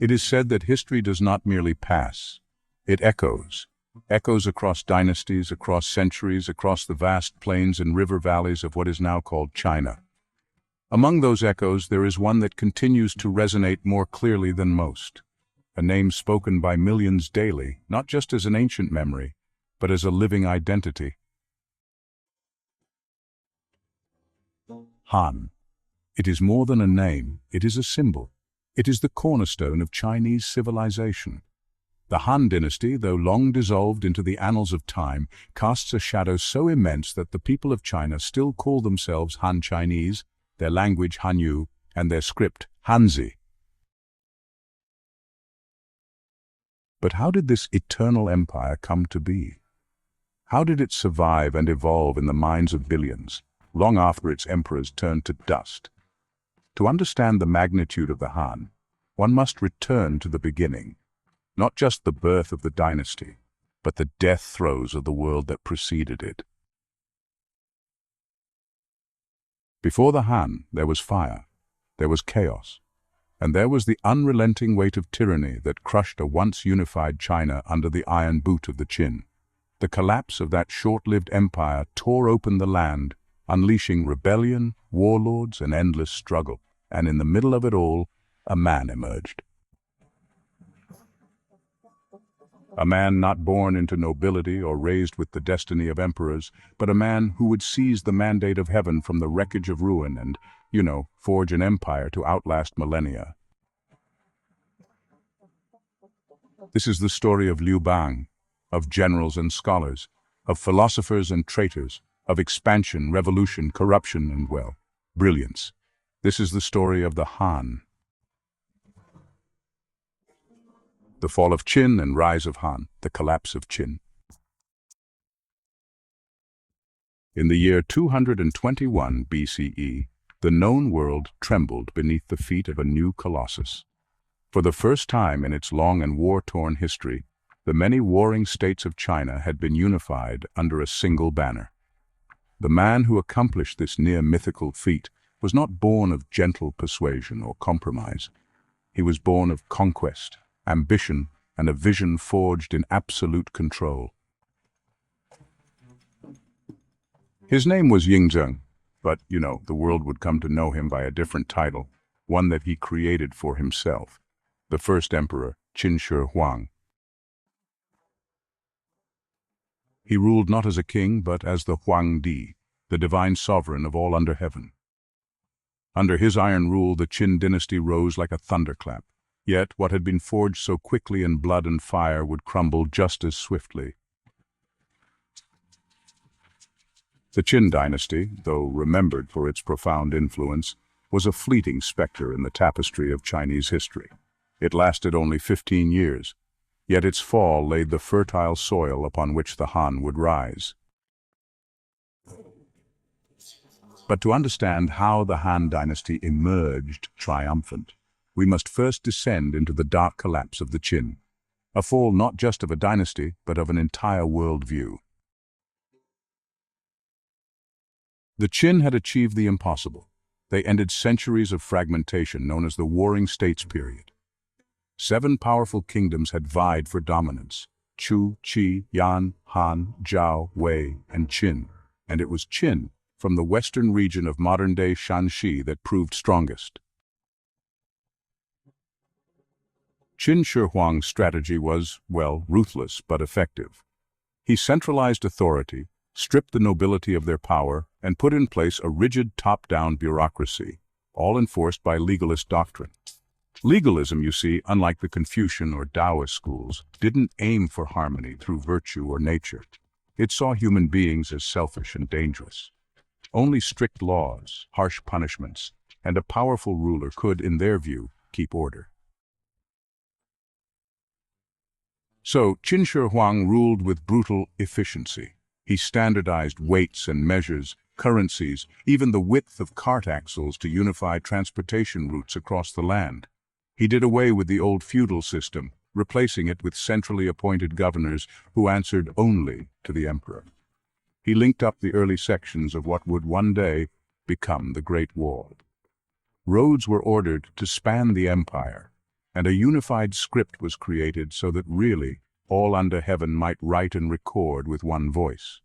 It is said that history does not merely pass, it echoes. Echoes across dynasties, across centuries, across the vast plains and river valleys of what is now called China. Among those echoes, there is one that continues to resonate more clearly than most. A name spoken by millions daily, not just as an ancient memory, but as a living identity. Han. It is more than a name, it is a symbol. It is the cornerstone of Chinese civilization. The Han Dynasty, though long dissolved into the annals of time, casts a shadow so immense that the people of China still call themselves Han Chinese, their language Hanyu, and their script Hanzi. But how did this eternal empire come to be? How did it survive and evolve in the minds of billions, long after its emperors turned to dust? To understand the magnitude of the Han, one must return to the beginning. Not just the birth of the dynasty, but the death throes of the world that preceded it. Before the Han, there was fire, there was chaos, and there was the unrelenting weight of tyranny that crushed a once unified China under the iron boot of the Qin. The collapse of that short-lived empire tore open the land, unleashing rebellion, warlords, and endless struggle. And in the middle of it all, a man emerged. A man not born into nobility or raised with the destiny of emperors, but a man who would seize the mandate of heaven from the wreckage of ruin and, forge an empire to outlast millennia. This is the story of Liu Bang, of generals and scholars, of philosophers and traitors, of expansion, revolution, corruption, and, brilliance. This is the story of the Han. The fall of Qin and rise of Han, the collapse of Qin. In the year 221 BCE, the known world trembled beneath the feet of a new colossus. For the first time in its long and war-torn history, the many warring states of China had been unified under a single banner. The man who accomplished this near-mythical feat was not born of gentle persuasion or compromise. He was born of conquest, ambition, and a vision forged in absolute control. His name was Yingzheng, but, the world would come to know him by a different title, one that he created for himself, the first emperor, Qin Shi Huang. He ruled not as a king, but as the Huang Di, the divine sovereign of all under heaven. Under his iron rule, the Qin dynasty rose like a thunderclap. Yet what had been forged so quickly in blood and fire would crumble just as swiftly. The Qin dynasty, though remembered for its profound influence, was a fleeting specter in the tapestry of Chinese history. It lasted only 15 years, yet its fall laid the fertile soil upon which the Han would rise. But to understand how the Han dynasty emerged triumphant, we must first descend into the dark collapse of the Qin, a fall not just of a dynasty, but of an entire worldview. The Qin had achieved the impossible. They ended centuries of fragmentation known as the Warring States period. 7 powerful kingdoms had vied for dominance: Chu, Qi, Yan, Han, Zhao, Wei, and Qin. And it was Qin, from the western region of modern-day Shanxi, that proved strongest. Qin Shi Huang's strategy was, ruthless but effective. He centralized authority, stripped the nobility of their power, and put in place a rigid top-down bureaucracy, all enforced by legalist doctrine. Legalism, you see, unlike the Confucian or Taoist schools, didn't aim for harmony through virtue or nature. It saw human beings as selfish and dangerous. Only strict laws, harsh punishments, and a powerful ruler could, in their view, keep order. So, Qin Shi Huang ruled with brutal efficiency. He standardized weights and measures, currencies, even the width of cart axles to unify transportation routes across the land. He did away with the old feudal system, replacing it with centrally appointed governors who answered only to the emperor. He linked up the early sections of what would one day become the Great Wall. Roads were ordered to span the empire, and a unified script was created so that really all under heaven might write and record with one voice.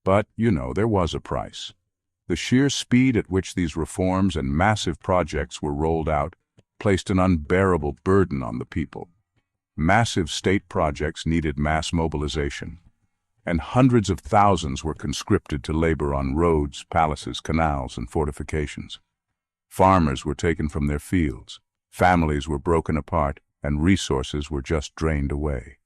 But, there was a price. The sheer speed at which these reforms and massive projects were rolled out placed an unbearable burden on the people. Massive state projects needed mass mobilization, and hundreds of thousands were conscripted to labor on roads, palaces, canals, and fortifications. Farmers were taken from their fields, families were broken apart, and resources were just drained away.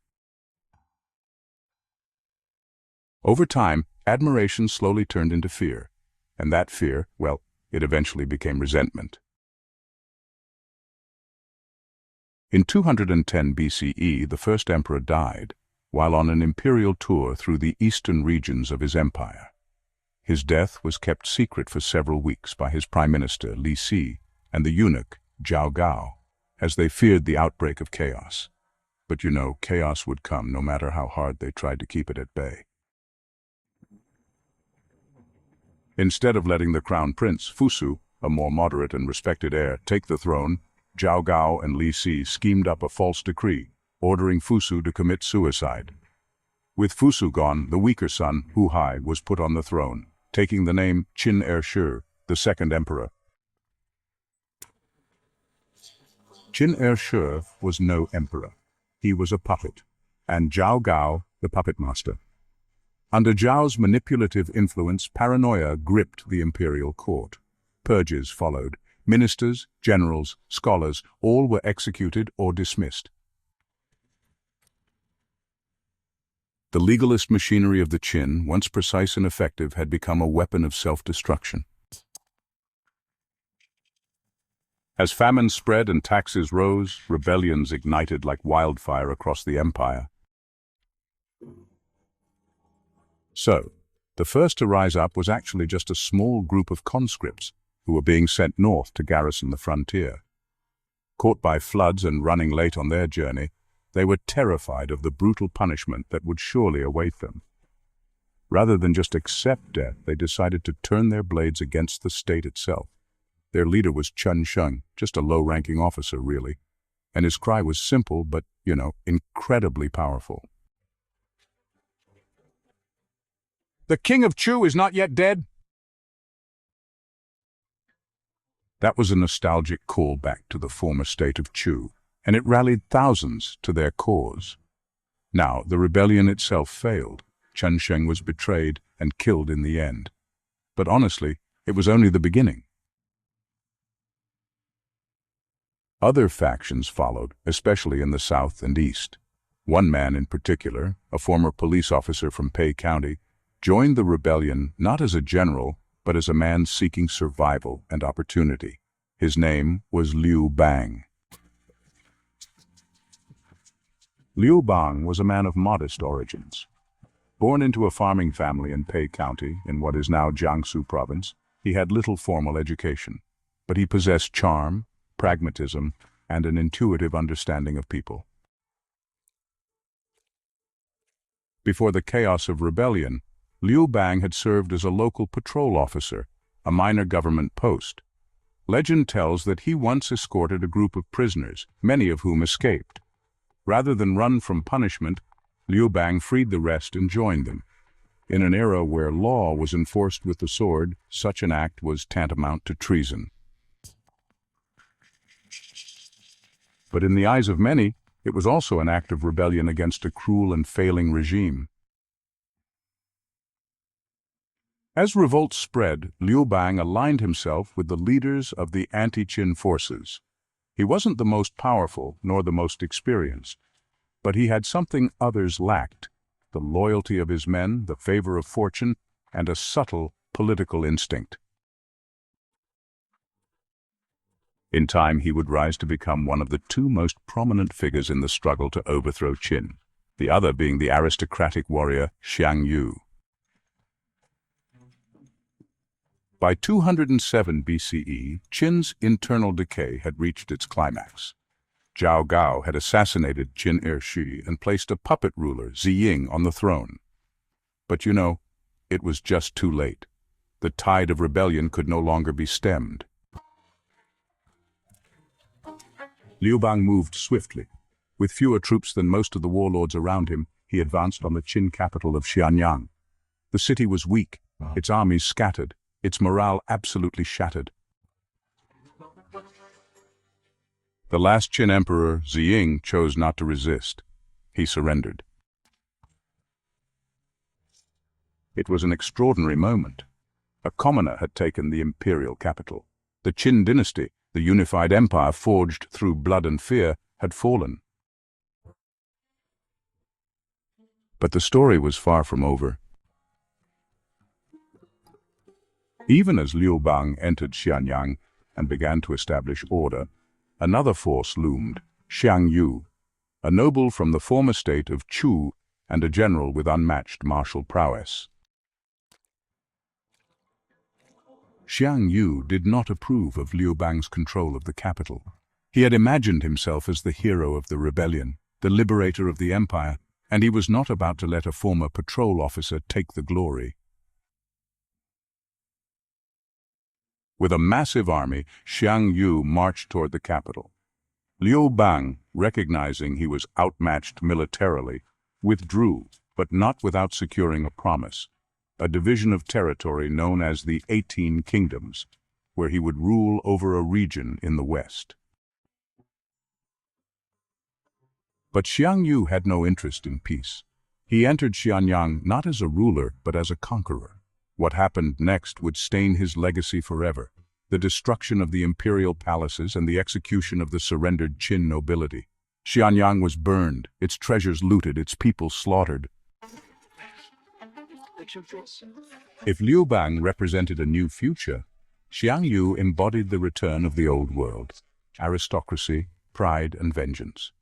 Over time, admiration slowly turned into fear, and that fear, well, it eventually became resentment. In 210 BCE, the first emperor died, while on an imperial tour through the eastern regions of his empire. His death was kept secret for several weeks by his prime minister, Li Si, and the eunuch, Zhao Gao, as they feared the outbreak of chaos. But chaos would come no matter how hard they tried to keep it at bay. Instead of letting the crown prince, Fusu, a more moderate and respected heir, take the throne, Zhao Gao and Li Si schemed up a false decree, ordering Fusu to commit suicide. With Fusu gone, the weaker son, Hu Hai, was put on the throne, taking the name Qin Er-shi, the second emperor. Qin Er-shi was no emperor. He was a puppet, and Zhao Gao, the puppet master. Under Zhao's manipulative influence, paranoia gripped the imperial court. Purges followed. Ministers, generals, scholars, all were executed or dismissed. The legalist machinery of the Qin, once precise and effective, had become a weapon of self-destruction. As famine spread and taxes rose, rebellions ignited like wildfire across the empire. So, the first to rise up was actually just a small group of conscripts who were being sent north to garrison the frontier. Caught by floods and running late on their journey, they were terrified of the brutal punishment that would surely await them. Rather than just accept death, they decided to turn their blades against the state itself. Their leader was Chen Sheng, just a low-ranking officer, really, and his cry was simple but, incredibly powerful. "The king of Chu is not yet dead." That was a nostalgic callback to the former state of Chu, and it rallied thousands to their cause. Now, the rebellion itself failed. Chen Sheng was betrayed and killed in the end. But honestly, it was only the beginning. Other factions followed, especially in the south and east. One man in particular, a former police officer from Pei County, joined the rebellion not as a general, but as a man seeking survival and opportunity. His name was Liu Bang. Liu Bang was a man of modest origins. Born into a farming family in Pei County, in what is now Jiangsu province, he had little formal education, but he possessed charm, pragmatism, and an intuitive understanding of people. Before the chaos of rebellion, Liu Bang had served as a local patrol officer, a minor government post. Legend tells that he once escorted a group of prisoners, many of whom escaped. Rather than run from punishment, Liu Bang freed the rest and joined them. In an era where law was enforced with the sword, such an act was tantamount to treason. But in the eyes of many, it was also an act of rebellion against a cruel and failing regime. As revolt spread, Liu Bang aligned himself with the leaders of the anti-Qin forces. He wasn't the most powerful nor the most experienced, but he had something others lacked: the loyalty of his men, the favor of fortune, and a subtle political instinct. In time, he would rise to become one of the two most prominent figures in the struggle to overthrow Qin, the other being the aristocratic warrior Xiang Yu. By 207 BCE, Qin's internal decay had reached its climax. Zhao Gao had assassinated Qin Er-shi and placed a puppet ruler, Ziying, on the throne. But it was just too late. The tide of rebellion could no longer be stemmed. Liu Bang moved swiftly. With fewer troops than most of the warlords around him, he advanced on the Qin capital of Xianyang. The city was weak, its armies scattered, its morale absolutely shattered. The last Qin emperor, Ziying, chose not to resist. He surrendered. It was an extraordinary moment. A commoner had taken the imperial capital. The Qin dynasty, the unified empire forged through blood and fear, had fallen. But the story was far from over. Even as Liu Bang entered Xianyang and began to establish order, another force loomed, Xiang Yu, a noble from the former state of Chu and a general with unmatched martial prowess. Xiang Yu did not approve of Liu Bang's control of the capital. He had imagined himself as the hero of the rebellion, the liberator of the empire, and he was not about to let a former patrol officer take the glory. With a massive army, Xiang Yu marched toward the capital. Liu Bang, recognizing he was outmatched militarily, withdrew, but not without securing a promise, a division of territory known as the 18 Kingdoms, where he would rule over a region in the west. But Xiang Yu had no interest in peace. He entered Xianyang not as a ruler, but as a conqueror. What happened next would stain his legacy forever: the destruction of the imperial palaces and the execution of the surrendered Qin nobility. Xianyang was burned, its treasures looted, its people slaughtered. If Liu Bang represented a new future, Xiang Yu embodied the return of the old world: aristocracy, pride, and vengeance.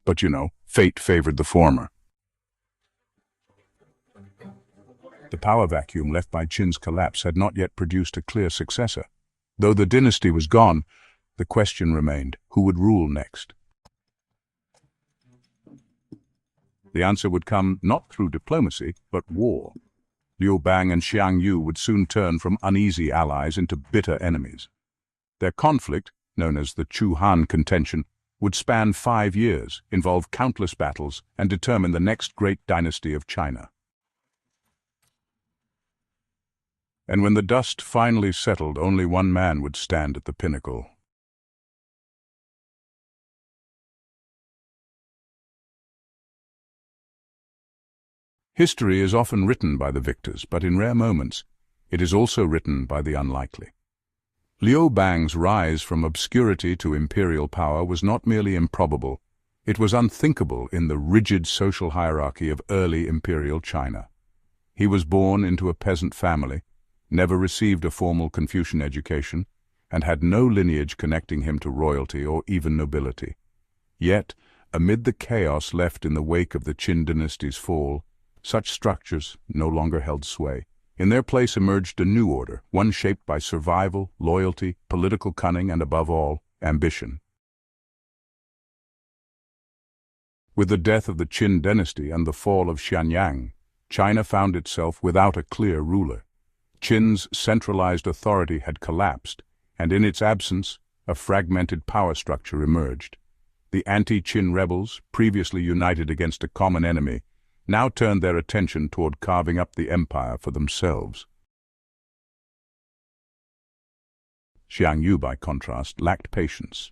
But fate favored the former. The power vacuum left by Qin's collapse had not yet produced a clear successor. Though the dynasty was gone, the question remained: who would rule next? The answer would come not through diplomacy, but war. Liu Bang and Xiang Yu would soon turn from uneasy allies into bitter enemies. Their conflict, known as the Chu-Han contention, would span 5 years, involve countless battles, and determine the next great dynasty of China. And when the dust finally settled, only one man would stand at the pinnacle. History is often written by the victors, but in rare moments, it is also written by the unlikely. Liu Bang's rise from obscurity to imperial power was not merely improbable, it was unthinkable in the rigid social hierarchy of early imperial China. He was born into a peasant family, never received a formal Confucian education, and had no lineage connecting him to royalty or even nobility. Yet, amid the chaos left in the wake of the Qin dynasty's fall, such structures no longer held sway. In their place emerged a new order, one shaped by survival, loyalty, political cunning, and above all, ambition. With the death of the Qin dynasty and the fall of Xianyang, China found itself without a clear ruler. Qin's centralized authority had collapsed, and in its absence, a fragmented power structure emerged. The anti-Qin rebels, previously united against a common enemy, now turned their attention toward carving up the empire for themselves. Xiang Yu, by contrast, lacked patience.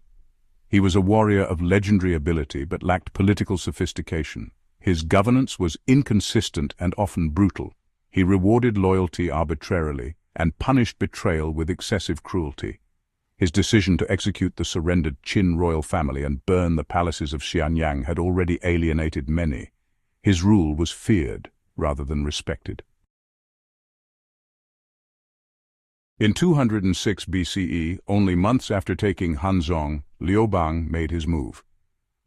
He was a warrior of legendary ability but lacked political sophistication. His governance was inconsistent and often brutal. He rewarded loyalty arbitrarily and punished betrayal with excessive cruelty. His decision to execute the surrendered Qin royal family and burn the palaces of Xianyang had already alienated many. His rule was feared rather than respected. In 206 BCE, only months after taking Hanzhong, Liu Bang made his move.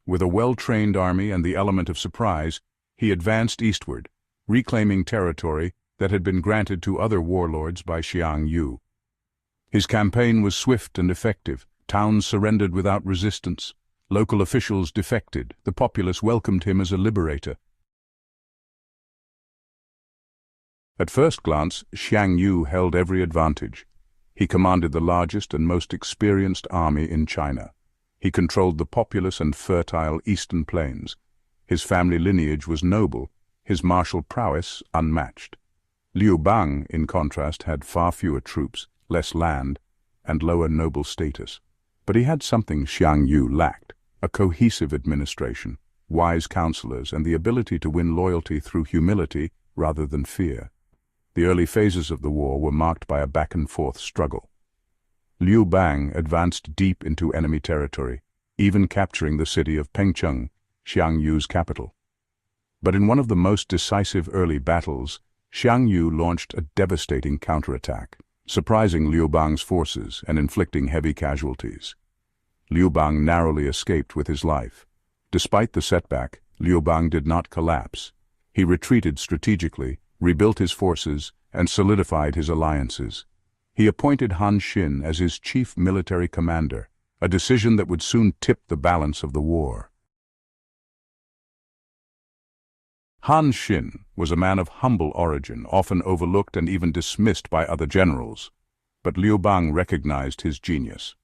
With a well-trained army and the element of surprise, he advanced eastward, reclaiming territory that had been granted to other warlords by Xiang Yu. His campaign was swift and effective. Towns surrendered without resistance. Local officials defected. The populace welcomed him as a liberator. At first glance, Xiang Yu held every advantage. He commanded the largest and most experienced army in China. He controlled the populous and fertile eastern plains. His family lineage was noble, his martial prowess unmatched. Liu Bang, in contrast, had far fewer troops, less land, and lower noble status. But he had something Xiang Yu lacked: a cohesive administration, wise counselors, and the ability to win loyalty through humility rather than fear. The early phases of the war were marked by a back-and-forth struggle. Liu Bang advanced deep into enemy territory, even capturing the city of Pengcheng, Xiang Yu's capital. But in one of the most decisive early battles, Xiang Yu launched a devastating counterattack, surprising Liu Bang's forces and inflicting heavy casualties. Liu Bang narrowly escaped with his life. Despite the setback, Liu Bang did not collapse. He retreated strategically, rebuilt his forces, and solidified his alliances. He appointed Han Xin as his chief military commander, a decision that would soon tip the balance of the war. Han Xin was a man of humble origin, often overlooked and even dismissed by other generals. But Liu Bang recognized his genius.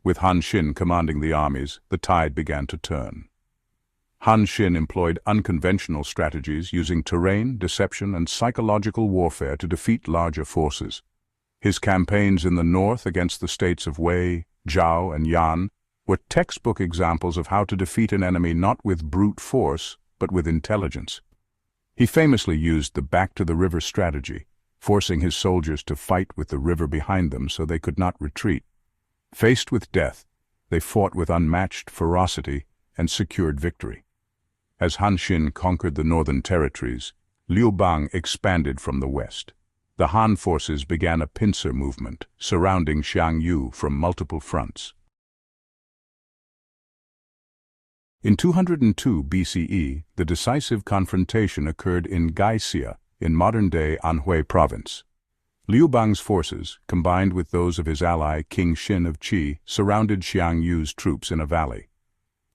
With Han Xin commanding the armies, the tide began to turn. Han Xin employed unconventional strategies using terrain, deception, and psychological warfare to defeat larger forces. His campaigns in the north against the states of Wei, Zhao, and Yan were textbook examples of how to defeat an enemy not with brute force, but with intelligence. He famously used the back-to-the-river strategy, forcing his soldiers to fight with the river behind them so they could not retreat. Faced with death, they fought with unmatched ferocity and secured victory. As Han Xin conquered the northern territories, Liu Bang expanded from the west. The Han forces began a pincer movement, surrounding Xiang Yu from multiple fronts. In 202 BCE, the decisive confrontation occurred in Gaixia, in modern-day Anhui province. Liu Bang's forces, combined with those of his ally King Xin of Qi, surrounded Xiang Yu's troops in a valley.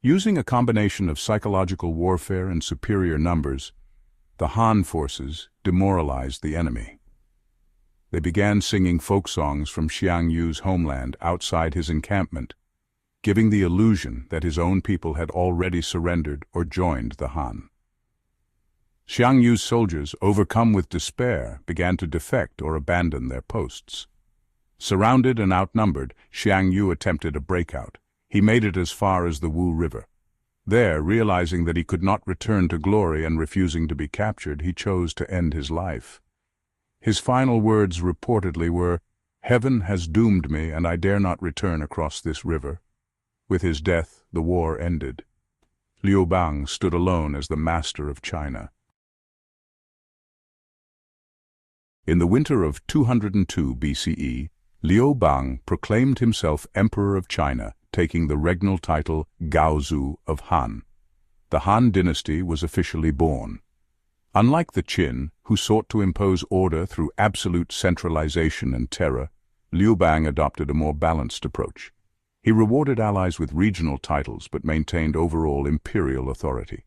Using a combination of psychological warfare and superior numbers, the Han forces demoralized the enemy. They began singing folk songs from Xiang Yu's homeland outside his encampment, giving the illusion that his own people had already surrendered or joined the Han. Xiang Yu's soldiers, overcome with despair, began to defect or abandon their posts. Surrounded and outnumbered, Xiang Yu attempted a breakout. He made it as far as the Wu River. There, realizing that he could not return to glory and refusing to be captured, he chose to end his life. His final words reportedly were, "Heaven has doomed me, and I dare not return across this river." With his death, the war ended. Liu Bang stood alone as the master of China. In the winter of 202 BCE, Liu Bang proclaimed himself Emperor of China, taking the regnal title Gaozu of Han. The Han Dynasty was officially born. Unlike the Qin, who sought to impose order through absolute centralization and terror, Liu Bang adopted a more balanced approach. He rewarded allies with regional titles but maintained overall imperial authority.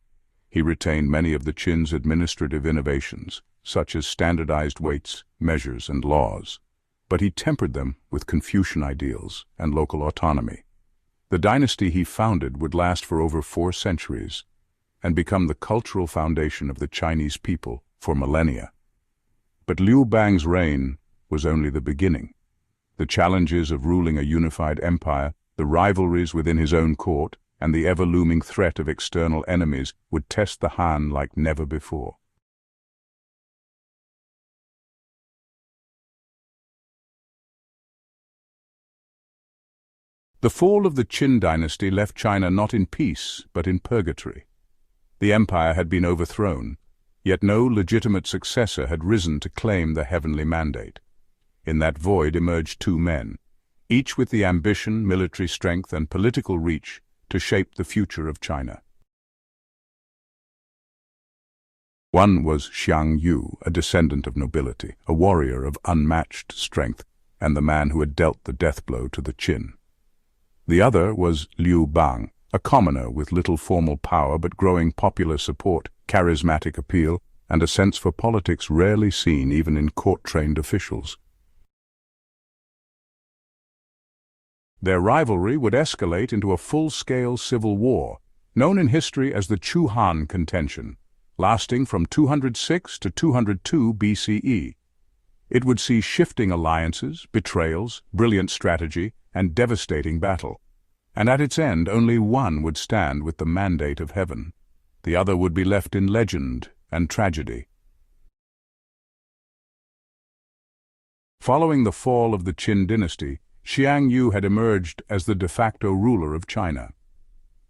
He retained many of the Qin's administrative innovations, such as standardized weights, measures, and laws, but he tempered them with Confucian ideals and local autonomy. The dynasty he founded would last for over 4 centuries and become the cultural foundation of the Chinese people for millennia. But Liu Bang's reign was only the beginning. The challenges of ruling a unified empire, the rivalries within his own court, and the ever-looming threat of external enemies would test the Han like never before. The fall of the Qin dynasty left China not in peace, but in purgatory. The empire had been overthrown, yet no legitimate successor had risen to claim the heavenly mandate. In that void emerged 2 men, each with the ambition, military strength, and political reach to shape the future of China. One was Xiang Yu, a descendant of nobility, a warrior of unmatched strength, and the man who had dealt the death blow to the Qin. The other was Liu Bang, a commoner with little formal power but growing popular support, charismatic appeal, and a sense for politics rarely seen even in court-trained officials. Their rivalry would escalate into a full-scale civil war, known in history as the Chu-Han contention, lasting from 206 to 202 BCE. It would see shifting alliances, betrayals, brilliant strategy, and devastating battle. And at its end, only one would stand with the mandate of heaven. The other would be left in legend and tragedy. Following the fall of the Qin dynasty, Xiang Yu had emerged as the de facto ruler of China.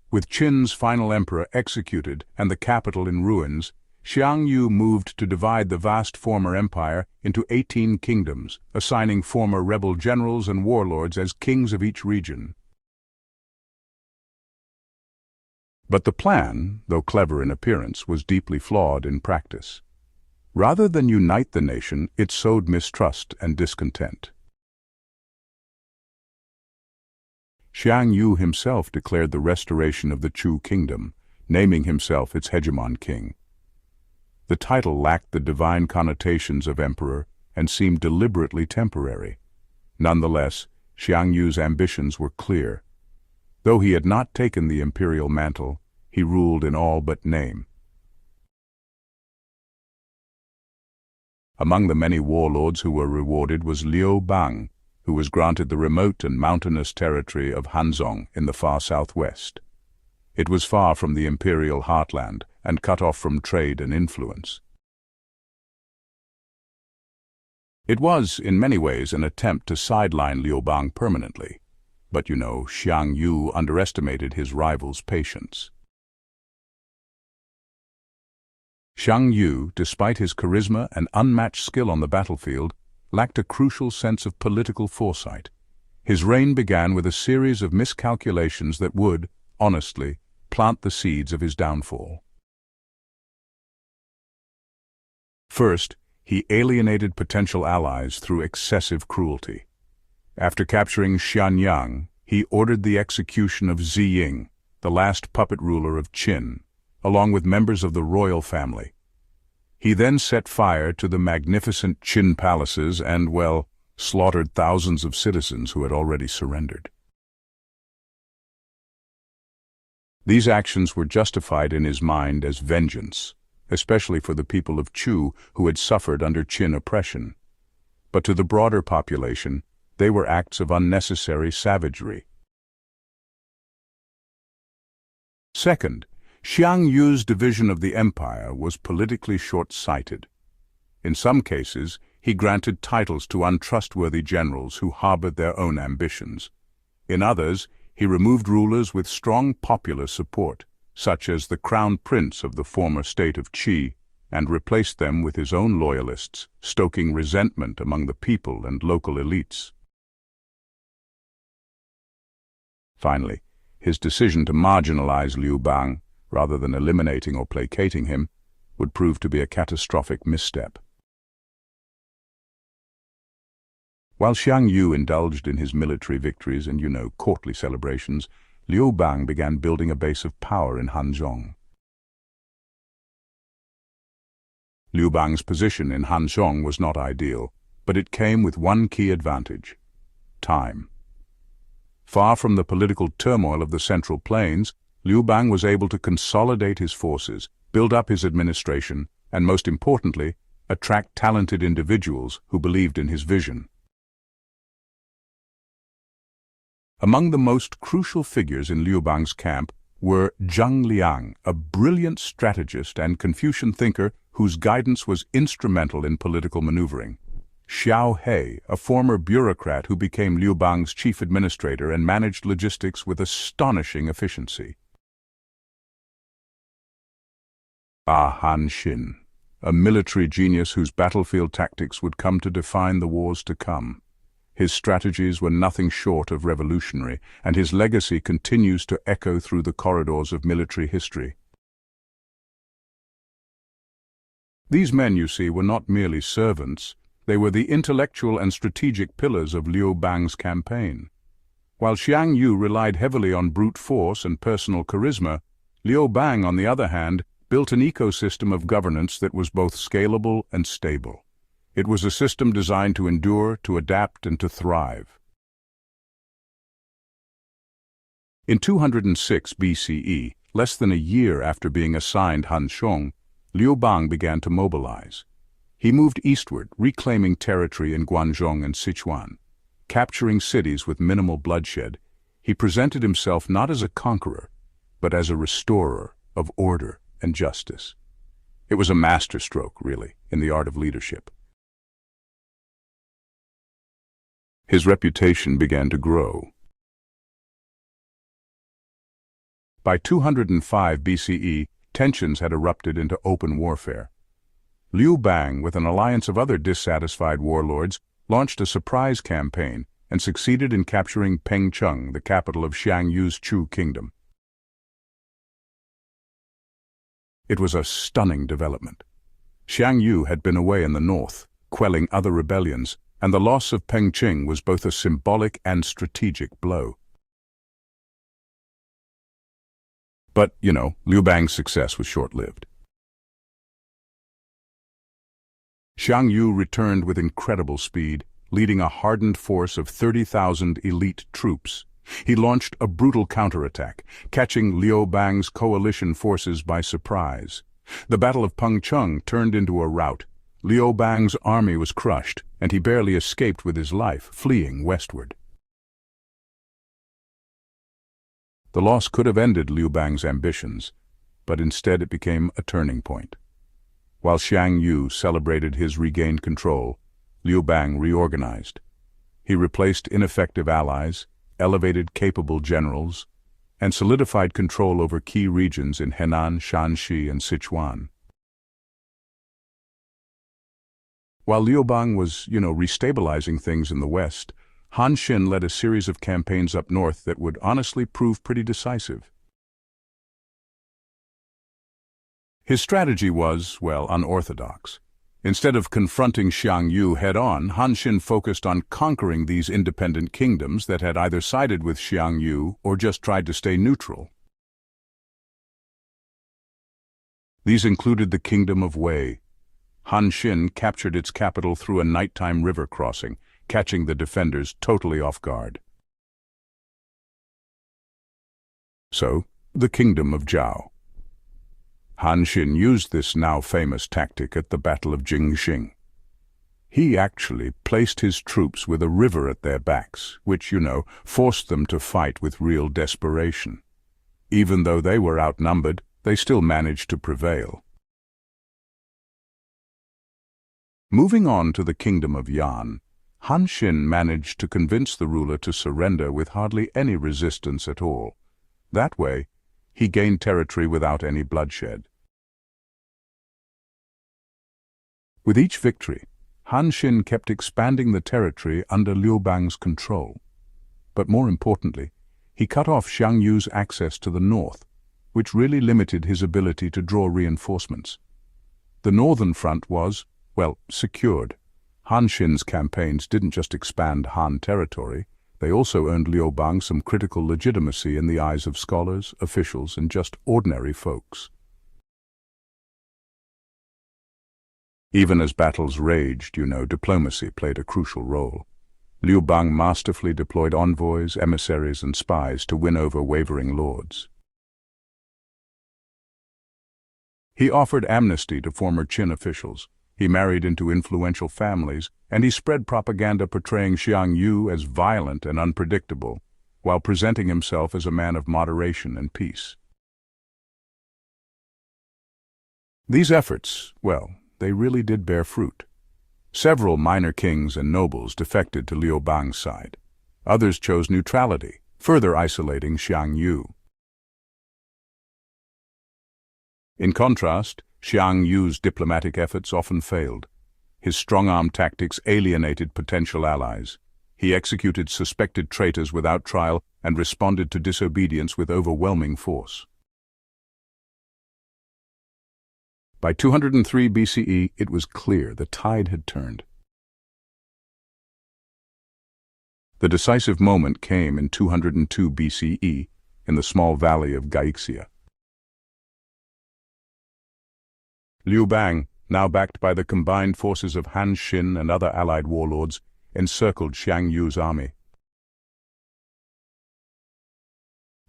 With Qin's final emperor executed and the capital in ruins, Xiang Yu moved to divide the vast former empire into 18 kingdoms, assigning former rebel generals and warlords as kings of each region. But the plan, though clever in appearance, was deeply flawed in practice. Rather than unite the nation, it sowed mistrust and discontent. Xiang Yu himself declared the restoration of the Chu kingdom, naming himself its hegemon king. The title lacked the divine connotations of emperor and seemed deliberately temporary. Nonetheless, Xiang Yu's ambitions were clear. Though he had not taken the imperial mantle, he ruled in all but name. Among the many warlords who were rewarded was Liu Bang, who was granted the remote and mountainous territory of Hanzhong in the far southwest. It was far from the imperial heartland and cut off from trade and influence. It was, in many ways, an attempt to sideline Liu Bang permanently. But Xiang Yu underestimated his rival's patience. Xiang Yu, despite his charisma and unmatched skill on the battlefield, lacked a crucial sense of political foresight. His reign began with a series of miscalculations that would, honestly, plant the seeds of his downfall. First, he alienated potential allies through excessive cruelty. After capturing Xianyang, he ordered the execution of Ziying, the last puppet ruler of Qin, along with members of the royal family. He then set fire to the magnificent Qin palaces and, slaughtered thousands of citizens who had already surrendered. These actions were justified in his mind as vengeance, especially for the people of Chu who had suffered under Qin oppression. But to the broader population, they were acts of unnecessary savagery. Second, Xiang Yu's division of the empire was politically short-sighted. In some cases, he granted titles to untrustworthy generals who harbored their own ambitions. In others, he removed rulers with strong popular support, such as the crown prince of the former state of Qi, and replaced them with his own loyalists, stoking resentment among the people and local elites. Finally, his decision to marginalize Liu Bang, rather than eliminating or placating him, would prove to be a catastrophic misstep. While Xiang Yu indulged in his military victories and, courtly celebrations, Liu Bang began building a base of power in Hanzhong. Liu Bang's position in Hanzhong was not ideal, but it came with one key advantage: time. Far from the political turmoil of the Central Plains, Liu Bang was able to consolidate his forces, build up his administration, and most importantly, attract talented individuals who believed in his vision. Among the most crucial figures in Liu Bang's camp were Zhang Liang, a brilliant strategist and Confucian thinker whose guidance was instrumental in political maneuvering; Xiao He, a former bureaucrat who became Liu Bang's chief administrator and managed logistics with astonishing efficiency; Han Xin, a military genius whose battlefield tactics would come to define the wars to come. His strategies were nothing short of revolutionary, and his legacy continues to echo through the corridors of military history. These men, were not merely servants. They were the intellectual and strategic pillars of Liu Bang's campaign. While Xiang Yu relied heavily on brute force and personal charisma, Liu Bang, on the other hand, built an ecosystem of governance that was both scalable and stable. It was a system designed to endure, to adapt, and to thrive. In 206 BCE, less than a year after being assigned Han Xiong, Liu Bang began to mobilize. He moved eastward, reclaiming territory in Guangdong and Sichuan. Capturing cities with minimal bloodshed, he presented himself not as a conqueror, but as a restorer of order and justice. It was a masterstroke, really, in the art of leadership. His reputation began to grow. By 205 BCE, tensions had erupted into open warfare. Liu Bang, with an alliance of other dissatisfied warlords, launched a surprise campaign and succeeded in capturing Pengcheng, the capital of Xiang Yu's Chu kingdom. It was a stunning development. Xiang Yu had been away in the north, quelling other rebellions, and the loss of Pengcheng was both a symbolic and strategic blow. But, Liu Bang's success was short-lived. Xiang Yu returned with incredible speed, leading a hardened force of 30,000 elite troops. He launched a brutal counterattack, catching Liu Bang's coalition forces by surprise. The Battle of Pengcheng turned into a rout. Liu Bang's army was crushed, and he barely escaped with his life, fleeing westward. The loss could have ended Liu Bang's ambitions, but instead it became a turning point. While Xiang Yu celebrated his regained control, Liu Bang reorganized. He replaced ineffective allies, elevated capable generals, and solidified control over key regions in Henan, Shanxi, and Sichuan. While Liu Bang was, restabilizing things in the west, Han Xin led a series of campaigns up north that would honestly prove pretty decisive. His strategy was, unorthodox. Instead of confronting Xiang Yu head-on, Han Xin focused on conquering these independent kingdoms that had either sided with Xiang Yu or just tried to stay neutral. These included the Kingdom of Wei. Han Xin captured its capital through a nighttime river crossing, catching the defenders totally off guard. So, the Kingdom of Zhao. Han Xin used this now famous tactic at the Battle of Jingxing. He actually placed his troops with a river at their backs, which, forced them to fight with real desperation. Even though they were outnumbered, they still managed to prevail. Moving on to the Kingdom of Yan, Han Xin managed to convince the ruler to surrender with hardly any resistance at all. That way, he gained territory without any bloodshed. With each victory, Han Xin kept expanding the territory under Liu Bang's control. But more importantly, he cut off Xiang Yu's access to the north, which really limited his ability to draw reinforcements. The northern front was, secured. Han Xin's campaigns didn't just expand Han territory, they also earned Liu Bang some critical legitimacy in the eyes of scholars, officials, and just ordinary folks. Even as battles raged, diplomacy played a crucial role. Liu Bang masterfully deployed envoys, emissaries, and spies to win over wavering lords. He offered amnesty to former Qin officials. He married into influential families, and he spread propaganda portraying Xiang Yu as violent and unpredictable, while presenting himself as a man of moderation and peace. These efforts, they really did bear fruit. Several minor kings and nobles defected to Liu Bang's side. Others chose neutrality, further isolating Xiang Yu. In contrast, Xiang Yu's diplomatic efforts often failed. His strong-arm tactics alienated potential allies. He executed suspected traitors without trial and responded to disobedience with overwhelming force. By 203 BCE, it was clear the tide had turned. The decisive moment came in 202 BCE in the small valley of Gaixia. Liu Bang, now backed by the combined forces of Han Xin and other allied warlords, encircled Xiang Yu's army.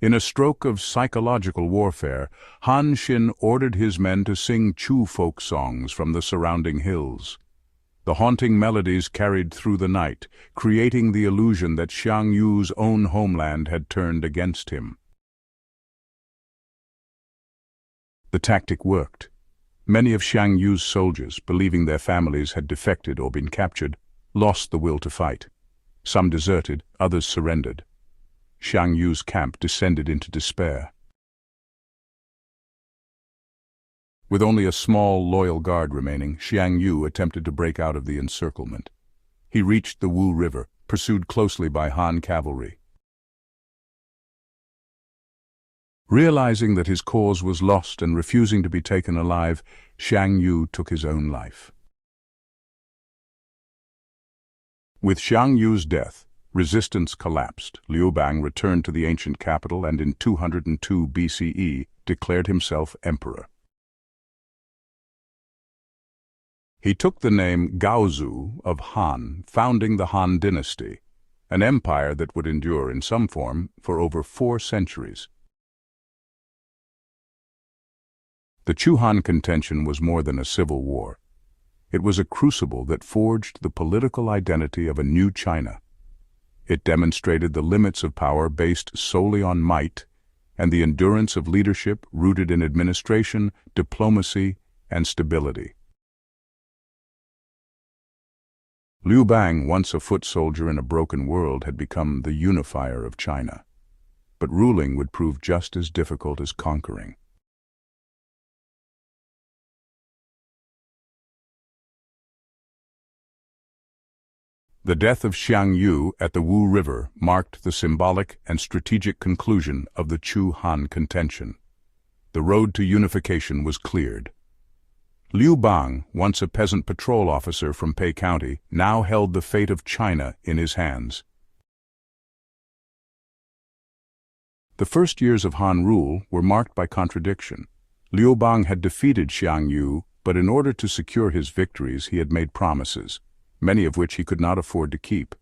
In a stroke of psychological warfare, Han Xin ordered his men to sing Chu folk songs from the surrounding hills. The haunting melodies carried through the night, creating the illusion that Xiang Yu's own homeland had turned against him. The tactic worked. Many of Xiang Yu's soldiers, believing their families had defected or been captured, lost the will to fight. Some deserted, others surrendered. Xiang Yu's camp descended into despair. With only a small, loyal guard remaining, Xiang Yu attempted to break out of the encirclement. He reached the Wu River, pursued closely by Han cavalry. Realizing that his cause was lost and refusing to be taken alive, Xiang Yu took his own life. With Xiang Yu's death, resistance collapsed. Liu Bang returned to the ancient capital and in 202 BCE declared himself emperor. He took the name Gaozu of Han, founding the Han Dynasty, an empire that would endure in some form for over 4 centuries. The Chu-Han contention was more than a civil war. It was a crucible that forged the political identity of a new China. It demonstrated the limits of power based solely on might and the endurance of leadership rooted in administration, diplomacy, and stability. Liu Bang, once a foot soldier in a broken world, had become the unifier of China. But ruling would prove just as difficult as conquering. The death of Xiang Yu at the Wu River marked the symbolic and strategic conclusion of the Chu-Han contention. The road to unification was cleared. Liu Bang, once a peasant patrol officer from Pei County, now held the fate of China in his hands. The first years of Han rule were marked by contradiction. Liu Bang had defeated Xiang Yu, but in order to secure his victories he had made promises, many of which he could not afford to keep.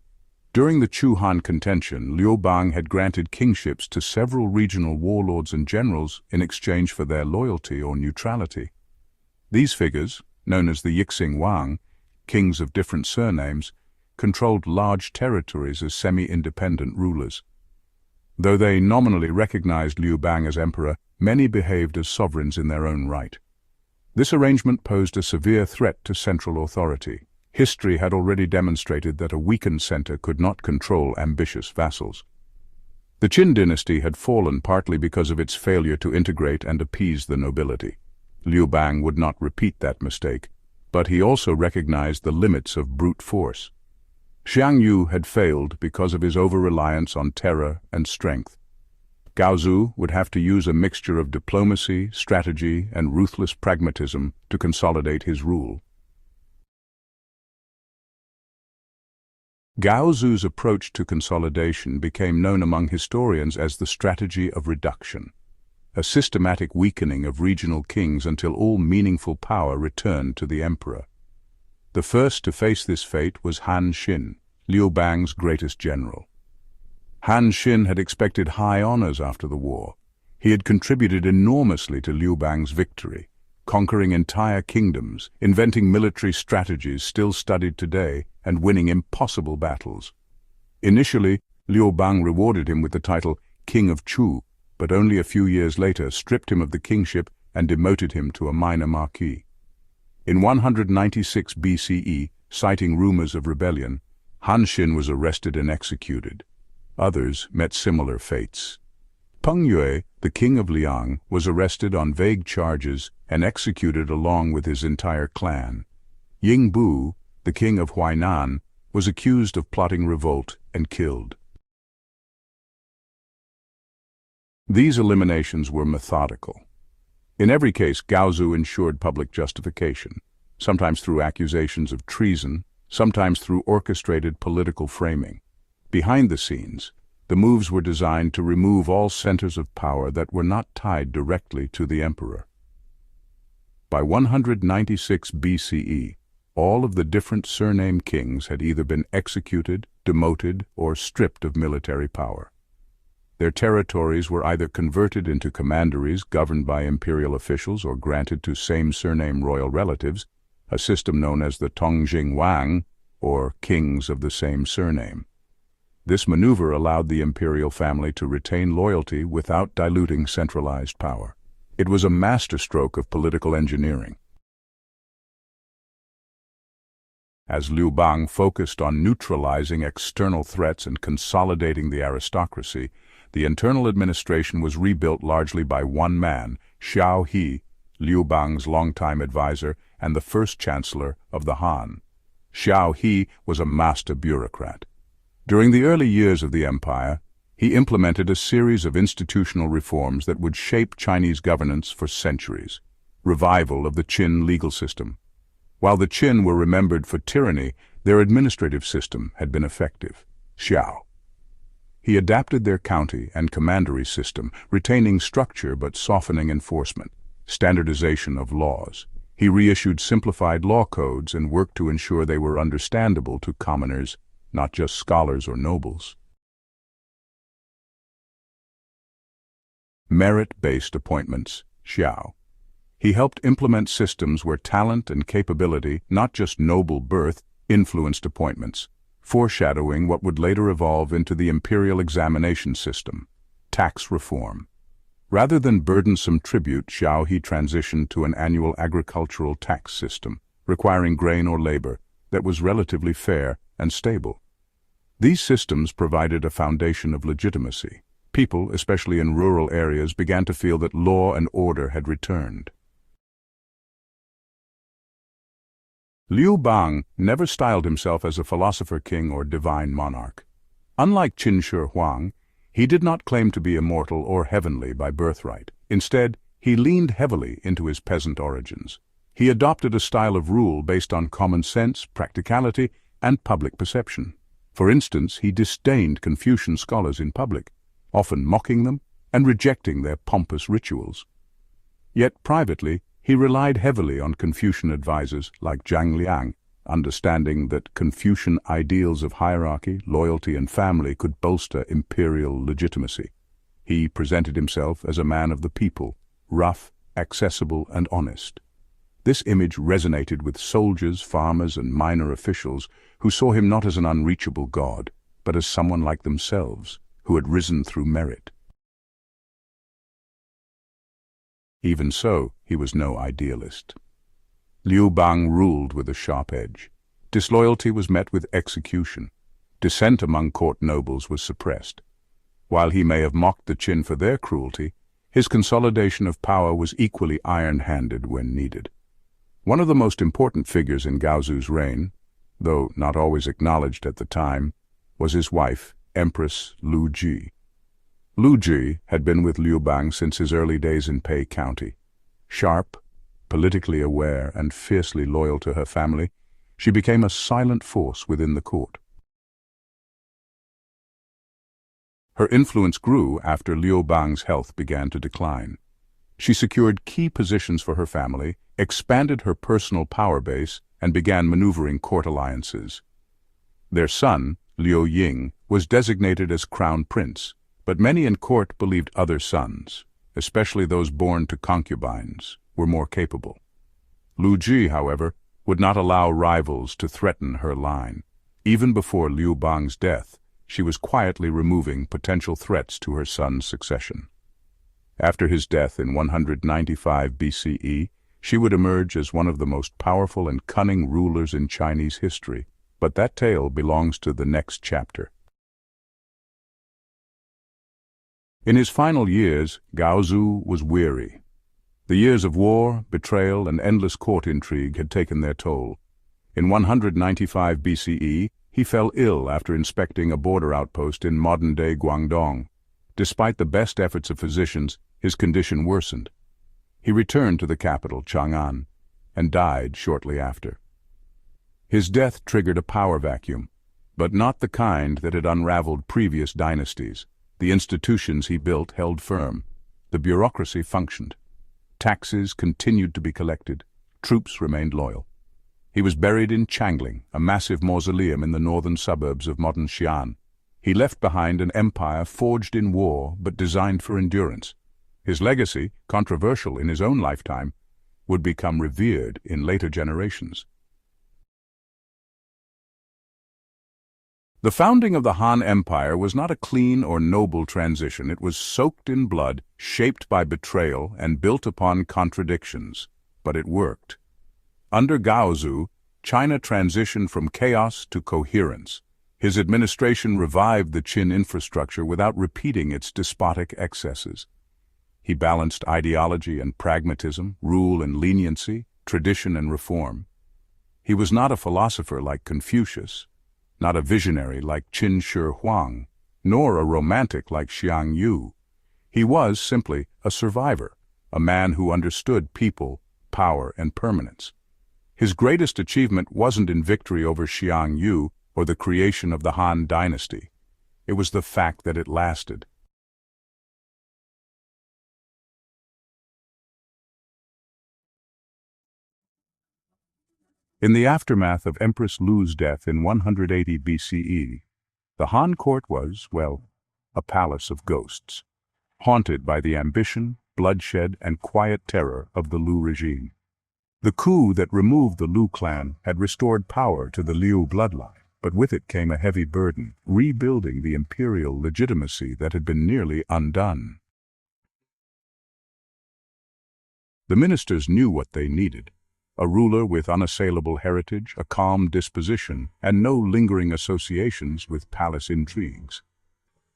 During the Chu-Han contention, Liu Bang had granted kingships to several regional warlords and generals in exchange for their loyalty or neutrality. These figures, known as the Yixing Wang, kings of different surnames, controlled large territories as semi-independent rulers. Though they nominally recognized Liu Bang as emperor, many behaved as sovereigns in their own right. This arrangement posed a severe threat to central authority. History had already demonstrated that a weakened center could not control ambitious vassals. The Qin dynasty had fallen partly because of its failure to integrate and appease the nobility. Liu Bang would not repeat that mistake, but he also recognized the limits of brute force. Xiang Yu had failed because of his over-reliance on terror and strength. Gaozu would have to use a mixture of diplomacy, strategy, and ruthless pragmatism to consolidate his rule. Gaozu's approach to consolidation became known among historians as the strategy of reduction, a systematic weakening of regional kings until all meaningful power returned to the emperor. The first to face this fate was Han Xin, Liu Bang's greatest general. Han Xin had expected high honors after the war. He had contributed enormously to Liu Bang's victory, conquering entire kingdoms, inventing military strategies still studied today, and winning impossible battles. Initially, Liu Bang rewarded him with the title King of Chu, but only a few years later stripped him of the kingship and demoted him to a minor marquis. In 196 BCE, citing rumors of rebellion, Han Xin was arrested and executed. Others met similar fates. Peng Yue, the king of Liang, was arrested on vague charges and executed along with his entire clan. Ying Bu, the king of Huainan, was accused of plotting revolt and killed. These eliminations were methodical. In every case, Gaozu ensured public justification, sometimes through accusations of treason, sometimes through orchestrated political framing. Behind the scenes, the moves were designed to remove all centers of power that were not tied directly to the emperor. By 196 BCE, all of the different surname kings had either been executed, demoted, or stripped of military power. Their territories were either converted into commanderies governed by imperial officials or granted to same-surname royal relatives, a system known as the Tongjing Wang, or kings of the same surname. This maneuver allowed the imperial family to retain loyalty without diluting centralized power. It was a masterstroke of political engineering. As Liu Bang focused on neutralizing external threats and consolidating the aristocracy, the internal administration was rebuilt largely by one man, Xiao He, Liu Bang's longtime advisor and the first chancellor of the Han. Xiao He was a master bureaucrat. During the early years of the empire, he implemented a series of institutional reforms that would shape Chinese governance for centuries. Revival of the Qin legal system. While the Qin were remembered for tyranny, their administrative system had been effective. Xiao. He adapted their county and commandery system, retaining structure but softening enforcement. Standardization of laws. He reissued simplified law codes and worked to ensure they were understandable to commoners, not just scholars or nobles. Merit-based appointments. Xiao. He helped implement systems where talent and capability, not just noble birth, influenced appointments, foreshadowing what would later evolve into the imperial examination system. Tax reform. Rather than burdensome tribute, Xiao He transitioned to an annual agricultural tax system, requiring grain or labor, that was relatively fair and stable. These systems provided a foundation of legitimacy. People, especially in rural areas, began to feel that law and order had returned. Liu Bang never styled himself as a philosopher king or divine monarch. Unlike Qin Shi Huang, he did not claim to be immortal or heavenly by birthright. Instead, he leaned heavily into his peasant origins. He adopted a style of rule based on common sense, practicality, and public perception. For instance, he disdained Confucian scholars in public, often mocking them and rejecting their pompous rituals. Yet privately, he relied heavily on Confucian advisors like Zhang Liang, understanding that Confucian ideals of hierarchy, loyalty, and family could bolster imperial legitimacy. He presented himself as a man of the people, rough, accessible, and honest. This image resonated with soldiers, farmers, and minor officials who saw him not as an unreachable god, but as someone like themselves, who had risen through merit. Even so, he was no idealist. Liu Bang ruled with a sharp edge. Disloyalty was met with execution. Dissent among court nobles was suppressed. While he may have mocked the Qin for their cruelty, his consolidation of power was equally iron-handed when needed. One of the most important figures in Gaozu's reign, though not always acknowledged at the time, was his wife, Empress Lu Ji. Lu Ji had been with Liu Bang since his early days in Pei County. Sharp, politically aware, and fiercely loyal to her family, she became a silent force within the court. Her influence grew after Liu Bang's health began to decline. She secured key positions for her family, expanded her personal power base, and began maneuvering court alliances. Their son, Liu Ying, was designated as crown prince, but many in court believed other sons, especially those born to concubines, were more capable. Lu Ji, however, would not allow rivals to threaten her line. Even before Liu Bang's death, she was quietly removing potential threats to her son's succession. After his death in 195 BCE, she would emerge as one of the most powerful and cunning rulers in Chinese history, but that tale belongs to the next chapter. In his final years, Gaozu was weary. The years of war, betrayal, and endless court intrigue had taken their toll. In 195 BCE, he fell ill after inspecting a border outpost in modern-day Guangdong. Despite the best efforts of physicians, his condition worsened. He returned to the capital, Chang'an, and died shortly after. His death triggered a power vacuum, but not the kind that had unraveled previous dynasties. The institutions he built held firm. The bureaucracy functioned. Taxes continued to be collected. Troops remained loyal. He was buried in Changling, a massive mausoleum in the northern suburbs of modern Xi'an. He left behind an empire forged in war but designed for endurance. His legacy, controversial in his own lifetime, would become revered in later generations. The founding of the Han Empire was not a clean or noble transition. It was soaked in blood, shaped by betrayal, and built upon contradictions. But it worked. Under Gaozu, China transitioned from chaos to coherence. His administration revived the Qin infrastructure without repeating its despotic excesses. He balanced ideology and pragmatism, rule and leniency, tradition and reform. He was not a philosopher like Confucius, not a visionary like Qin Shi Huang, nor a romantic like Xiang Yu. He was simply a survivor, a man who understood people, power, and permanence. His greatest achievement wasn't in victory over Xiang Yu or the creation of the Han Dynasty. It was the fact that it lasted. In the aftermath of Empress Lu's death in 180 BCE, the Han court was, well, a palace of ghosts, haunted by the ambition, bloodshed, and quiet terror of the Lu regime. The coup that removed the Lu clan had restored power to the Liu bloodline, but with it came a heavy burden, rebuilding the imperial legitimacy that had been nearly undone. The ministers knew what they needed: a ruler with unassailable heritage, a calm disposition, and no lingering associations with palace intrigues.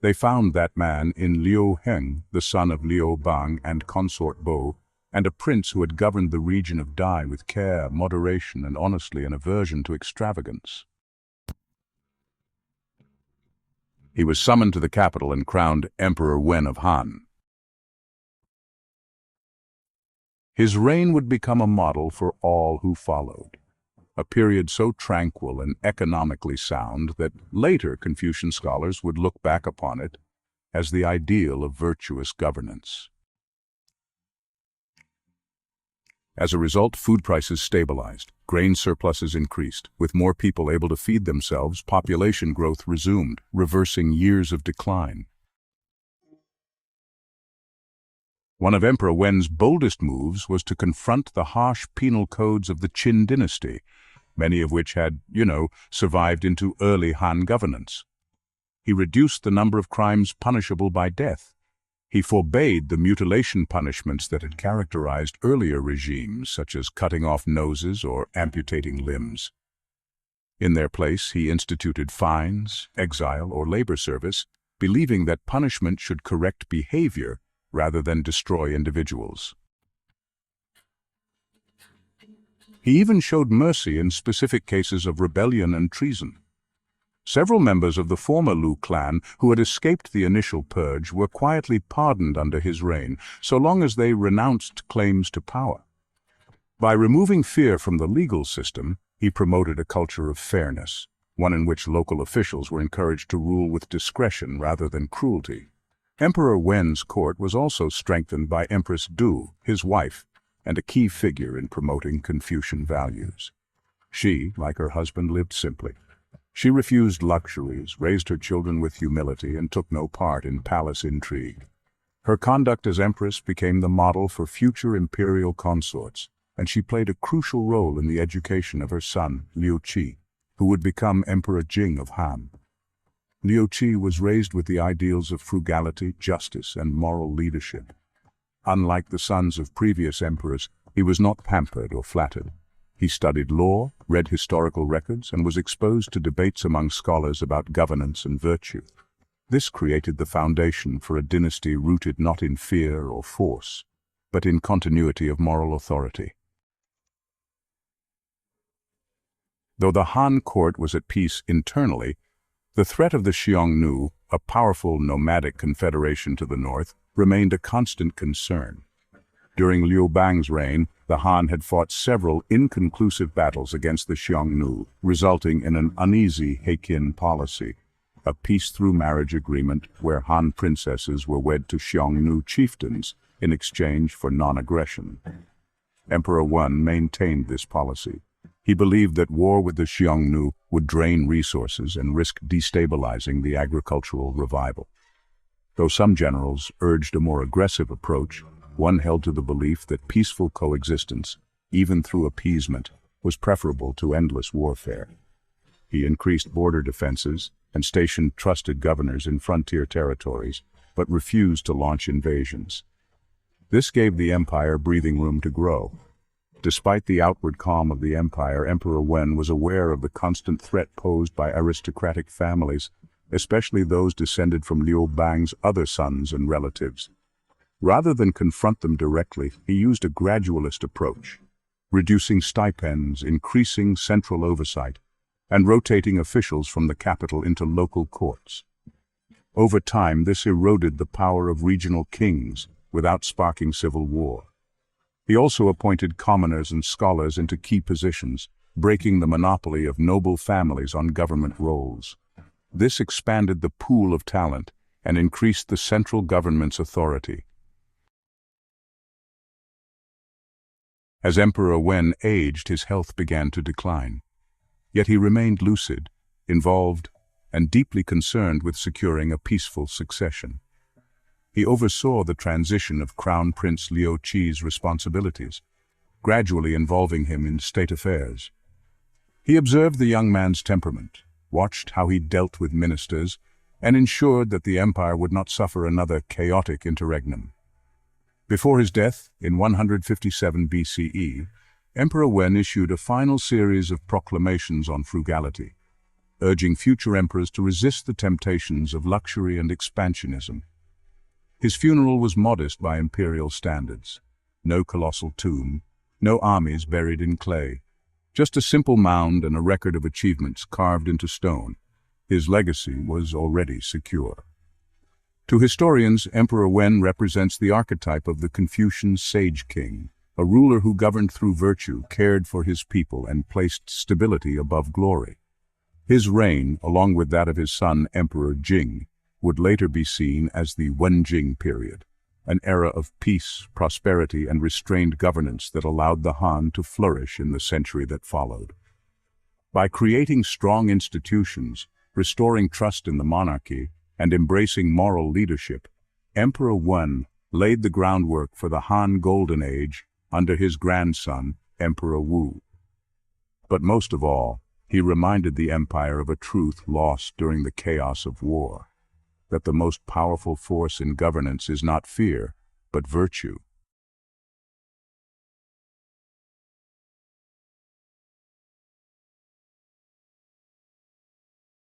They found that man in Liu Heng, the son of Liu Bang and consort Bo, and a prince who had governed the region of Dai with care, moderation, and honestly an aversion to extravagance. He was summoned to the capital and crowned Emperor Wen of Han. His reign would become a model for all who followed, a period so tranquil and economically sound that later Confucian scholars would look back upon it as the ideal of virtuous governance. As a result, food prices stabilized, grain surpluses increased. With more people able to feed themselves, population growth resumed, reversing years of decline. One of Emperor Wen's boldest moves was to confront the harsh penal codes of the Qin dynasty, many of which had, survived into early Han governance. He reduced the number of crimes punishable by death. He forbade the mutilation punishments that had characterized earlier regimes, such as cutting off noses or amputating limbs. In their place, he instituted fines, exile, or labor service, believing that punishment should correct behavior rather than destroy individuals. He even showed mercy in specific cases of rebellion and treason. Several members of the former Lu clan who had escaped the initial purge were quietly pardoned under his reign, so long as they renounced claims to power. By removing fear from the legal system, he promoted a culture of fairness, one in which local officials were encouraged to rule with discretion rather than cruelty. Emperor Wen's court was also strengthened by Empress Du, his wife, and a key figure in promoting Confucian values. She, like her husband, lived simply. She refused luxuries, raised her children with humility, and took no part in palace intrigue. Her conduct as empress became the model for future imperial consorts, and she played a crucial role in the education of her son, Liu Qi, who would become Emperor Jing of Han. Liu Qi was raised with the ideals of frugality, justice, and moral leadership. Unlike the sons of previous emperors, he was not pampered or flattered. He studied law, read historical records, and was exposed to debates among scholars about governance and virtue. This created the foundation for a dynasty rooted not in fear or force, but in continuity of moral authority. Though the Han court was at peace internally, the threat of the Xiongnu, a powerful nomadic confederation to the north, remained a constant concern. During Liu Bang's reign, the Han had fought several inconclusive battles against the Xiongnu, resulting in an uneasy Heikin policy, a peace-through-marriage agreement where Han princesses were wed to Xiongnu chieftains in exchange for non-aggression. Emperor Wen maintained this policy. He believed that war with the Xiongnu would drain resources and risk destabilizing the agricultural revival. Though some generals urged a more aggressive approach, one held to the belief that peaceful coexistence, even through appeasement, was preferable to endless warfare. He increased border defenses and stationed trusted governors in frontier territories, but refused to launch invasions. This gave the empire breathing room to grow. Despite the outward calm of the empire, Emperor Wen was aware of the constant threat posed by aristocratic families, especially those descended from Liu Bang's other sons and relatives. Rather than confront them directly, he used a gradualist approach, reducing stipends, increasing central oversight, and rotating officials from the capital into local courts. Over time, this eroded the power of regional kings without sparking civil war. He also appointed commoners and scholars into key positions, breaking the monopoly of noble families on government roles. This expanded the pool of talent and increased the central government's authority. As Emperor Wen aged, his health began to decline. Yet he remained lucid, involved, and deeply concerned with securing a peaceful succession. He oversaw the transition of Crown Prince Liu Qi's responsibilities, gradually involving him in state affairs. He observed the young man's temperament, watched how he dealt with ministers, and ensured that the empire would not suffer another chaotic interregnum. Before his death, in 157 BCE, Emperor Wen issued a final series of proclamations on frugality, urging future emperors to resist the temptations of luxury and expansionism. His funeral was modest by imperial standards. No colossal tomb, no armies buried in clay, just a simple mound and a record of achievements carved into stone. His legacy was already secure. To historians, Emperor Wen represents the archetype of the Confucian sage king, a ruler who governed through virtue, cared for his people, and placed stability above glory. His reign, along with that of his son Emperor Jing, would later be seen as the Wenjing period, an era of peace, prosperity, and restrained governance that allowed the Han to flourish in the century that followed. By creating strong institutions, restoring trust in the monarchy, and embracing moral leadership, Emperor Wen laid the groundwork for the Han Golden Age under his grandson, Emperor Wu. But most of all, he reminded the empire of a truth lost during the chaos of war, that the most powerful force in governance is not fear, but virtue.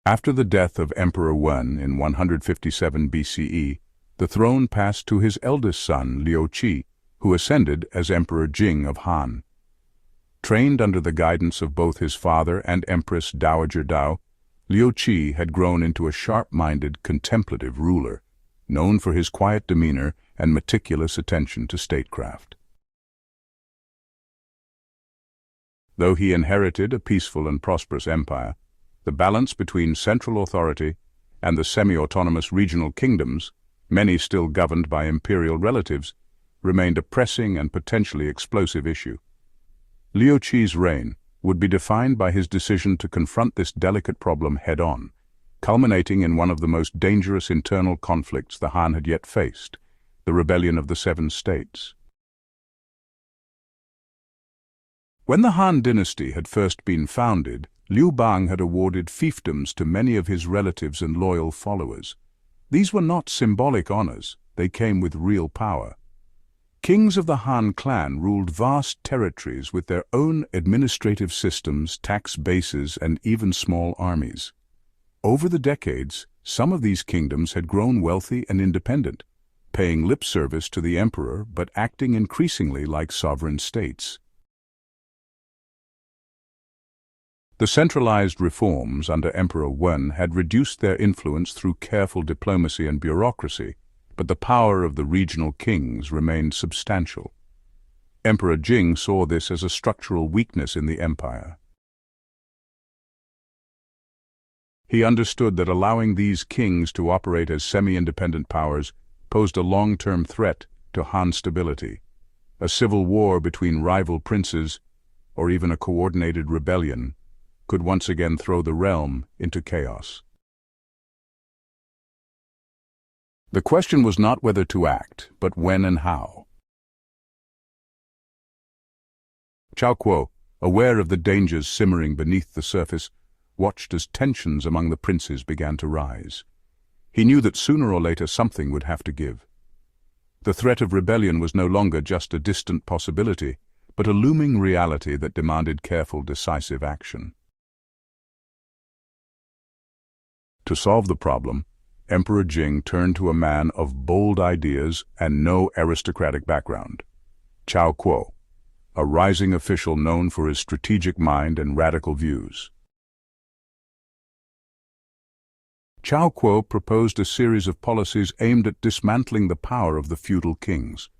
After the death of Emperor Wen in 157 BCE, the throne passed to his eldest son, Liu Qi, who ascended as Emperor Jing of Han. Trained under the guidance of both his father and Empress Dowager Dao, Liu Qi had grown into a sharp-minded, contemplative ruler, known for his quiet demeanor and meticulous attention to statecraft. Though he inherited a peaceful and prosperous empire, the balance between central authority and the semi-autonomous regional kingdoms, many still governed by imperial relatives, remained a pressing and potentially explosive issue. Liu Qi's reign would be defined by his decision to confront this delicate problem head-on, culminating in one of the most dangerous internal conflicts the Han had yet faced, the rebellion of the Seven States. When the Han Dynasty had first been founded, Liu Bang had awarded fiefdoms to many of his relatives and loyal followers. These were not symbolic honors, they came with real power. Kings of the Han clan ruled vast territories with their own administrative systems, tax bases, and even small armies. Over the decades, some of these kingdoms had grown wealthy and independent, paying lip service to the emperor but acting increasingly like sovereign states. The centralized reforms under Emperor Wen had reduced their influence through careful diplomacy and bureaucracy, but the power of the regional kings remained substantial. Emperor Jing saw this as a structural weakness in the empire. He understood that allowing these kings to operate as semi-independent powers posed a long-term threat to Han stability. A civil war between rival princes or even a coordinated rebellion, could once again throw the realm into chaos. The question was not whether to act, but when and how. Cao Kuo, aware of the dangers simmering beneath the surface, watched as tensions among the princes began to rise. He knew that sooner or later something would have to give. The threat of rebellion was no longer just a distant possibility, but a looming reality that demanded careful, decisive action. To solve the problem, Emperor Jing turned to a man of bold ideas and no aristocratic background, Cao Kuo, a rising official known for his strategic mind and radical views. Cao Kuo proposed a series of policies aimed at dismantling the power of the feudal kings.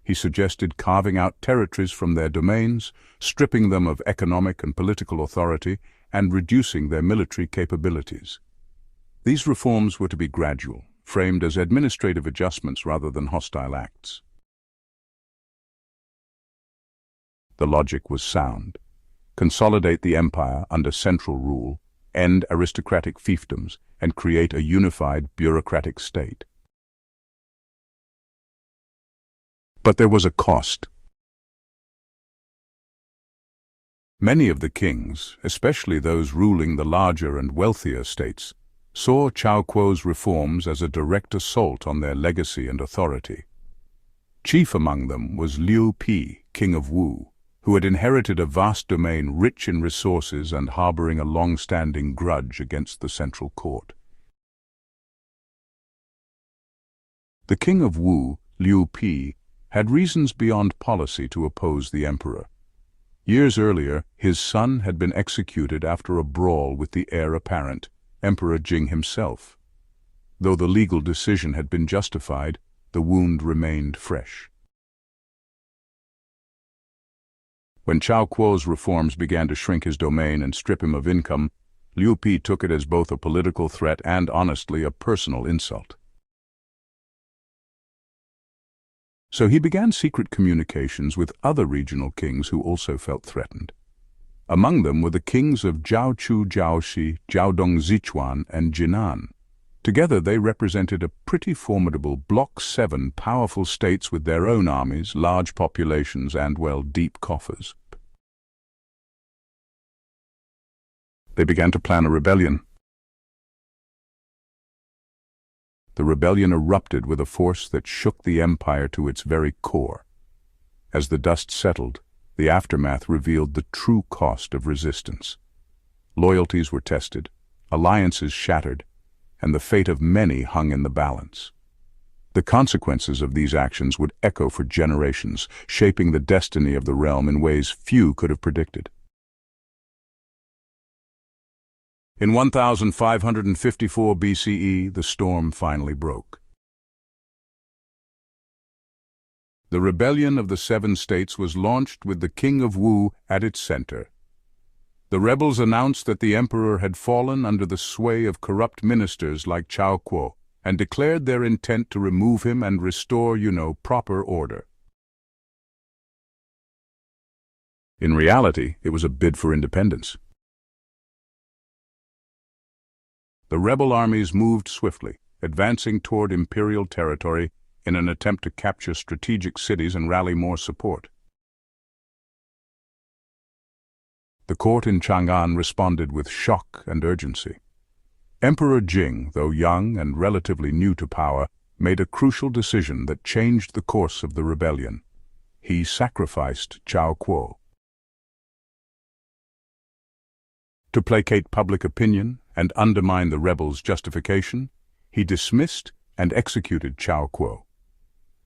He suggested carving out territories from their domains, stripping them of economic and political authority, and reducing their military capabilities. These reforms were to be gradual, framed as administrative adjustments rather than hostile acts. The logic was sound. Consolidate the empire under central rule, end aristocratic fiefdoms, and create a unified bureaucratic state. But there was a cost. Many of the kings, especially those ruling the larger and wealthier states, saw Cao Kuo's reforms as a direct assault on their legacy and authority. Chief among them was Liu Pi, king of Wu, who had inherited a vast domain rich in resources and harboring a long-standing grudge against the central court. The king of Wu, Liu Pi, had reasons beyond policy to oppose the emperor. Years earlier, his son had been executed after a brawl with the heir apparent, Emperor Jing himself. Though the legal decision had been justified, the wound remained fresh. When Cao Kuo's reforms began to shrink his domain and strip him of income, Liu Pi took it as both a political threat and, honestly, a personal insult. So he began secret communications with other regional kings who also felt threatened. Among them were the kings of Jiaochu Jiaoxi, Jiaodong Sichuan, and Jinan. Together they represented a pretty formidable Bloc 7 powerful states with their own armies, large populations, and, well, deep coffers. They began to plan a rebellion. The rebellion erupted with a force that shook the empire to its very core. As the dust settled, the aftermath revealed the true cost of resistance. Loyalties were tested, alliances shattered, and the fate of many hung in the balance. The consequences of these actions would echo for generations, shaping the destiny of the realm in ways few could have predicted. In 1554 BCE, the storm finally broke. The rebellion of the Seven States was launched with the King of Wu at its center. The rebels announced that the emperor had fallen under the sway of corrupt ministers like Cao Kuo and declared their intent to remove him and restore, proper order. In reality, it was a bid for independence. The rebel armies moved swiftly, advancing toward imperial territory in an attempt to capture strategic cities and rally more support. The court in Chang'an responded with shock and urgency. Emperor Jing, though young and relatively new to power, made a crucial decision that changed the course of the rebellion. He sacrificed Cao Kuo. To placate public opinion and undermine the rebels' justification, he dismissed and executed Cao Kuo.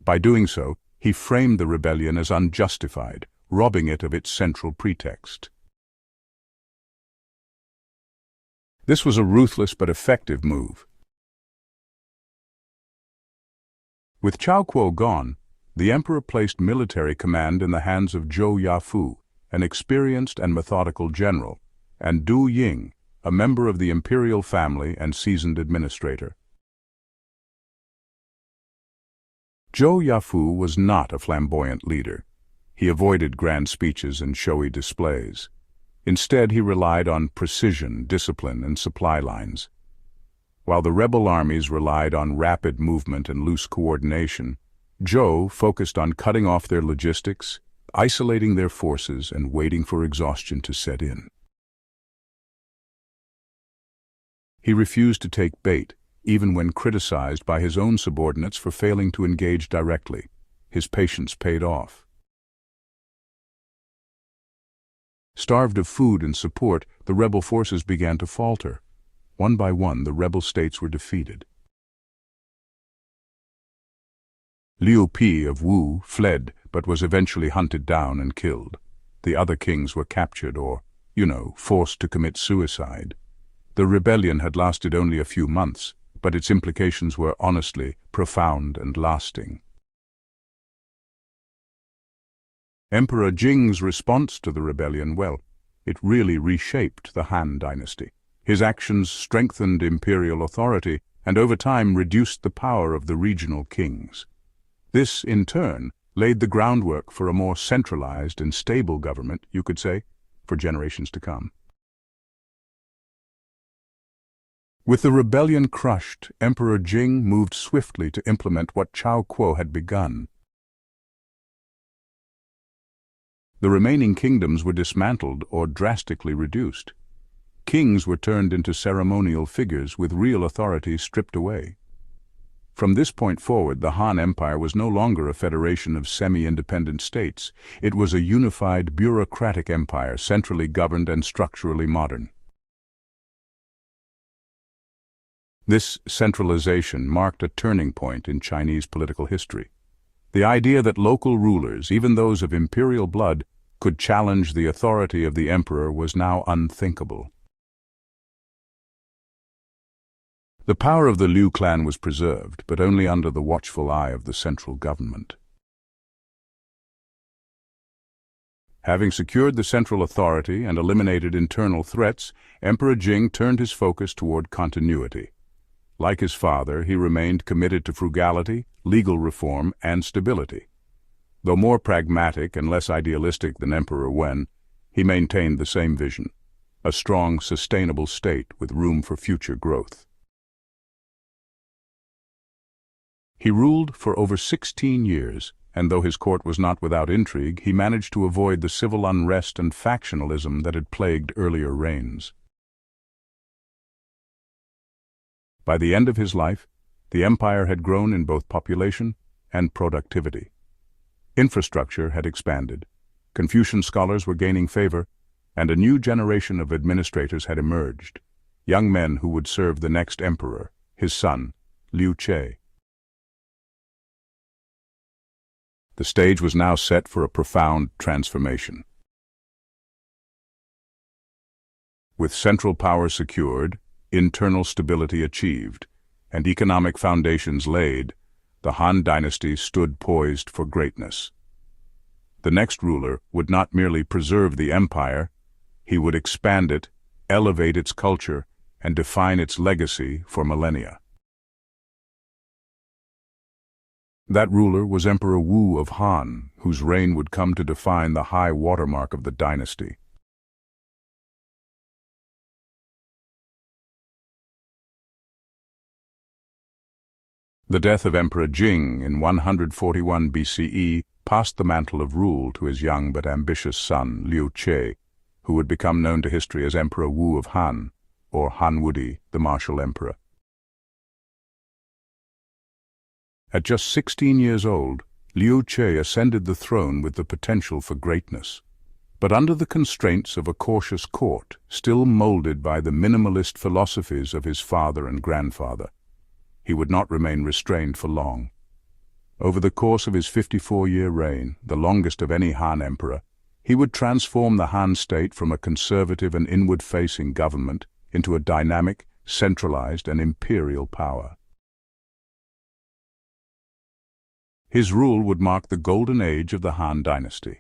By doing so, he framed the rebellion as unjustified, robbing it of its central pretext. This was a ruthless but effective move. With Cao Kuo gone, the emperor placed military command in the hands of Zhou Yafu, an experienced and methodical general, and Du Ying, a member of the imperial family and seasoned administrator. Zhou Yafu was not a flamboyant leader. He avoided grand speeches and showy displays. Instead, he relied on precision, discipline, and supply lines. While the rebel armies relied on rapid movement and loose coordination, Zhou focused on cutting off their logistics, isolating their forces, and waiting for exhaustion to set in. He refused to take bait, even when criticized by his own subordinates for failing to engage directly. His patience paid off. Starved of food and support, the rebel forces began to falter. One by one, the rebel states were defeated. Liu Pi of Wu fled, but was eventually hunted down and killed. The other kings were captured or, forced to commit suicide. The rebellion had lasted only a few months, but its implications were honestly profound and lasting. Emperor Jing's response to the rebellion, it really reshaped the Han Dynasty. His actions strengthened imperial authority and over time reduced the power of the regional kings. This, in turn, laid the groundwork for a more centralized and stable government, you could say, for generations to come. With the rebellion crushed, Emperor Jing moved swiftly to implement what Cao Kuo had begun. The remaining kingdoms were dismantled or drastically reduced. Kings were turned into ceremonial figures with real authority stripped away. From this point forward, the Han Empire was no longer a federation of semi-independent states. It was a unified bureaucratic empire, centrally governed and structurally modern. This centralization marked a turning point in Chinese political history. The idea that local rulers, even those of imperial blood, could challenge the authority of the emperor was now unthinkable. The power of the Liu clan was preserved, but only under the watchful eye of the central government. Having secured the central authority and eliminated internal threats, Emperor Jing turned his focus toward continuity. Like his father, he remained committed to frugality, legal reform, and stability. Though more pragmatic and less idealistic than Emperor Wen, he maintained the same vision: a strong, sustainable state with room for future growth. He ruled for over 16 years, and though his court was not without intrigue, he managed to avoid the civil unrest and factionalism that had plagued earlier reigns. By the end of his life, the empire had grown in both population and productivity. Infrastructure had expanded, Confucian scholars were gaining favor, and a new generation of administrators had emerged, young men who would serve the next emperor, his son, Liu Che. The stage was now set for a profound transformation. With central power secured, internal stability achieved, and economic foundations laid, the Han Dynasty stood poised for greatness. The next ruler would not merely preserve the empire, he would expand it, elevate its culture, and define its legacy for millennia. That ruler was Emperor Wu of Han, whose reign would come to define the high watermark of the dynasty. The death of Emperor Jing in 141 BCE passed the mantle of rule to his young but ambitious son, Liu Che, who would become known to history as Emperor Wu of Han, or Han Wudi, the martial emperor. At just 16 years old, Liu Che ascended the throne with the potential for greatness, but under the constraints of a cautious court, still molded by the minimalist philosophies of his father and grandfather. He would not remain restrained for long. Over the course of his 54-year reign, the longest of any Han emperor, he would transform the Han state from a conservative and inward-facing government into a dynamic, centralized, and imperial power. His rule would mark the golden age of the Han Dynasty.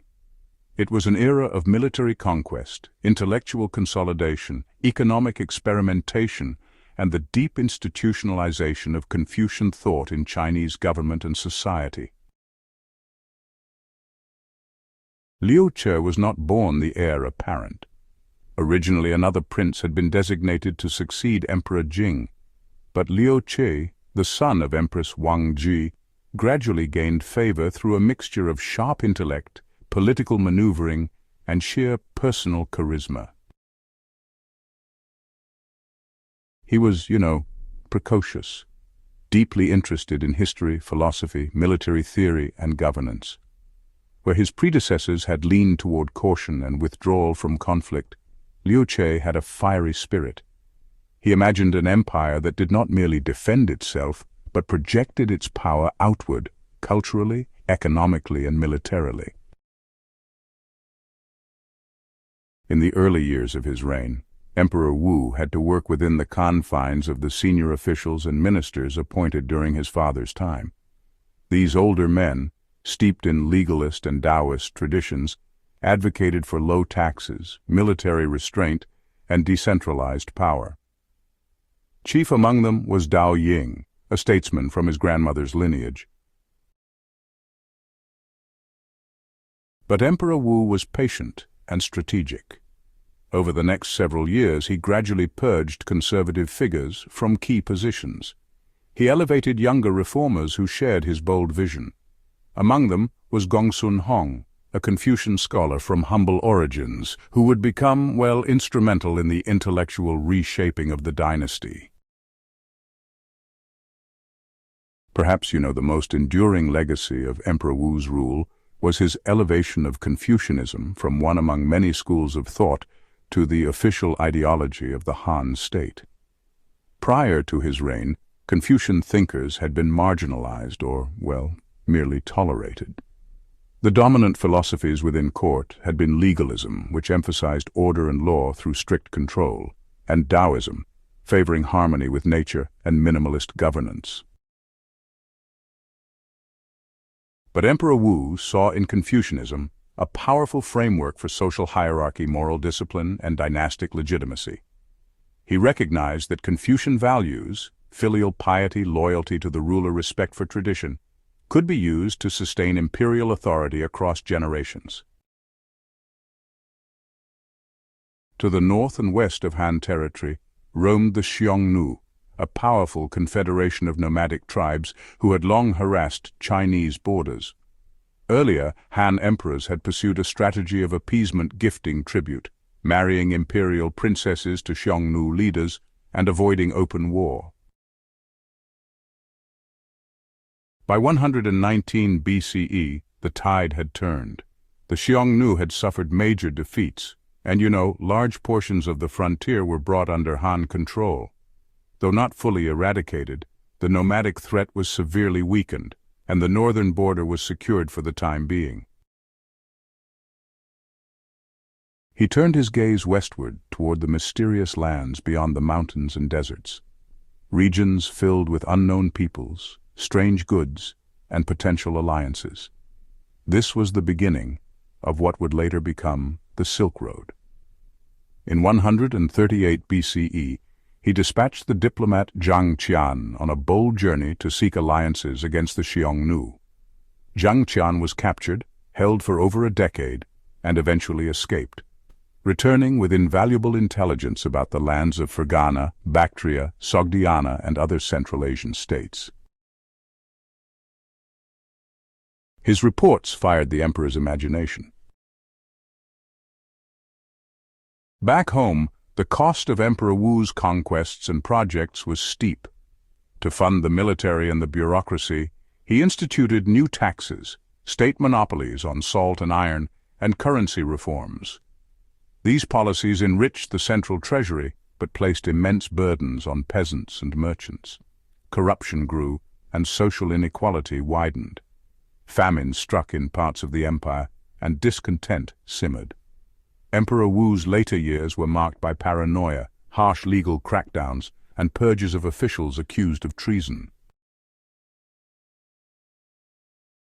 It was an era of military conquest, intellectual consolidation, economic experimentation, and the deep institutionalization of Confucian thought in Chinese government and society. Liu Che was not born the heir apparent. Originally, another prince had been designated to succeed Emperor Jing, but Liu Che, the son of Empress Wang Ji, gradually gained favor through a mixture of sharp intellect, political maneuvering, and sheer personal charisma. He was, precocious, deeply interested in history, philosophy, military theory, and governance. Where his predecessors had leaned toward caution and withdrawal from conflict, Liu Che had a fiery spirit. He imagined an empire that did not merely defend itself, but projected its power outward, culturally, economically, and militarily. In the early years of his reign, Emperor Wu had to work within the confines of the senior officials and ministers appointed during his father's time. These older men, steeped in legalist and Taoist traditions, advocated for low taxes, military restraint, and decentralized power. Chief among them was Dao Ying, a statesman from his grandmother's lineage. But Emperor Wu was patient and strategic. Over the next several years, he gradually purged conservative figures from key positions. He elevated younger reformers who shared his bold vision. Among them was Gongsun Hong, a Confucian scholar from humble origins, who would become, instrumental in the intellectual reshaping of the dynasty. Perhaps the most enduring legacy of Emperor Wu's rule was his elevation of Confucianism from one among many schools of thought to the official ideology of the Han state. Prior to his reign, Confucian thinkers had been marginalized or, merely tolerated. The dominant philosophies within court had been legalism, which emphasized order and law through strict control, and Taoism, favoring harmony with nature and minimalist governance. But Emperor Wu saw in Confucianism a powerful framework for social hierarchy, moral discipline, and dynastic legitimacy. He recognized that Confucian values, filial piety, loyalty to the ruler, respect for tradition, could be used to sustain imperial authority across generations. To the north and west of Han territory roamed the Xiongnu, a powerful confederation of nomadic tribes who had long harassed Chinese borders. Earlier, Han emperors had pursued a strategy of appeasement, gifting tribute, marrying imperial princesses to Xiongnu leaders, and avoiding open war. By 119 BCE, the tide had turned. The Xiongnu had suffered major defeats, and large portions of the frontier were brought under Han control. Though not fully eradicated, the nomadic threat was severely weakened, and the northern border was secured for the time being. He turned his gaze westward toward the mysterious lands beyond the mountains and deserts, regions filled with unknown peoples, strange goods, and potential alliances. This was the beginning of what would later become the Silk Road. In 138 BCE, he dispatched the diplomat Zhang Qian on a bold journey to seek alliances against the Xiongnu. Zhang Qian was captured, held for over a decade, and eventually escaped, returning with invaluable intelligence about the lands of Fergana, Bactria, Sogdiana, and other Central Asian states. His reports fired the emperor's imagination. Back home, the cost of Emperor Wu's conquests and projects was steep. To fund the military and the bureaucracy, he instituted new taxes, state monopolies on salt and iron, and currency reforms. These policies enriched the central treasury, but placed immense burdens on peasants and merchants. Corruption grew, and social inequality widened. Famine struck in parts of the empire, and discontent simmered. Emperor Wu's later years were marked by paranoia, harsh legal crackdowns, and purges of officials accused of treason.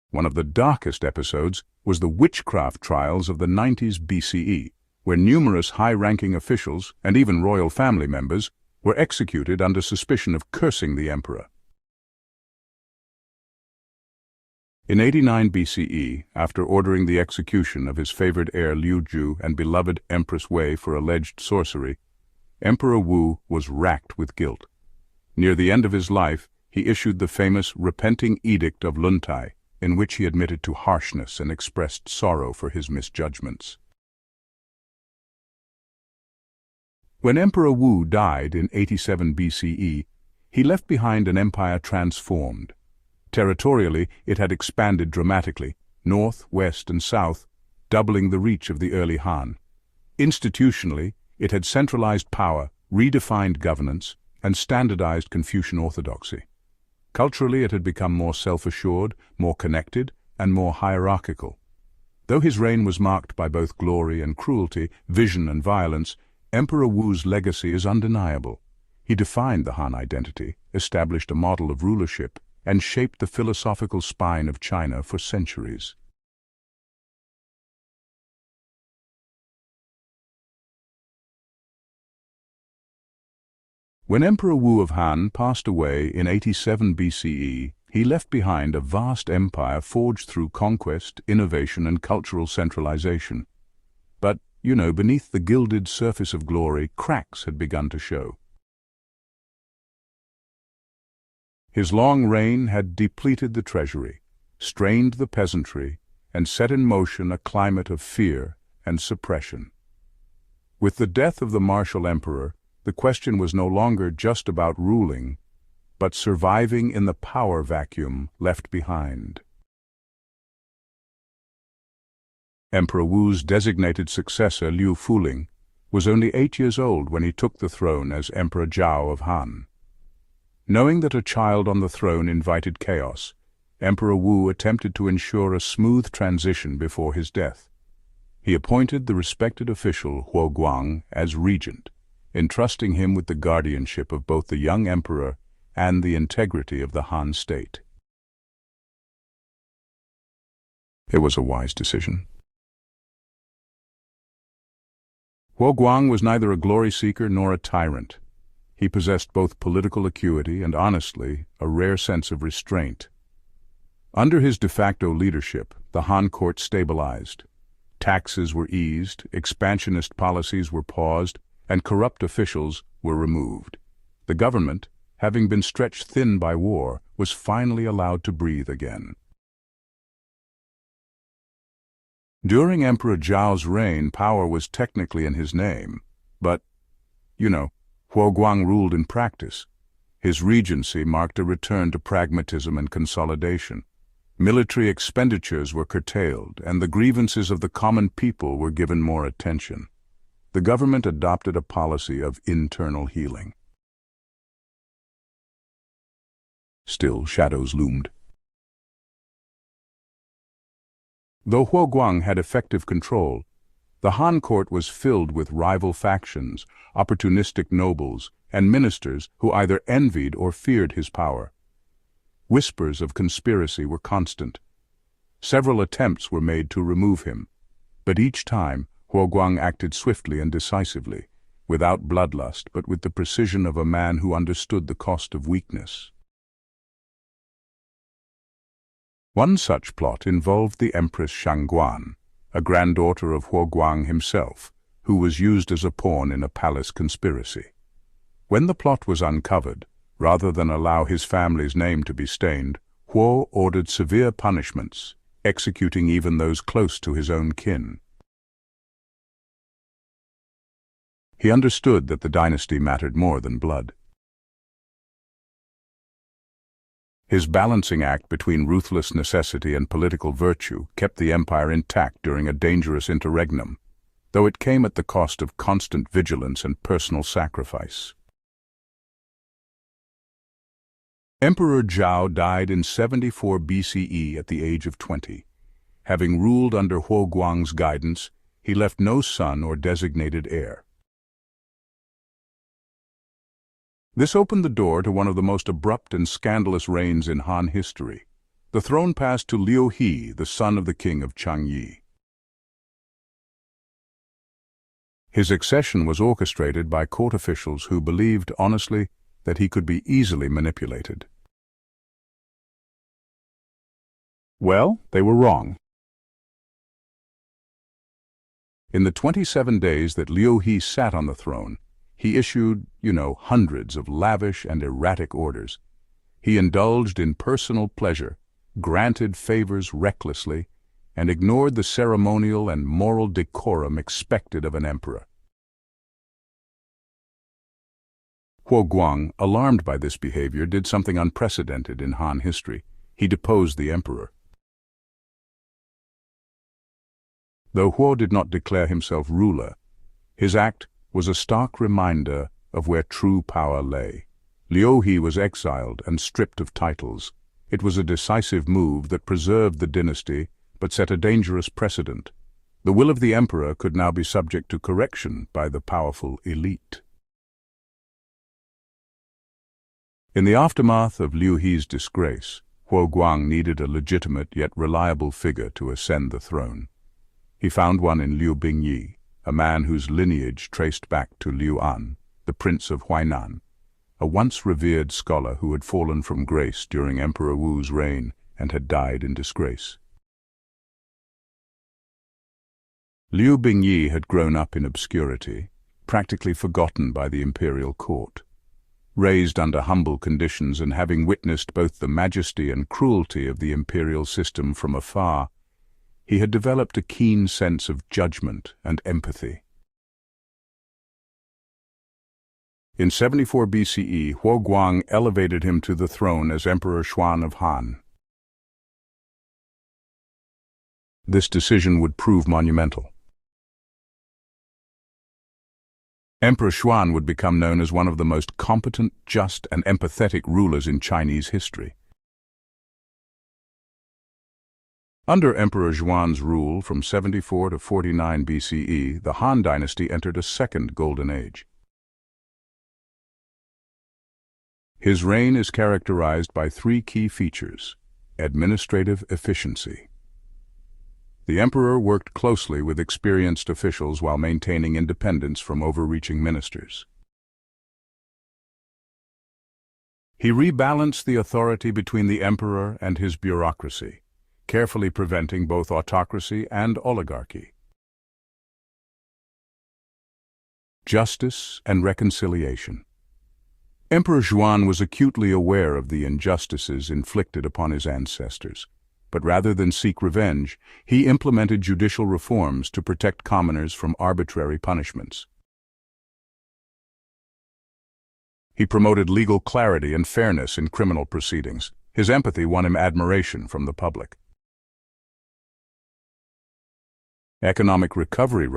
One of the darkest episodes was the witchcraft trials of the 90s BCE, where numerous high-ranking officials, and even royal family members, were executed under suspicion of cursing the emperor. In 89 BCE, after ordering the execution of his favored heir Liu Ju and beloved Empress Wei for alleged sorcery, Emperor Wu was racked with guilt. Near the end of his life, he issued the famous Repenting Edict of Luntai, in which he admitted to harshness and expressed sorrow for his misjudgments. When Emperor Wu died in 87 BCE, he left behind an empire transformed. Territorially, it had expanded dramatically, north, west, and south, doubling the reach of the early Han. Institutionally, it had centralized power, redefined governance, and standardized Confucian orthodoxy. Culturally, it had become more self-assured, more connected, and more hierarchical. Though his reign was marked by both glory and cruelty, vision and violence, Emperor Wu's legacy is undeniable. He defined the Han identity, established a model of rulership, and shaped the philosophical spine of China for centuries. When Emperor Wu of Han passed away in 87 BCE, he left behind a vast empire forged through conquest, innovation, and cultural centralization. But, beneath the gilded surface of glory, cracks had begun to show. His long reign had depleted the treasury, strained the peasantry, and set in motion a climate of fear and suppression. With the death of the martial emperor, the question was no longer just about ruling, but surviving in the power vacuum left behind. Emperor Wu's designated successor, Liu Fuling, was only 8 years old when he took the throne as Emperor Zhao of Han. Knowing that a child on the throne invited chaos, Emperor Wu attempted to ensure a smooth transition before his death. He appointed the respected official Huo Guang as regent, entrusting him with the guardianship of both the young emperor and the integrity of the Han state. It was a wise decision. Huo Guang was neither a glory seeker nor a tyrant. He possessed both political acuity and, honestly, a rare sense of restraint. Under his de facto leadership, the Han court stabilized. Taxes were eased, expansionist policies were paused, and corrupt officials were removed. The government, having been stretched thin by war, was finally allowed to breathe again. During Emperor Zhao's reign, power was technically in his name, but, Huo Guang ruled in practice. His regency marked a return to pragmatism and consolidation. Military expenditures were curtailed, and the grievances of the common people were given more attention. The government adopted a policy of internal healing. Still, shadows loomed. Though Huo Guang had effective control, the Han court was filled with rival factions, opportunistic nobles, and ministers who either envied or feared his power. Whispers of conspiracy were constant. Several attempts were made to remove him, but each time Huo Guang acted swiftly and decisively, without bloodlust but with the precision of a man who understood the cost of weakness. One such plot involved the Empress Shangguan, a granddaughter of Huo Guang himself, who was used as a pawn in a palace conspiracy. When the plot was uncovered, rather than allow his family's name to be stained, Huo ordered severe punishments, executing even those close to his own kin. He understood that the dynasty mattered more than blood. His balancing act between ruthless necessity and political virtue kept the empire intact during a dangerous interregnum, though it came at the cost of constant vigilance and personal sacrifice. Emperor Zhao died in 74 BCE at the age of 20. Having ruled under Huo Guang's guidance, he left no son or designated heir. This opened the door to one of the most abrupt and scandalous reigns in Han history. The throne passed to Liu He, the son of the king of Changyi. His accession was orchestrated by court officials who believed, honestly, that he could be easily manipulated. Well, they were wrong. In the 27 days that Liu He sat on the throne, he issued, hundreds of lavish and erratic orders. He indulged in personal pleasure, granted favors recklessly, and ignored the ceremonial and moral decorum expected of an emperor. Huo Guang, alarmed by this behavior, did something unprecedented in Han history. He deposed the emperor. Though Huo did not declare himself ruler, his act was a stark reminder of where true power lay. Liu He was exiled and stripped of titles. It was a decisive move that preserved the dynasty but set a dangerous precedent. The will of the emperor could now be subject to correction by the powerful elite. In the aftermath of Liu He's disgrace, Huo Guang needed a legitimate yet reliable figure to ascend the throne. He found one in Liu Bingyi, a man whose lineage traced back to Liu An, the prince of Huainan, a once revered scholar who had fallen from grace during Emperor Wu's reign and had died in disgrace. Liu Bingyi had grown up in obscurity, practically forgotten by the imperial court. Raised under humble conditions and having witnessed both the majesty and cruelty of the imperial system from afar, he had developed a keen sense of judgment and empathy. In 74 BCE, Huo Guang elevated him to the throne as Emperor Xuan of Han. This decision would prove monumental. Emperor Xuan would become known as one of the most competent, just, and empathetic rulers in Chinese history. Under Emperor Xuan's rule from 74 to 49 BCE, the Han Dynasty entered a second golden age. His reign is characterized by three key features: administrative efficiency. The emperor worked closely with experienced officials while maintaining independence from overreaching ministers. He rebalanced the authority between the emperor and his bureaucracy, carefully preventing both autocracy and oligarchy. Justice and reconciliation. Emperor Xuan was acutely aware of the injustices inflicted upon his ancestors, but rather than seek revenge, he implemented judicial reforms to protect commoners from arbitrary punishments. He promoted legal clarity and fairness in criminal proceedings. His empathy won him admiration from the public. Economic recovery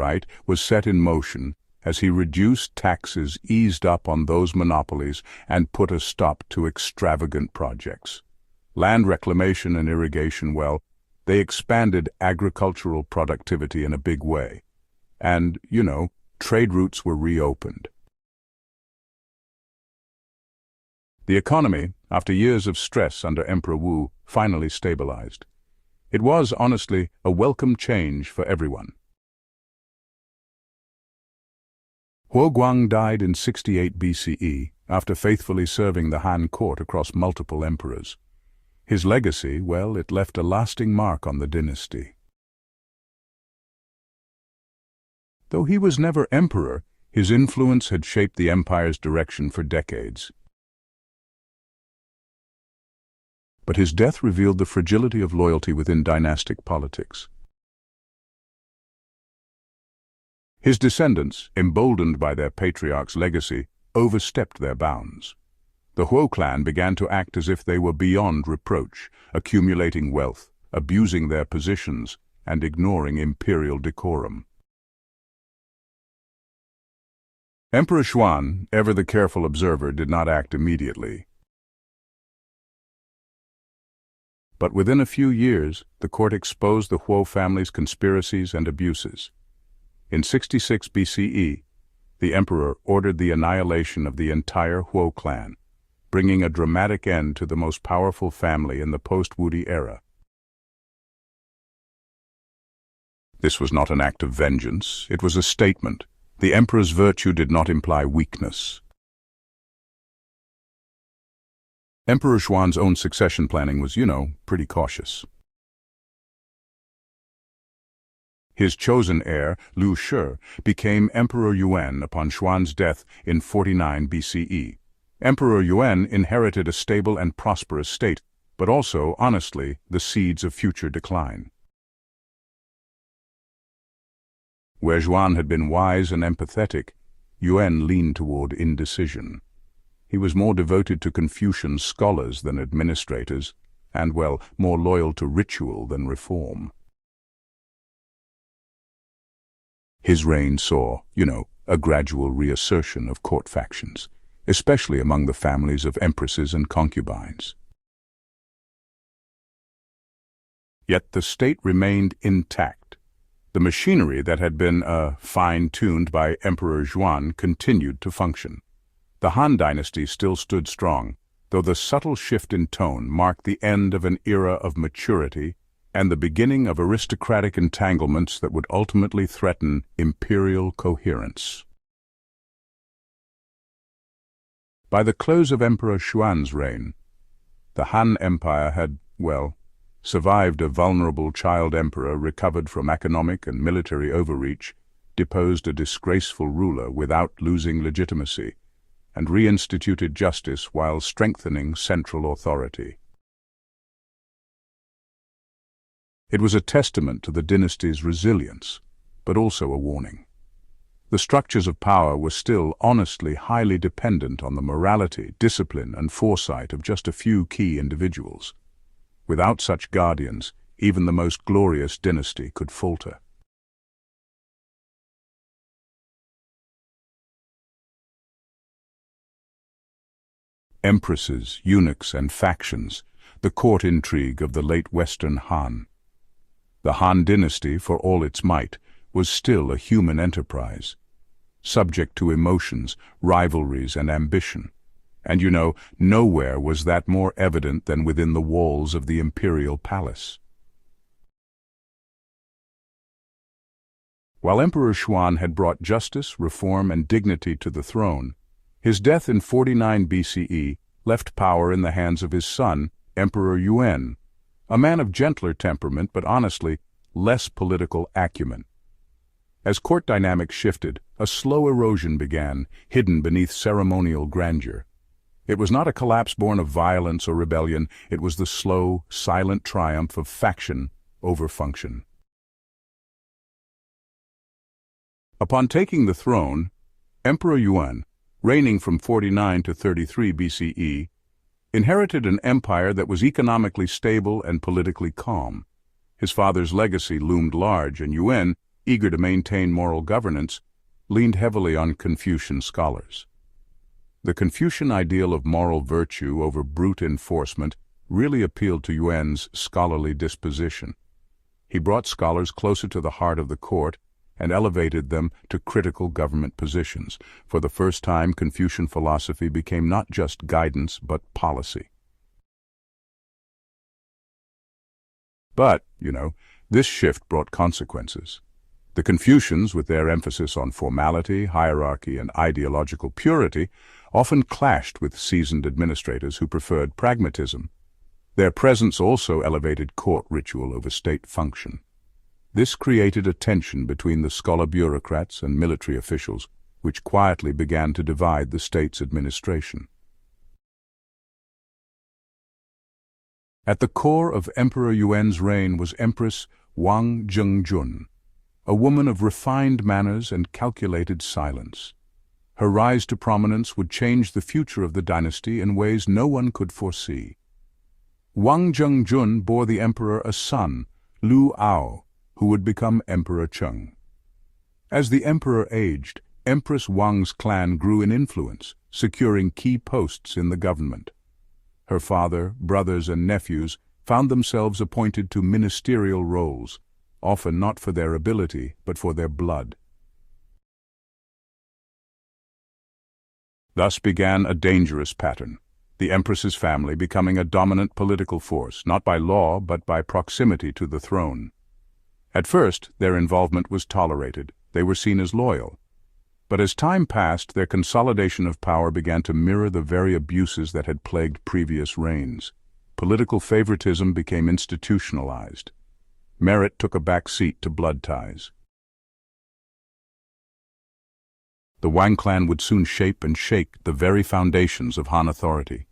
was set in motion as he reduced taxes, eased up on those monopolies, and put a stop to extravagant projects. Land reclamation and irrigation, they expanded agricultural productivity in a big way. And, trade routes were reopened. The economy, after years of stress under Emperor Wu, finally stabilized. It was, honestly, a welcome change for everyone. Huo Guang died in 68 BCE after faithfully serving the Han court across multiple emperors. His legacy, it left a lasting mark on the dynasty. Though he was never emperor, his influence had shaped the empire's direction for decades. But his death revealed the fragility of loyalty within dynastic politics. His descendants, emboldened by their patriarch's legacy, overstepped their bounds. The Huo clan began to act as if they were beyond reproach, accumulating wealth, abusing their positions, and ignoring imperial decorum. Emperor Xuan, ever the careful observer, did not act immediately. But within a few years, the court exposed the Huo family's conspiracies and abuses. In 66 BCE, the emperor ordered the annihilation of the entire Huo clan, bringing a dramatic end to the most powerful family in the post-Wudi era. This was not an act of vengeance, it was a statement. The emperor's virtue did not imply weakness. Emperor Xuan's own succession planning was, pretty cautious. His chosen heir, Liu Shi, became Emperor Yuan upon Xuan's death in 49 BCE. Emperor Yuan inherited a stable and prosperous state, but also, honestly, the seeds of future decline. Where Xuan had been wise and empathetic, Yuan leaned toward indecision. He was more devoted to Confucian scholars than administrators, and, well, more loyal to ritual than reform. His reign saw, a gradual reassertion of court factions, especially among the families of empresses and concubines. Yet the state remained intact. The machinery that had been fine-tuned by Emperor Xuan continued to function. The Han Dynasty still stood strong, though the subtle shift in tone marked the end of an era of maturity and the beginning of aristocratic entanglements that would ultimately threaten imperial coherence. By the close of Emperor Xuan's reign, the Han Empire had, survived a vulnerable child emperor, recovered from economic and military overreach, deposed a disgraceful ruler without losing legitimacy, and reinstituted justice while strengthening central authority. It was a testament to the dynasty's resilience, but also a warning. The structures of power were still, honestly, highly dependent on the morality, discipline, and foresight of just a few key individuals. Without such guardians, even the most glorious dynasty could falter. Empresses, eunuchs, and factions, the court intrigue of the late Western Han. The Han Dynasty, for all its might, was still a human enterprise, subject to emotions, rivalries, and ambition. And nowhere was that more evident than within the walls of the imperial palace. While Emperor Xuan had brought justice, reform, and dignity to the throne, his death in 49 BCE left power in the hands of his son, Emperor Yuan, a man of gentler temperament but honestly less political acumen. As court dynamics shifted, a slow erosion began, hidden beneath ceremonial grandeur. It was not a collapse born of violence or rebellion, it was the slow, silent triumph of faction over function. Upon taking the throne, Emperor Yuan, reigning from 49 to 33 BCE, inherited an empire that was economically stable and politically calm. His father's legacy loomed large, and Yuan, eager to maintain moral governance, leaned heavily on Confucian scholars. The Confucian ideal of moral virtue over brute enforcement really appealed to Yuan's scholarly disposition. He brought scholars closer to the heart of the court and elevated them to critical government positions. For the first time, Confucian philosophy became not just guidance but policy. But, this shift brought consequences. The Confucians, with their emphasis on formality, hierarchy, and ideological purity, often clashed with seasoned administrators who preferred pragmatism. Their presence also elevated court ritual over state function. This created a tension between the scholar bureaucrats and military officials, which quietly began to divide the state's administration. At the core of Emperor Yuan's reign was Empress Wang Zhengjun, a woman of refined manners and calculated silence. Her rise to prominence would change the future of the dynasty in ways no one could foresee. Wang Zhengjun bore the emperor a son, Liu Ao, who would become Emperor Cheng. As the emperor aged, Empress Wang's clan grew in influence, securing key posts in the government. Her father, brothers, and nephews found themselves appointed to ministerial roles, often not for their ability, but for their blood. Thus began a dangerous pattern, the empress's family becoming a dominant political force, not by law, but by proximity to the throne. At first, their involvement was tolerated. They were seen as loyal. But as time passed, their consolidation of power began to mirror the very abuses that had plagued previous reigns. Political favoritism became institutionalized. merit took a back seat to blood ties. The Wang clan would soon shape and shake the very foundations of Han authority.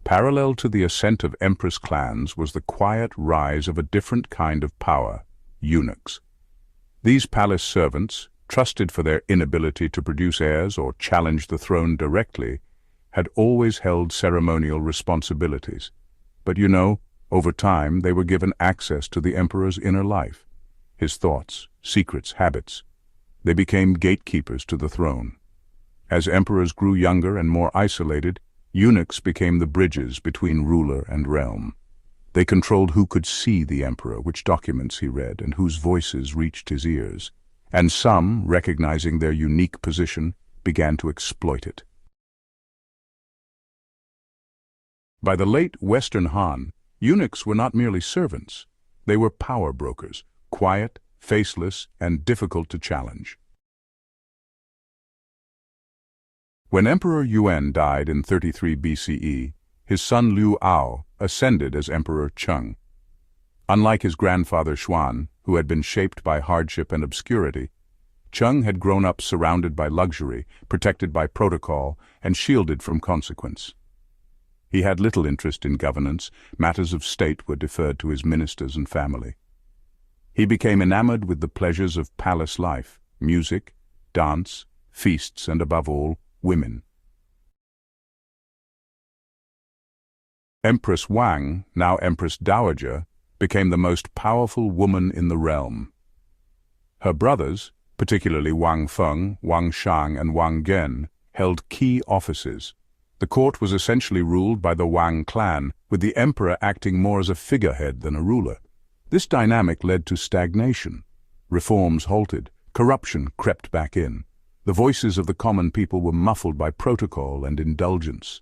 Parallel to the ascent of empress clans was the quiet rise of a different kind of power, eunuchs. These palace servants, trusted for their inability to produce heirs or challenge the throne directly, had always held ceremonial responsibilities. But over time they were given access to the emperor's inner life, his thoughts, secrets, habits. They became gatekeepers to the throne. As emperors grew younger and more isolated, eunuchs became the bridges between ruler and realm. They controlled who could see the emperor, which documents he read, and whose voices reached his ears. And some, recognizing their unique position, began to exploit it. By the late Western Han, eunuchs were not merely servants. They were power brokers, quiet, faceless, and difficult to challenge. When Emperor Yuan died in 33 BCE, his son Liu Ao ascended as Emperor Cheng. Unlike his grandfather Xuan, who had been shaped by hardship and obscurity, Cheng had grown up surrounded by luxury, protected by protocol, and shielded from consequence. He had little interest in governance. Matters of state were deferred to his ministers and family. He became enamored with the pleasures of palace life, music, dance, feasts, and above all, women. Empress Wang, now Empress Dowager, became the most powerful woman in the realm. Her brothers, particularly Wang Feng, Wang Shang, and Wang Gen, held key offices. The court was essentially ruled by the Wang clan, with the emperor acting more as a figurehead than a ruler. This dynamic led to stagnation. Reforms halted, corruption crept back in. The voices of the common people were muffled by protocol and indulgence.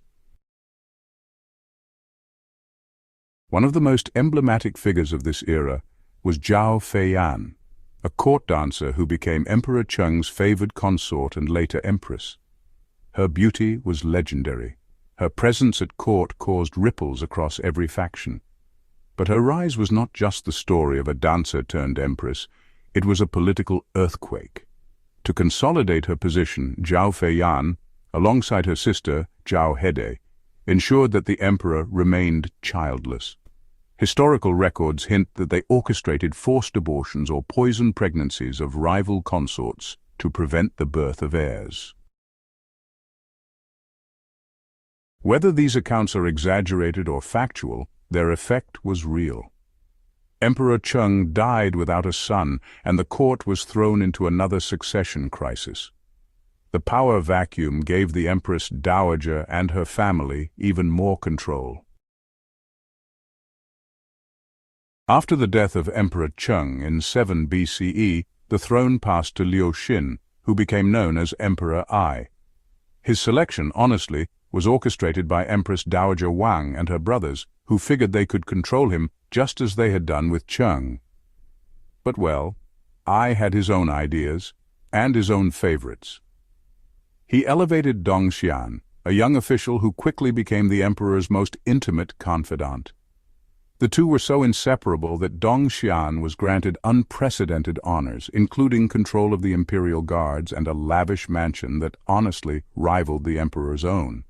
One of the most emblematic figures of this era was Zhao Feiyan, a court dancer who became Emperor Cheng's favored consort and later empress. Her beauty was legendary. Her presence at court caused ripples across every faction. But her rise was not just the story of a dancer turned empress, it was a political earthquake. To consolidate her position, Zhao Feiyan, alongside her sister, Zhao Hede, ensured that the emperor remained childless. Historical records hint that they orchestrated forced abortions or poisoned pregnancies of rival consorts to prevent the birth of heirs. Whether these accounts are exaggerated or factual, their effect was real. Emperor Cheng died without a son, and the court was thrown into another succession crisis. The power vacuum gave the Empress Dowager and her family even more control. After the death of Emperor Cheng in 7 BCE, the throne passed to Liu Xin, who became known as Emperor Ai. His selection, honestly, was orchestrated by Empress Dowager Wang and her brothers, who figured they could control him just as they had done with Cheng. But Ai had his own ideas and his own favorites. He elevated Dong Xian, a young official who quickly became the emperor's most intimate confidant. The two were so inseparable that Dong Xian was granted unprecedented honors, including control of the imperial guards and a lavish mansion that honestly rivaled the emperor's own.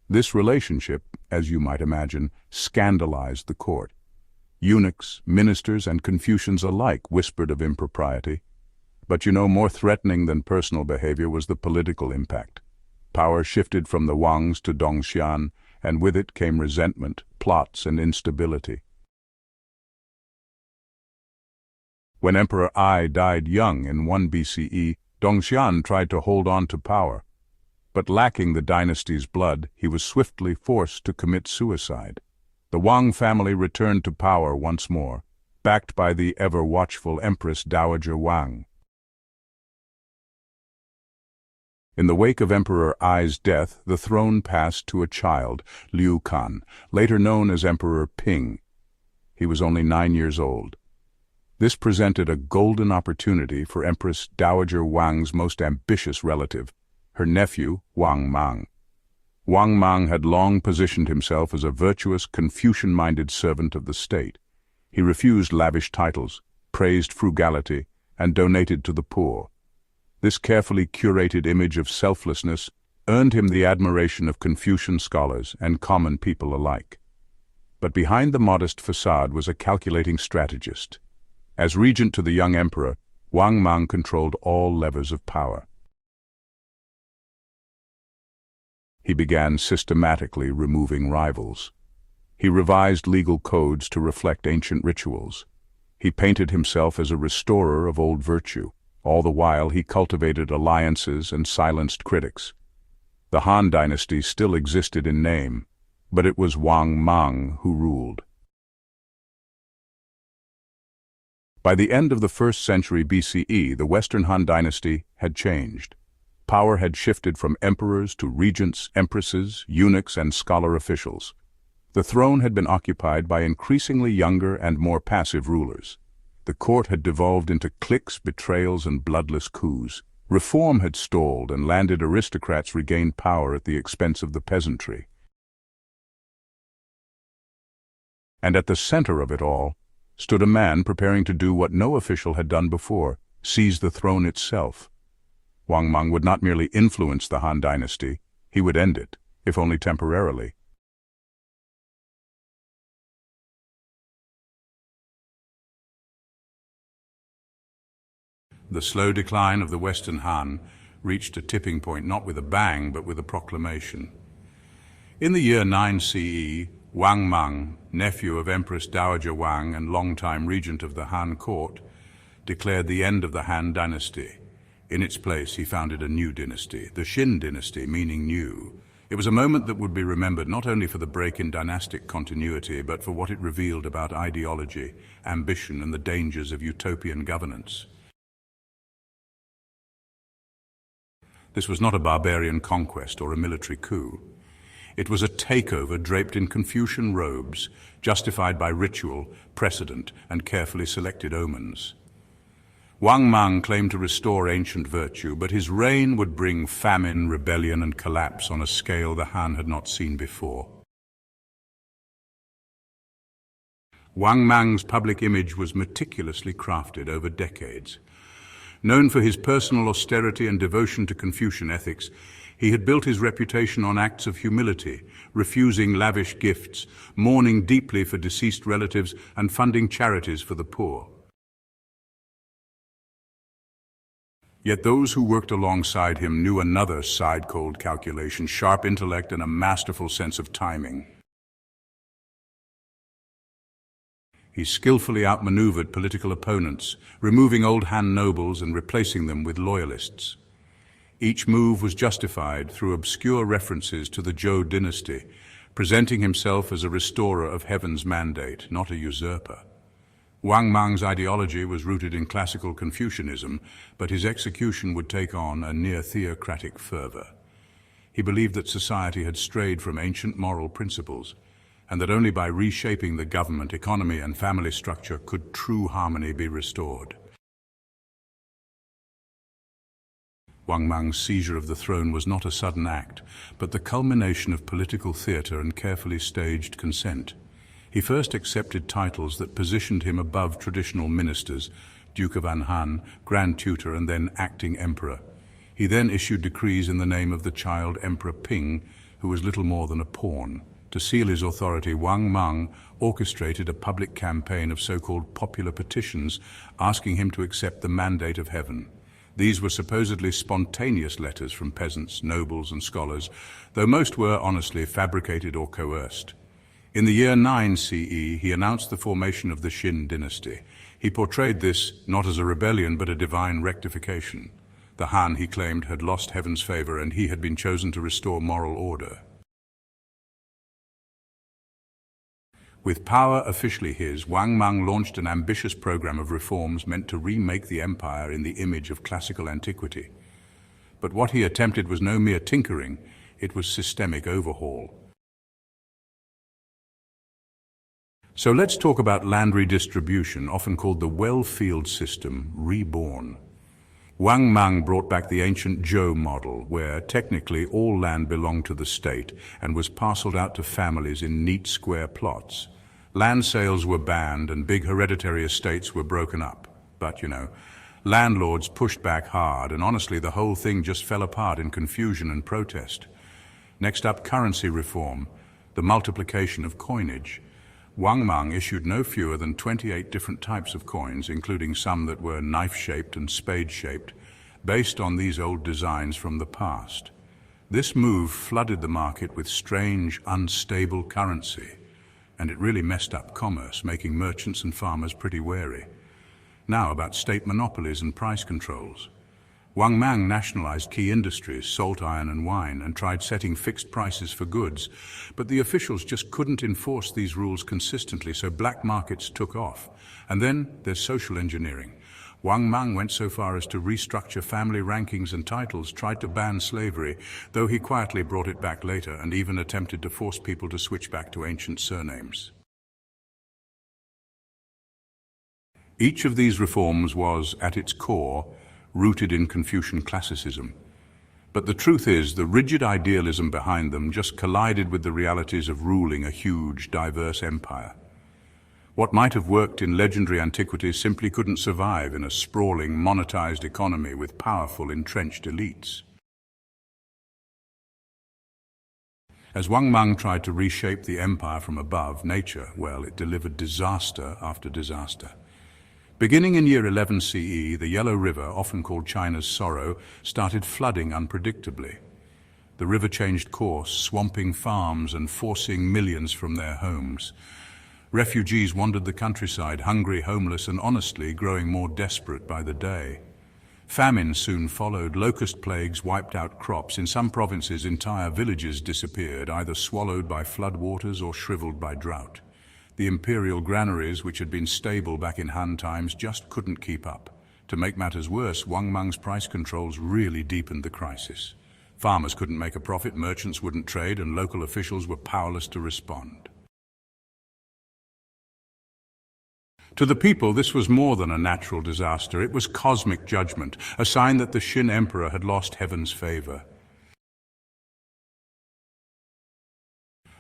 This relationship, as you might imagine, scandalized the court. Eunuchs, ministers, and Confucians alike whispered of impropriety. But more threatening than personal behavior was the political impact. Power shifted from the Wangs to Dong Xian, and with it came resentment, plots, and instability. When Emperor Ai died young in 1 BCE, Dong Xian tried to hold on to power. But lacking the dynasty's blood, he was swiftly forced to commit suicide. The Wang family returned to power once more, backed by the ever-watchful Empress Dowager Wang. In the wake of Emperor Ai's death, the throne passed to a child, Liu Kan, later known as Emperor Ping. He was only 9 years old. This presented a golden opportunity for Empress Dowager Wang's most ambitious relative, her nephew, Wang Mang. Wang Mang had long positioned himself as a virtuous, Confucian-minded servant of the state. He refused lavish titles, praised frugality, and donated to the poor. This carefully curated image of selflessness earned him the admiration of Confucian scholars and common people alike. But behind the modest facade was a calculating strategist. As regent to the young emperor, Wang Mang controlled all levers of power. He began systematically removing rivals. He revised legal codes to reflect ancient rituals. He painted himself as a restorer of old virtue. All the while he cultivated alliances and silenced critics. The Han Dynasty still existed in name, but it was Wang Mang who ruled. By the end of the 1st century BCE, the Western Han Dynasty had changed. Power had shifted from emperors to regents, empresses, eunuchs, and scholar officials. The throne had been occupied by increasingly younger and more passive rulers. The court had devolved into cliques, betrayals, and bloodless coups. Reform had stalled, and landed aristocrats regained power at the expense of the peasantry. And at the center of it all stood a man preparing to do what no official had done before: seize the throne itself. Wang Mang would not merely influence the Han Dynasty, he would end it, if only temporarily. The slow decline of the Western Han reached a tipping point not with a bang but with a proclamation. In the year 9 CE, Wang Mang, nephew of Empress Dowager Wang and longtime regent of the Han court, declared the end of the Han Dynasty. In its place, he founded a new dynasty, the Qin Dynasty, meaning new. It was a moment that would be remembered not only for the break in dynastic continuity, but for what it revealed about ideology, ambition, and the dangers of utopian governance. This was not a barbarian conquest or a military coup. It was a takeover draped in Confucian robes, justified by ritual, precedent, and carefully selected omens. Wang Mang claimed to restore ancient virtue, but his reign would bring famine, rebellion, and collapse on a scale the Han had not seen before. Wang Mang's public image was meticulously crafted over decades. Known for his personal austerity and devotion to Confucian ethics, he had built his reputation on acts of humility, refusing lavish gifts, mourning deeply for deceased relatives, and funding charities for the poor. Yet those who worked alongside him knew another side-cold calculation: sharp intellect and a masterful sense of timing. He skillfully outmaneuvered political opponents, removing old Han nobles and replacing them with loyalists. Each move was justified through obscure references to the Zhou dynasty, presenting himself as a restorer of heaven's mandate, not a usurper. Wang Mang's ideology was rooted in classical Confucianism, but his execution would take on a near-theocratic fervor. He believed that society had strayed from ancient moral principles, and that only by reshaping the government, economy, and family structure could true harmony be restored. Wang Mang's seizure of the throne was not a sudden act, but the culmination of political theater and carefully staged consent. He first accepted titles that positioned him above traditional ministers, Duke of Anhan, Grand Tutor, and then acting emperor. He then issued decrees in the name of the child Emperor Ping, who was little more than a pawn. To seal his authority, Wang Mang orchestrated a public campaign of so-called popular petitions asking him to accept the mandate of heaven. These were supposedly spontaneous letters from peasants, nobles, and scholars, though most were honestly fabricated or coerced. In the year 9 CE, he announced the formation of the Qin Dynasty. He portrayed this not as a rebellion but a divine rectification. The Han, he claimed, had lost heaven's favor, and he had been chosen to restore moral order. With power officially his, Wang Mang launched an ambitious program of reforms meant to remake the empire in the image of classical antiquity. But what he attempted was no mere tinkering, it was systemic overhaul. So let's talk about land redistribution, often called the well-field system, reborn. Wang Mang brought back the ancient Zhou model, where technically all land belonged to the state and was parceled out to families in neat square plots. Land sales were banned and big hereditary estates were broken up. But, landlords pushed back hard, and honestly the whole thing just fell apart in confusion and protest. Next up, currency reform, the multiplication of coinage. Wang Mang issued no fewer than 28 different types of coins, including some that were knife-shaped and spade-shaped, based on these old designs from the past. This move flooded the market with strange, unstable currency, and it really messed up commerce, making merchants and farmers pretty wary. Now about state monopolies and price controls. Wang Mang nationalized key industries, salt, iron and wine, and tried setting fixed prices for goods, but the officials just couldn't enforce these rules consistently, so black markets took off. And then there's social engineering. Wang Mang went so far as to restructure family rankings and titles, tried to ban slavery, though he quietly brought it back later, and even attempted to force people to switch back to ancient surnames. Each of these reforms was, at its core, rooted in Confucian classicism. But the truth is, the rigid idealism behind them just collided with the realities of ruling a huge, diverse empire. What might have worked in legendary antiquity simply couldn't survive in a sprawling, monetized economy with powerful, entrenched elites. As Wang Mang tried to reshape the empire from above, nature, it delivered disaster after disaster. Beginning in year 11 CE, the Yellow River, often called China's Sorrow, started flooding unpredictably. The river changed course, swamping farms and forcing millions from their homes. Refugees wandered the countryside, hungry, homeless, and honestly growing more desperate by the day. Famine soon followed. Locust plagues wiped out crops. In some provinces, entire villages disappeared, either swallowed by floodwaters or shriveled by drought. The imperial granaries, which had been stable back in Han times, just couldn't keep up. To make matters worse, Wang Mang's price controls really deepened the crisis. Farmers couldn't make a profit, merchants wouldn't trade, and local officials were powerless to respond. To the people, this was more than a natural disaster. It was cosmic judgment, a sign that the Qin emperor had lost heaven's favor.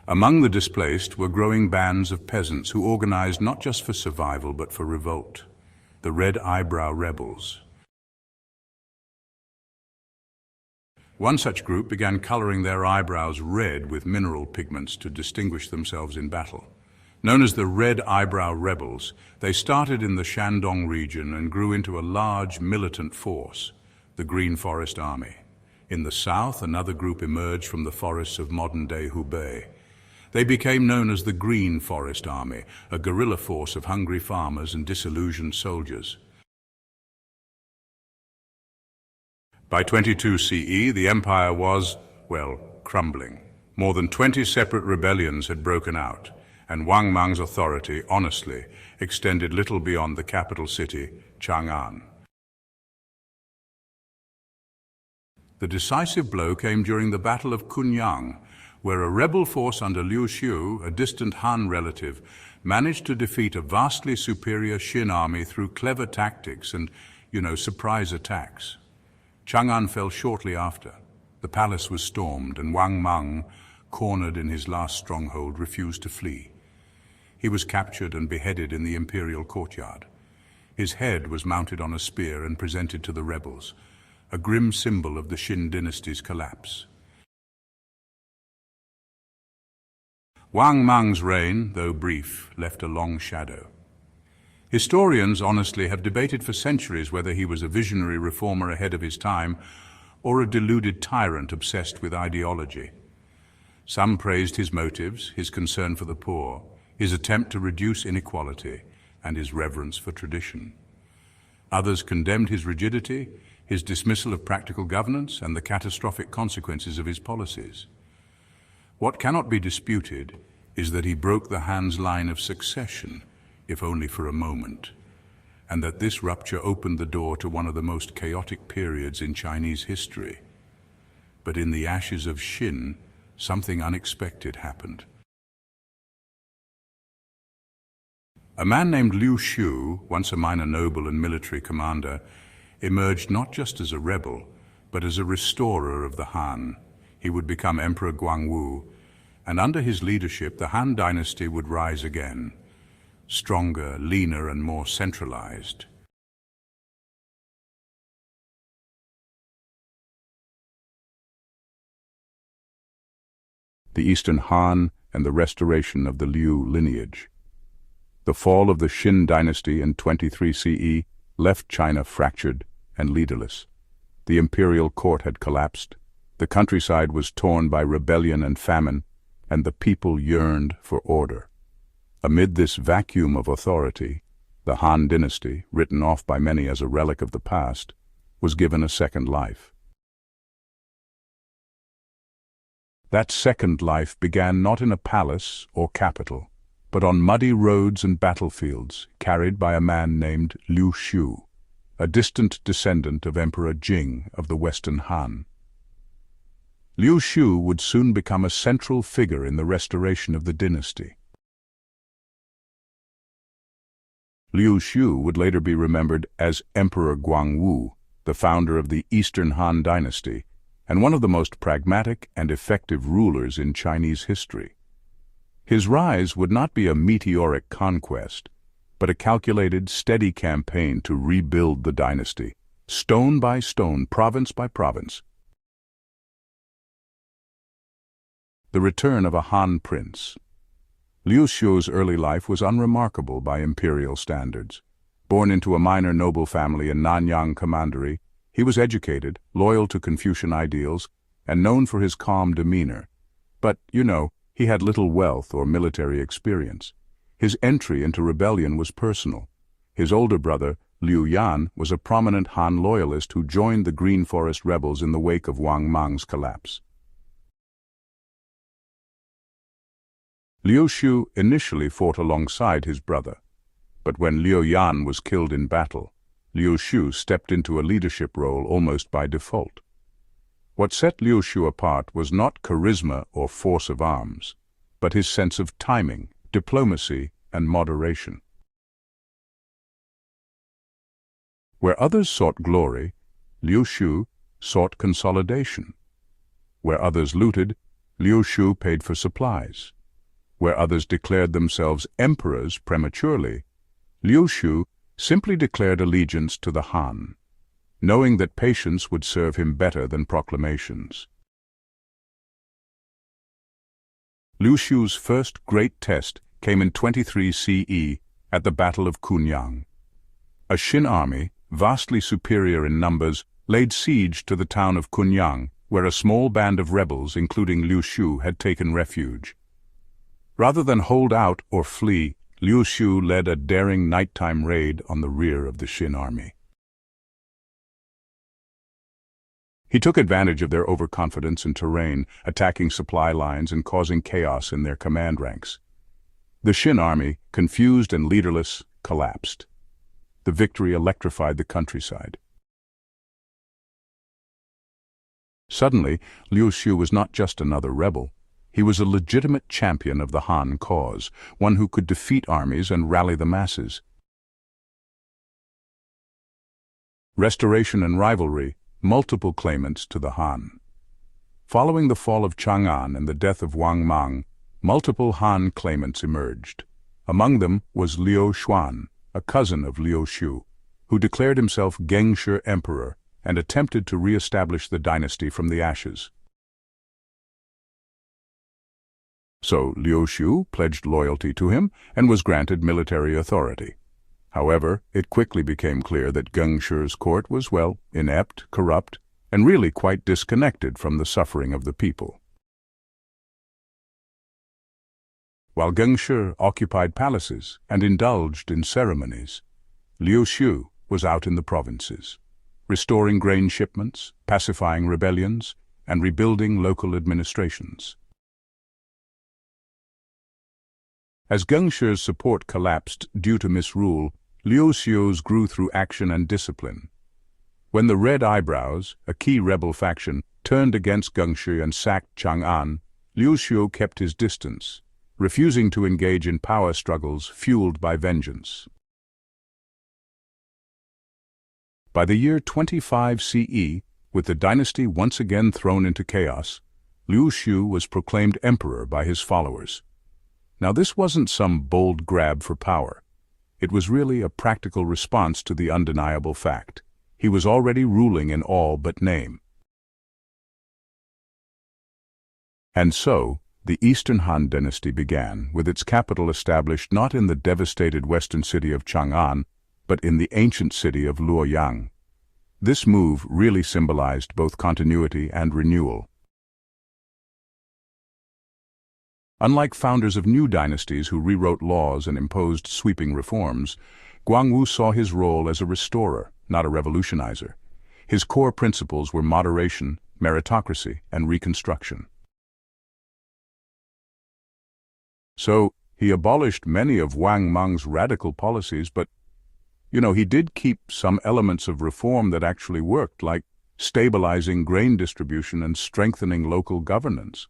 Among the displaced were growing bands of peasants who organized not just for survival but for revolt, the Red Eyebrow Rebels. One such group began coloring their eyebrows red with mineral pigments to distinguish themselves in battle. Known as the Red Eyebrow Rebels, they started in the Shandong region and grew into a large militant force, the Green Forest Army. In the south, another group emerged from the forests of modern-day Hubei. They became known as the Green Forest Army, a guerrilla force of hungry farmers and disillusioned soldiers. By 22 CE, the empire was, crumbling. More than 20 separate rebellions had broken out, and Wang Mang's authority, honestly, extended little beyond the capital city, Chang'an. The decisive blow came during the Battle of Kunyang, where a rebel force under Liu Xiu, a distant Han relative, managed to defeat a vastly superior Qin army through clever tactics and, surprise attacks. Chang'an fell shortly after. The palace was stormed, and Wang Mang, cornered in his last stronghold, refused to flee. He was captured and beheaded in the imperial courtyard. His head was mounted on a spear and presented to the rebels, a grim symbol of the Han Dynasty's collapse. Wang Mang's reign, though brief, left a long shadow. Historians honestly have debated for centuries whether he was a visionary reformer ahead of his time or a deluded tyrant obsessed with ideology. Some praised his motives, his concern for the poor, his attempt to reduce inequality, and his reverence for tradition. Others condemned his rigidity, his dismissal of practical governance, and the catastrophic consequences of his policies. What cannot be disputed is that he broke the Han's line of succession, if only for a moment, and that this rupture opened the door to one of the most chaotic periods in Chinese history. But in the ashes of Qin, something unexpected happened. A man named Liu Xiu, once a minor noble and military commander, emerged not just as a rebel, but as a restorer of the Han. He would become Emperor Guangwu, and under his leadership the Han Dynasty would rise again, stronger, leaner, and more centralized. The Eastern Han and the restoration of the Liu lineage. The fall of the Qin dynasty in 23 CE left China fractured and leaderless. The imperial court had collapsed, the countryside was torn by rebellion and famine, and the people yearned for order. Amid this vacuum of authority, the Han Dynasty, written off by many as a relic of the past, was given a second life. That second life began not in a palace or capital, but on muddy roads and battlefields, carried by a man named Liu Shu, a distant descendant of Emperor Jing of the Western Han. Liu Shu would soon become a central figure in the restoration of the dynasty. Liu Shu would later be remembered as Emperor Guangwu, the founder of the Eastern Han Dynasty, and one of the most pragmatic and effective rulers in Chinese history. His rise would not be a meteoric conquest, but a calculated, steady campaign to rebuild the dynasty, stone by stone, province by province. The return of a Han prince. Liu Shu's early life was unremarkable by imperial standards. Born into a minor noble family in Nanyang Commandery, he was educated, loyal to Confucian ideals, and known for his calm demeanor. But, he had little wealth or military experience. His entry into rebellion was personal. His older brother, Liu Yan, was a prominent Han loyalist who joined the Green Forest rebels in the wake of Wang Mang's collapse. Liu Shu initially fought alongside his brother, but when Liu Yan was killed in battle, Liu Shu stepped into a leadership role almost by default. What set Liu Shu apart was not charisma or force of arms, but his sense of timing, diplomacy, and moderation. Where others sought glory, Liu Shu sought consolidation. Where others looted, Liu Shu paid for supplies. Where others declared themselves emperors prematurely, Liu Shu simply declared allegiance to the Han, knowing that patience would serve him better than proclamations. Liu Shu's first great test came in 23 CE at the Battle of Kunyang. A Qin army, vastly superior in numbers, laid siege to the town of Kunyang, where a small band of rebels, including Liu Shu, had taken refuge. Rather than hold out or flee, Liu Shu led a daring nighttime raid on the rear of the Qin army. He took advantage of their overconfidence in terrain, attacking supply lines and causing chaos in their command ranks. The Qin army, confused and leaderless, collapsed. The victory electrified the countryside. Suddenly, Liu Shu was not just another rebel. He was a legitimate champion of the Han cause, one who could defeat armies and rally the masses. Restoration and rivalry, multiple claimants to the Han. Following the fall of Chang'an and the death of Wang Mang, multiple Han claimants emerged. Among them was Liu Xuan, a cousin of Liu Shu, who declared himself Gengshi Emperor and attempted to re-establish the dynasty from the ashes. So Liu Shu pledged loyalty to him and was granted military authority. However, it quickly became clear that Gengshi's court was, inept, corrupt, and really quite disconnected from the suffering of the people. While Gengshi occupied palaces and indulged in ceremonies, Liu Shu was out in the provinces, restoring grain shipments, pacifying rebellions, and rebuilding local administrations. As Gengshi's support collapsed due to misrule, Liu Shu's grew through action and discipline. When the Red Eyebrows, a key rebel faction, turned against Gengshi and sacked Chang'an, Liu Shu kept his distance, refusing to engage in power struggles fueled by vengeance. By the year 25 CE, with the dynasty once again thrown into chaos, Liu Shu was proclaimed emperor by his followers. Now this wasn't some bold grab for power. It was really a practical response to the undeniable fact. He was already ruling in all but name. And so, the Eastern Han Dynasty began, with its capital established not in the devastated western city of Chang'an, but in the ancient city of Luoyang. This move really symbolized both continuity and renewal. Unlike founders of new dynasties who rewrote laws and imposed sweeping reforms, Guangwu saw his role as a restorer, not a revolutionizer. His core principles were moderation, meritocracy, and reconstruction. So, he abolished many of Wang Meng's radical policies, but, he did keep some elements of reform that actually worked, like stabilizing grain distribution and strengthening local governance.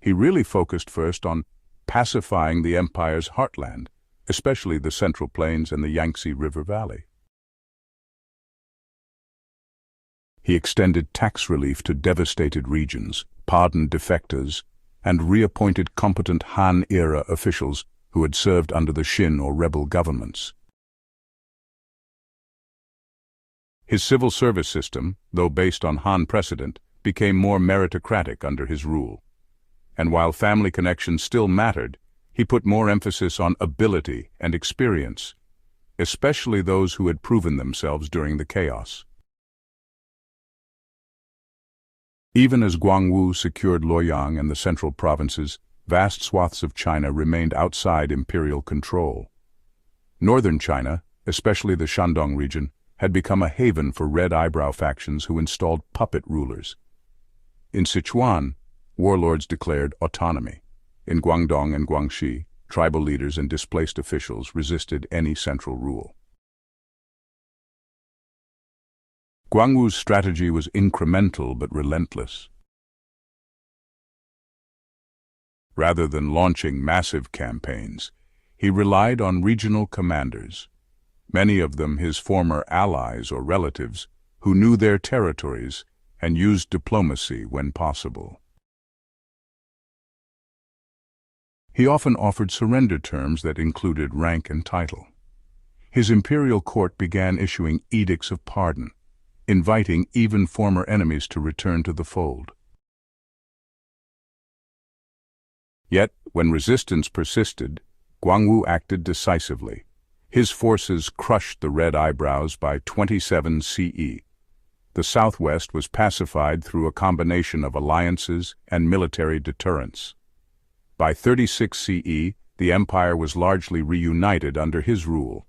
He really focused first on pacifying the empire's heartland, especially the Central Plains and the Yangtze River Valley. He extended tax relief to devastated regions, pardoned defectors, and reappointed competent Han-era officials who had served under the Xin or rebel governments. His civil service system, though based on Han precedent, became more meritocratic under his rule. And while family connections still mattered, he put more emphasis on ability and experience, especially those who had proven themselves during the chaos. Even as Guangwu secured Luoyang and the central provinces, vast swaths of China remained outside imperial control. Northern China, especially the Shandong region, had become a haven for red eyebrow factions who installed puppet rulers. In Sichuan, warlords declared autonomy. In Guangdong and Guangxi, tribal leaders and displaced officials resisted any central rule. Guangwu's strategy was incremental but relentless. Rather than launching massive campaigns, he relied on regional commanders, many of them his former allies or relatives, who knew their territories and used diplomacy when possible. He often offered surrender terms that included rank and title. His imperial court began issuing edicts of pardon, inviting even former enemies to return to the fold. Yet, when resistance persisted, Guangwu acted decisively. His forces crushed the red eyebrows by 27 CE. The southwest was pacified through a combination of alliances and military deterrence. By 36 CE, the empire was largely reunited under his rule.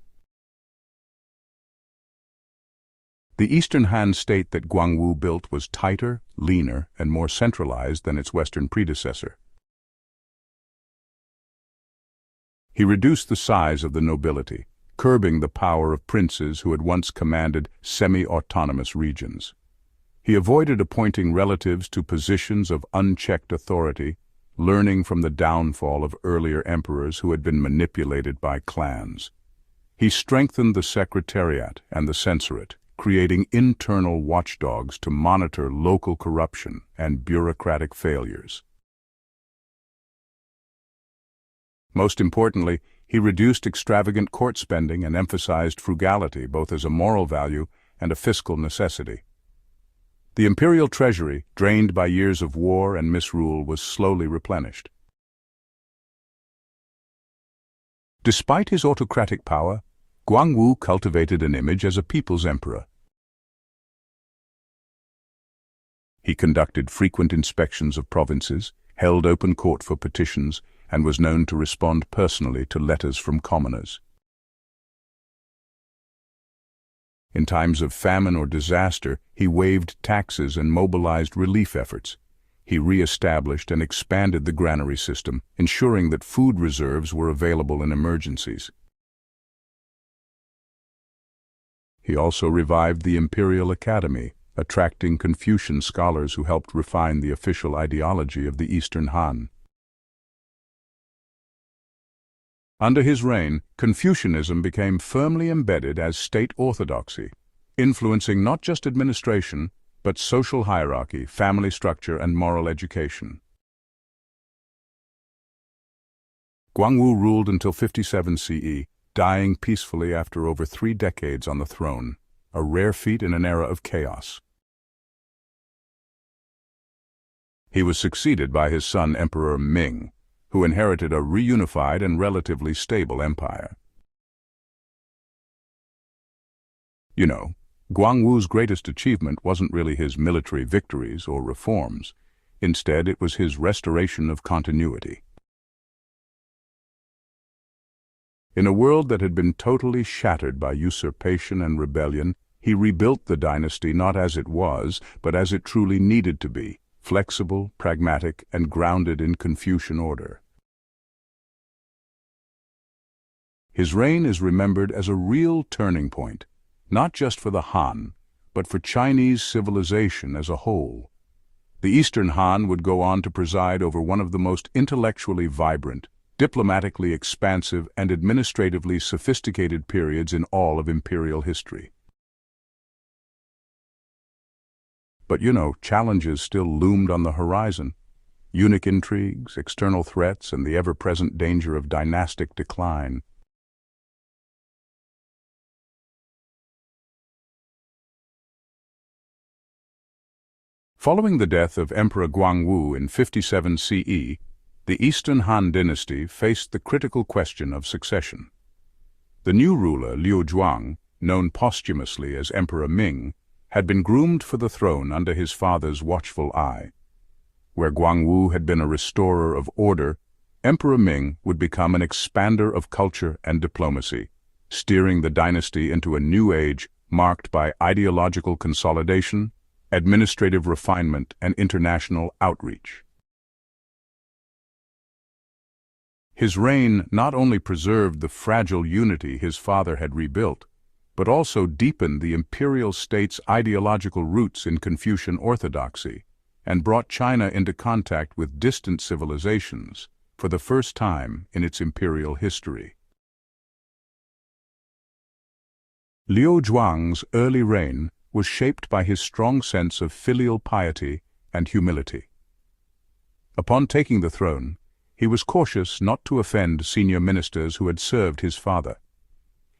The Eastern Han state that Guangwu built was tighter, leaner, and more centralized than its western predecessor. He reduced the size of the nobility, curbing the power of princes who had once commanded semi-autonomous regions. He avoided appointing relatives to positions of unchecked authority, learning from the downfall of earlier emperors who had been manipulated by clans. He strengthened the secretariat and the censorate, creating internal watchdogs to monitor local corruption and bureaucratic failures. Most importantly, he reduced extravagant court spending and emphasized frugality both as a moral value and a fiscal necessity. The imperial treasury, drained by years of war and misrule, was slowly replenished. Despite his autocratic power, Guangwu cultivated an image as a people's emperor. He conducted frequent inspections of provinces, held open court for petitions, and was known to respond personally to letters from commoners. In times of famine or disaster, he waived taxes and mobilized relief efforts. He re-established and expanded the granary system, ensuring that food reserves were available in emergencies. He also revived the Imperial Academy, attracting Confucian scholars who helped refine the official ideology of the Eastern Han. Under his reign, Confucianism became firmly embedded as state orthodoxy. influencing not just administration, but social hierarchy, family structure, and moral education. Guangwu ruled until 57 CE, dying peacefully after over 3 decades on the throne, a rare feat in an era of chaos. He was succeeded by his son Emperor Ming, who inherited a reunified and relatively stable empire. You know, Guangwu's greatest achievement wasn't really his military victories or reforms. Instead, it was his restoration of continuity. In a world that had been totally shattered by usurpation and rebellion, he rebuilt the dynasty not as it was, but as it truly needed to be, flexible, pragmatic, and grounded in Confucian order. His reign is remembered as a real turning point, not just for the Han, but for Chinese civilization as a whole. The Eastern Han would go on to preside over one of the most intellectually vibrant, diplomatically expansive, and administratively sophisticated periods in all of imperial history. But challenges still loomed on the horizon. Eunuch intrigues, external threats, and the ever-present danger of dynastic decline. Following the death of Emperor Guangwu in 57 CE, the Eastern Han Dynasty faced the critical question of succession. The new ruler, Liu Zhuang, known posthumously as Emperor Ming, had been groomed for the throne under his father's watchful eye. Where Guangwu had been a restorer of order, Emperor Ming would become an expander of culture and diplomacy, steering the dynasty into a new age marked by ideological consolidation, administrative refinement, and international outreach. His reign not only preserved the fragile unity his father had rebuilt, but also deepened the imperial state's ideological roots in Confucian orthodoxy and brought China into contact with distant civilizations for the first time in its imperial history. Liu Zhuang's early reign was shaped by his strong sense of filial piety and humility. Upon taking the throne, he was cautious not to offend senior ministers who had served his father.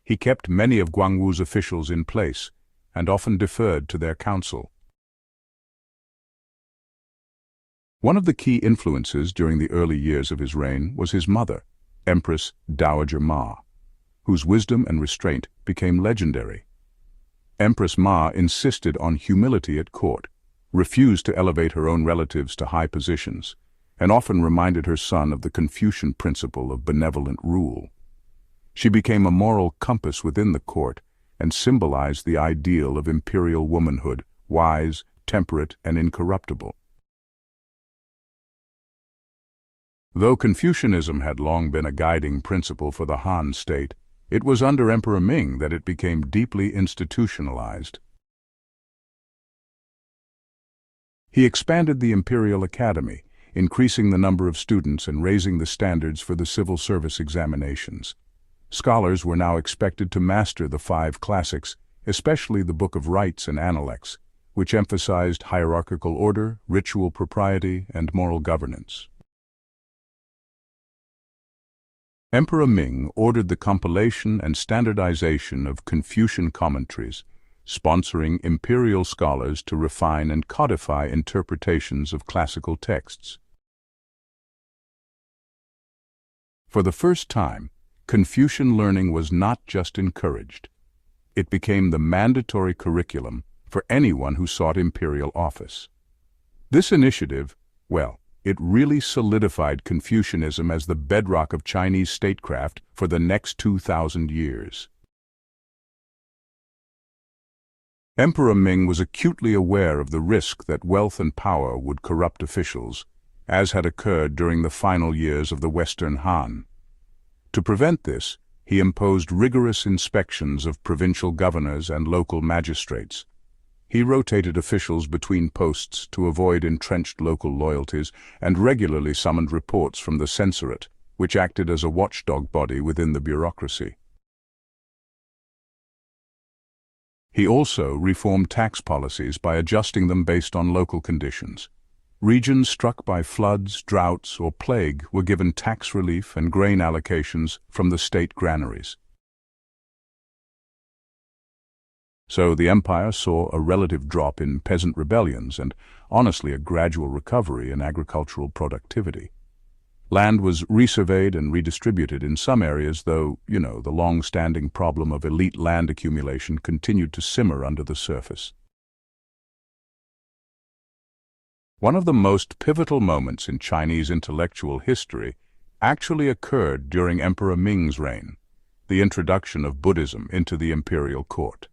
He kept many of Guangwu's officials in place and often deferred to their counsel. One of the key influences during the early years of his reign was his mother, Empress Dowager Ma, whose wisdom and restraint became legendary. Empress Ma insisted on humility at court, refused to elevate her own relatives to high positions, and often reminded her son of the Confucian principle of benevolent rule. She became a moral compass within the court and symbolized the ideal of imperial womanhood, wise, temperate, and incorruptible. Though Confucianism had long been a guiding principle for the Han state, it was under Emperor Ming that it became deeply institutionalized. He expanded the Imperial Academy, increasing the number of students and raising the standards for the civil service examinations. Scholars were now expected to master the 5 classics, especially the Book of Rites and Analects, which emphasized hierarchical order, ritual propriety, and moral governance. Emperor Ming ordered the compilation and standardization of Confucian commentaries, sponsoring imperial scholars to refine and codify interpretations of classical texts. For the first time, Confucian learning was not just encouraged. It became the mandatory curriculum for anyone who sought imperial office. This initiative, it really solidified Confucianism as the bedrock of Chinese statecraft for the next 2,000 years. Emperor Ming was acutely aware of the risk that wealth and power would corrupt officials, as had occurred during the final years of the Western Han. To prevent this, he imposed rigorous inspections of provincial governors and local magistrates. He rotated officials between posts to avoid entrenched local loyalties and regularly summoned reports from the censorate, which acted as a watchdog body within the bureaucracy. He also reformed tax policies by adjusting them based on local conditions. Regions struck by floods, droughts, or plague were given tax relief and grain allocations from the state granaries. So the empire saw a relative drop in peasant rebellions and, honestly, a gradual recovery in agricultural productivity. Land was resurveyed and redistributed in some areas, though, the long-standing problem of elite land accumulation continued to simmer under the surface. One of the most pivotal moments in Chinese intellectual history actually occurred during Emperor Ming's reign, the introduction of Buddhism into the imperial court.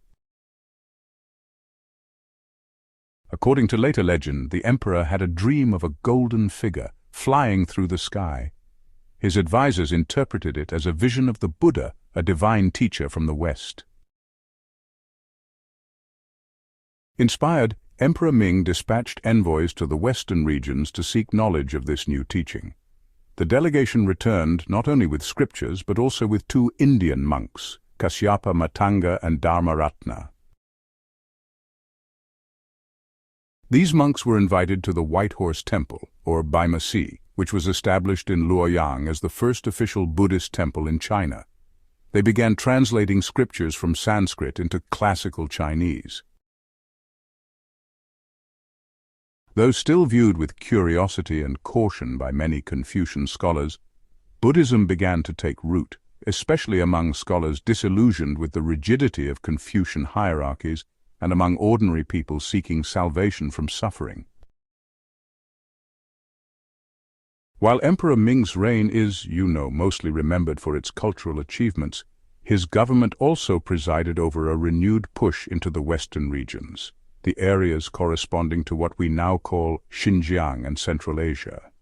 According to later legend, the emperor had a dream of a golden figure flying through the sky. His advisors interpreted it as a vision of the Buddha, a divine teacher from the West. Inspired, Emperor Ming dispatched envoys to the western regions to seek knowledge of this new teaching. The delegation returned not only with scriptures but also with two Indian monks, Kasyapa Matanga and Dharmaratna. These monks were invited to the White Horse Temple, or Baimasi, which was established in Luoyang as the first official Buddhist temple in China. They began translating scriptures from Sanskrit into classical Chinese. Though still viewed with curiosity and caution by many Confucian scholars, Buddhism began to take root, especially among scholars disillusioned with the rigidity of Confucian hierarchies and among ordinary people seeking salvation from suffering. While Emperor Ming's reign is, mostly remembered for its cultural achievements, his government also presided over a renewed push into the western regions, the areas corresponding to what we now call Xinjiang and Central Asia.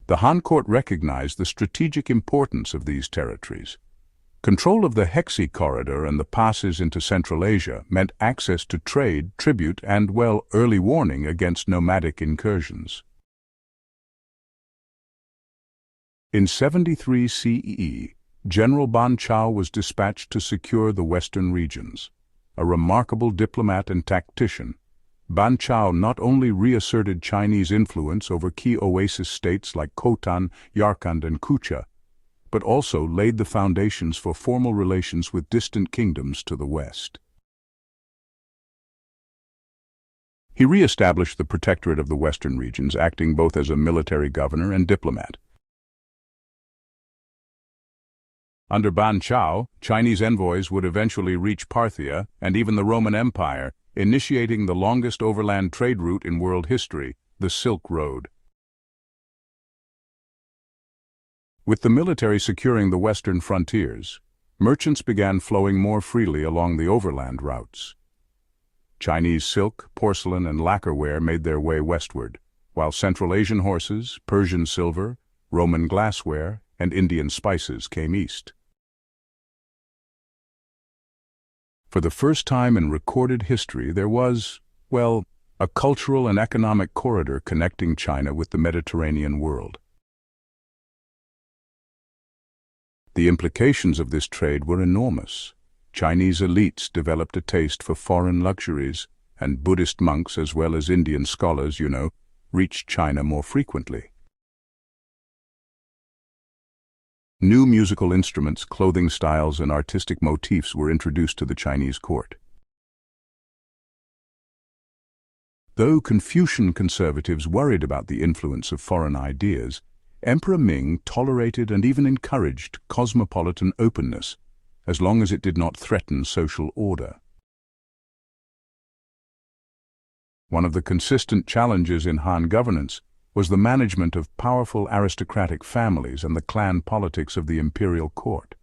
The Han court recognized the strategic importance of these territories. Control of the Hexi corridor and the passes into Central Asia meant access to trade, tribute, and, early warning against nomadic incursions. In 73 CE, General Ban Chao was dispatched to secure the western regions. A remarkable diplomat and tactician, Ban Chao not only reasserted Chinese influence over key oasis states like Khotan, Yarkand, and Kucha, but also laid the foundations for formal relations with distant kingdoms to the west. He re-established the protectorate of the western regions, acting both as a military governor and diplomat. Under Ban Chao, Chinese envoys would eventually reach Parthia and even the Roman Empire, initiating the longest overland trade route in world history, the Silk Road. With the military securing the western frontiers, merchants began flowing more freely along the overland routes. Chinese silk, porcelain, and lacquerware made their way westward, while Central Asian horses, Persian silver, Roman glassware, and Indian spices came east. For the first time in recorded history, there was, a cultural and economic corridor connecting China with the Mediterranean world. The implications of this trade were enormous. Chinese elites developed a taste for foreign luxuries, and Buddhist monks as well as Indian scholars, reached China more frequently. New musical instruments, clothing styles, and artistic motifs were introduced to the Chinese court. Though Confucian conservatives worried about the influence of foreign ideas, Emperor Ming tolerated and even encouraged cosmopolitan openness, as long as it did not threaten social order. One of the consistent challenges in Han governance was the management of powerful aristocratic families and the clan politics of the imperial court.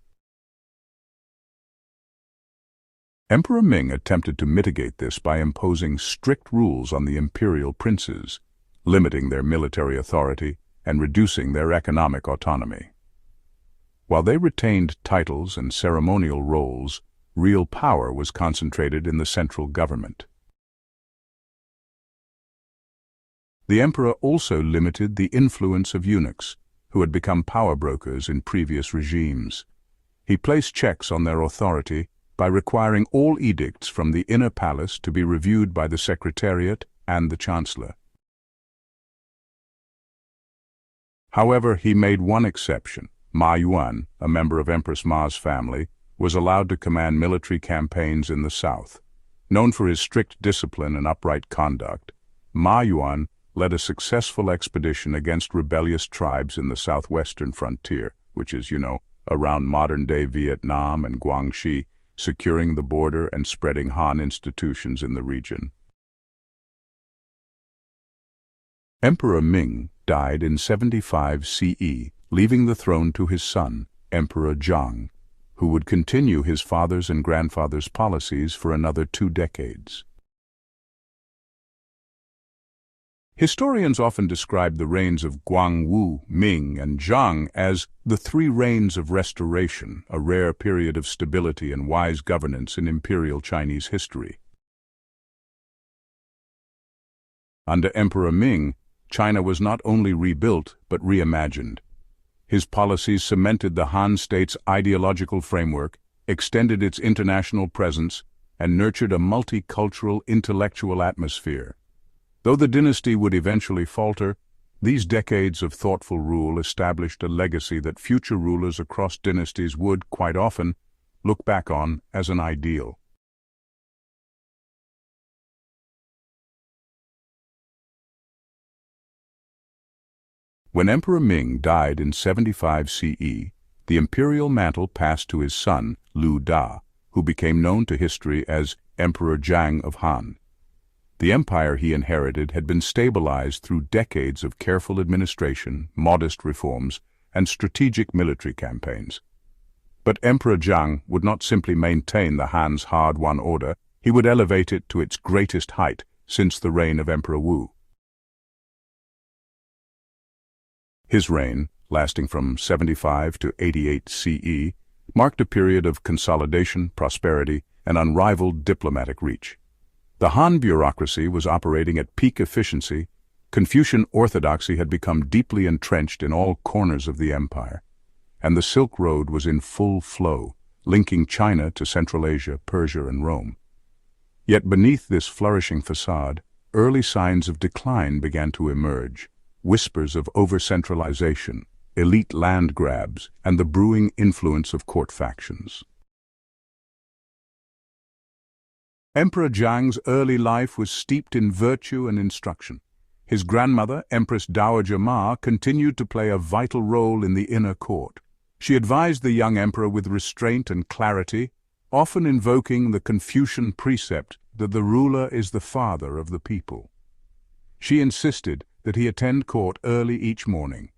Emperor Ming attempted to mitigate this by imposing strict rules on the imperial princes, limiting their military authority and reducing their economic autonomy. While they retained titles and ceremonial roles, real power was concentrated in the central government. The emperor also limited the influence of eunuchs, who had become power brokers in previous regimes. He placed checks on their authority by requiring all edicts from the inner palace to be reviewed by the Secretariat and the Chancellor. However, he made one exception. Ma Yuan, a member of Empress Ma's family, was allowed to command military campaigns in the south. Known for his strict discipline and upright conduct, Ma Yuan led a successful expedition against rebellious tribes in the southwestern frontier, which is, around modern-day Vietnam and Guangxi, securing the border and spreading Han institutions in the region. Emperor Ming died in 75 CE, leaving the throne to his son, Emperor Zhang, who would continue his father's and grandfather's policies for another 2 decades. Historians often describe the reigns of Guangwu, Ming, and Zhang as the 3 reigns of restoration, a rare period of stability and wise governance in imperial Chinese history. Under Emperor Ming, China was not only rebuilt but reimagined. His policies cemented the Han state's ideological framework, extended its international presence, and nurtured a multicultural intellectual atmosphere. Though the dynasty would eventually falter, these decades of thoughtful rule established a legacy that future rulers across dynasties would, quite often, look back on as an ideal. When Emperor Ming died in 75 CE, the imperial mantle passed to his son, Liu Da, who became known to history as Emperor Zhang of Han. The empire he inherited had been stabilized through decades of careful administration, modest reforms, and strategic military campaigns. But Emperor Zhang would not simply maintain the Han's hard-won order, he would elevate it to its greatest height since the reign of Emperor Wu. His reign, lasting from 75 to 88 CE, marked a period of consolidation, prosperity, and unrivaled diplomatic reach. The Han bureaucracy was operating at peak efficiency. Confucian orthodoxy had become deeply entrenched in all corners of the empire, and the Silk Road was in full flow, linking China to Central Asia, Persia, and Rome. Yet beneath this flourishing facade, early signs of decline began to emerge. Whispers of over-centralization, elite land grabs, and the brewing influence of court factions. Emperor Zhang's early life was steeped in virtue and instruction. His grandmother, Empress Dowager Ma, continued to play a vital role in the inner court. She advised the young emperor with restraint and clarity, often invoking the Confucian precept that the ruler is the father of the people. She insisted that he attend court early each morning,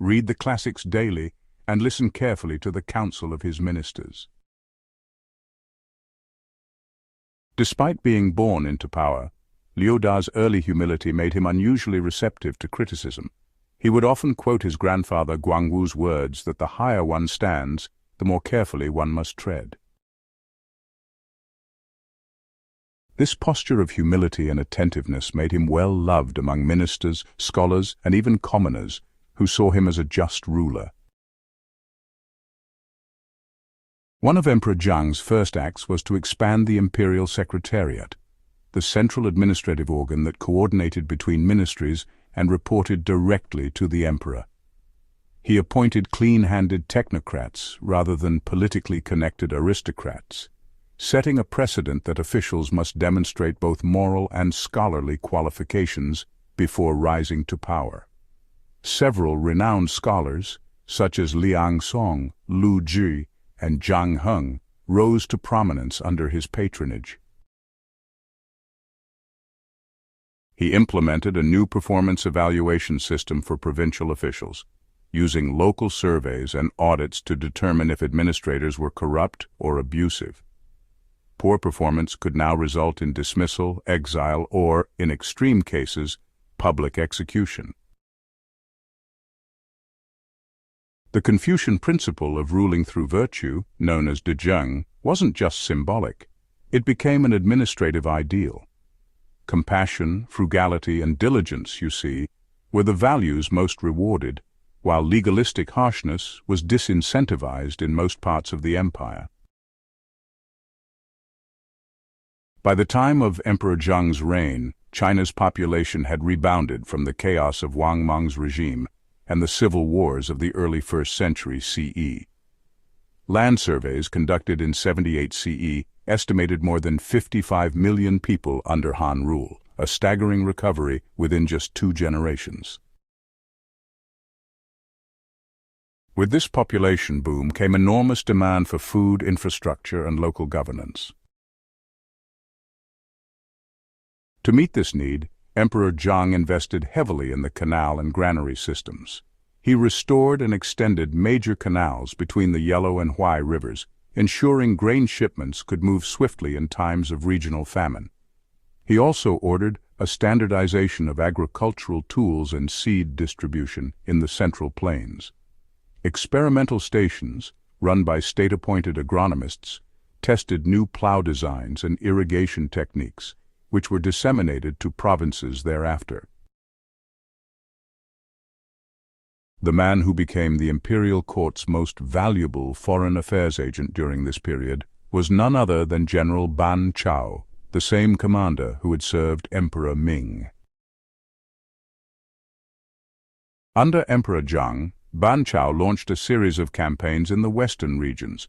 read the classics daily, and listen carefully to the counsel of his ministers. Despite being born into power, Liu Da's early humility made him unusually receptive to criticism. He would often quote his grandfather Guangwu's words that the higher one stands, the more carefully one must tread. This posture of humility and attentiveness made him well loved among ministers, scholars, and even commoners who saw him as a just ruler. One of Emperor Zhang's first acts was to expand the imperial secretariat, the central administrative organ that coordinated between ministries and reported directly to the emperor. He appointed clean-handed technocrats rather than politically connected aristocrats, setting a precedent that officials must demonstrate both moral and scholarly qualifications before rising to power. Several renowned scholars, such as Liang Song, Lu Zhi, and Zhang Heng, rose to prominence under his patronage. He implemented a new performance evaluation system for provincial officials, using local surveys and audits to determine if administrators were corrupt or abusive. Poor performance could now result in dismissal, exile, or, in extreme cases, public execution. The Confucian principle of ruling through virtue, known as dezheng, wasn't just symbolic. It became an administrative ideal. Compassion, frugality, and diligence, you see, were the values most rewarded, while legalistic harshness was disincentivized in most parts of the empire. By the time of Emperor Zheng's reign, China's population had rebounded from the chaos of Wang Meng's regime and the civil wars of the early 1st century CE. Land surveys conducted in 78 CE estimated more than 55 million people under Han rule, a staggering recovery within just 2 generations. With this population boom came enormous demand for food, infrastructure, and local governance. To meet this need, Emperor Zheng invested heavily in the canal and granary systems. He restored and extended major canals between the Yellow and Huai rivers, ensuring grain shipments could move swiftly in times of regional famine. He also ordered a standardization of agricultural tools and seed distribution in the Central Plains. Experimental stations, run by state-appointed agronomists, tested new plow designs and irrigation techniques, which were disseminated to provinces thereafter. The man who became the imperial court's most valuable foreign affairs agent during this period was none other than General Ban Chao, the same commander who had served Emperor Ming. Under Emperor Zheng, Ban Chao launched a series of campaigns in the western regions,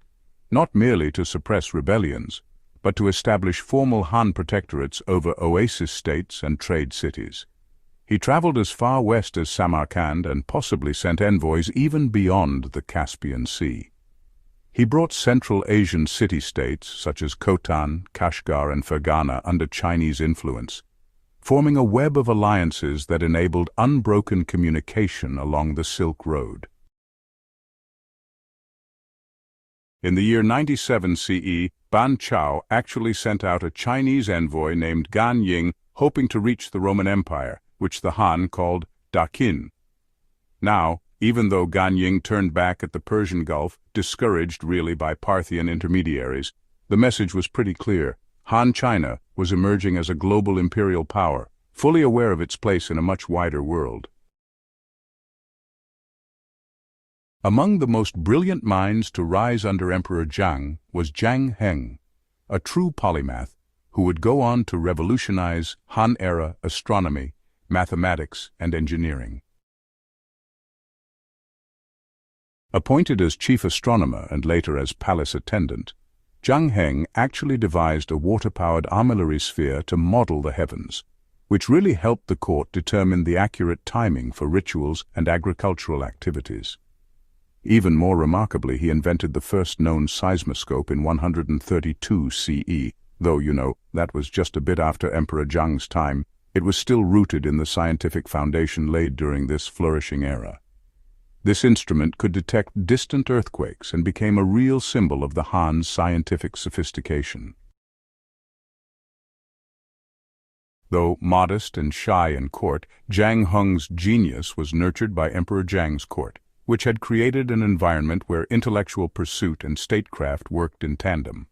not merely to suppress rebellions, but to establish formal Han protectorates over oasis states and trade cities. He traveled as far west as Samarkand and possibly sent envoys even beyond the Caspian Sea. He brought Central Asian city-states such as Khotan, Kashgar, and Fergana under Chinese influence, forming a web of alliances that enabled unbroken communication along the Silk Road. In the year 97 CE, Ban Chao actually sent out a Chinese envoy named Gan Ying, hoping to reach the Roman Empire, which the Han called Dakin. Now, even though Gan Ying turned back at the Persian Gulf, discouraged really by Parthian intermediaries, the message was pretty clear. Han China was emerging as a global imperial power, fully aware of its place in a much wider world. Among the most brilliant minds to rise under Emperor Zheng was Zhang Heng, a true polymath who would go on to revolutionize Han-era astronomy, mathematics, and engineering. Appointed as chief astronomer and later as palace attendant, Zhang Heng actually devised a water-powered armillary sphere to model the heavens, which really helped the court determine the accurate timing for rituals and agricultural activities. Even more remarkably, he invented the first known seismoscope in 132 CE, though, that was just a bit after Emperor Zheng's time. It was still rooted in the scientific foundation laid during this flourishing era. This instrument could detect distant earthquakes and became a real symbol of the Han's scientific sophistication. Though modest and shy in court, Zhang Heng's genius was nurtured by Emperor Zheng's court, which had created an environment where intellectual pursuit and statecraft worked in tandem.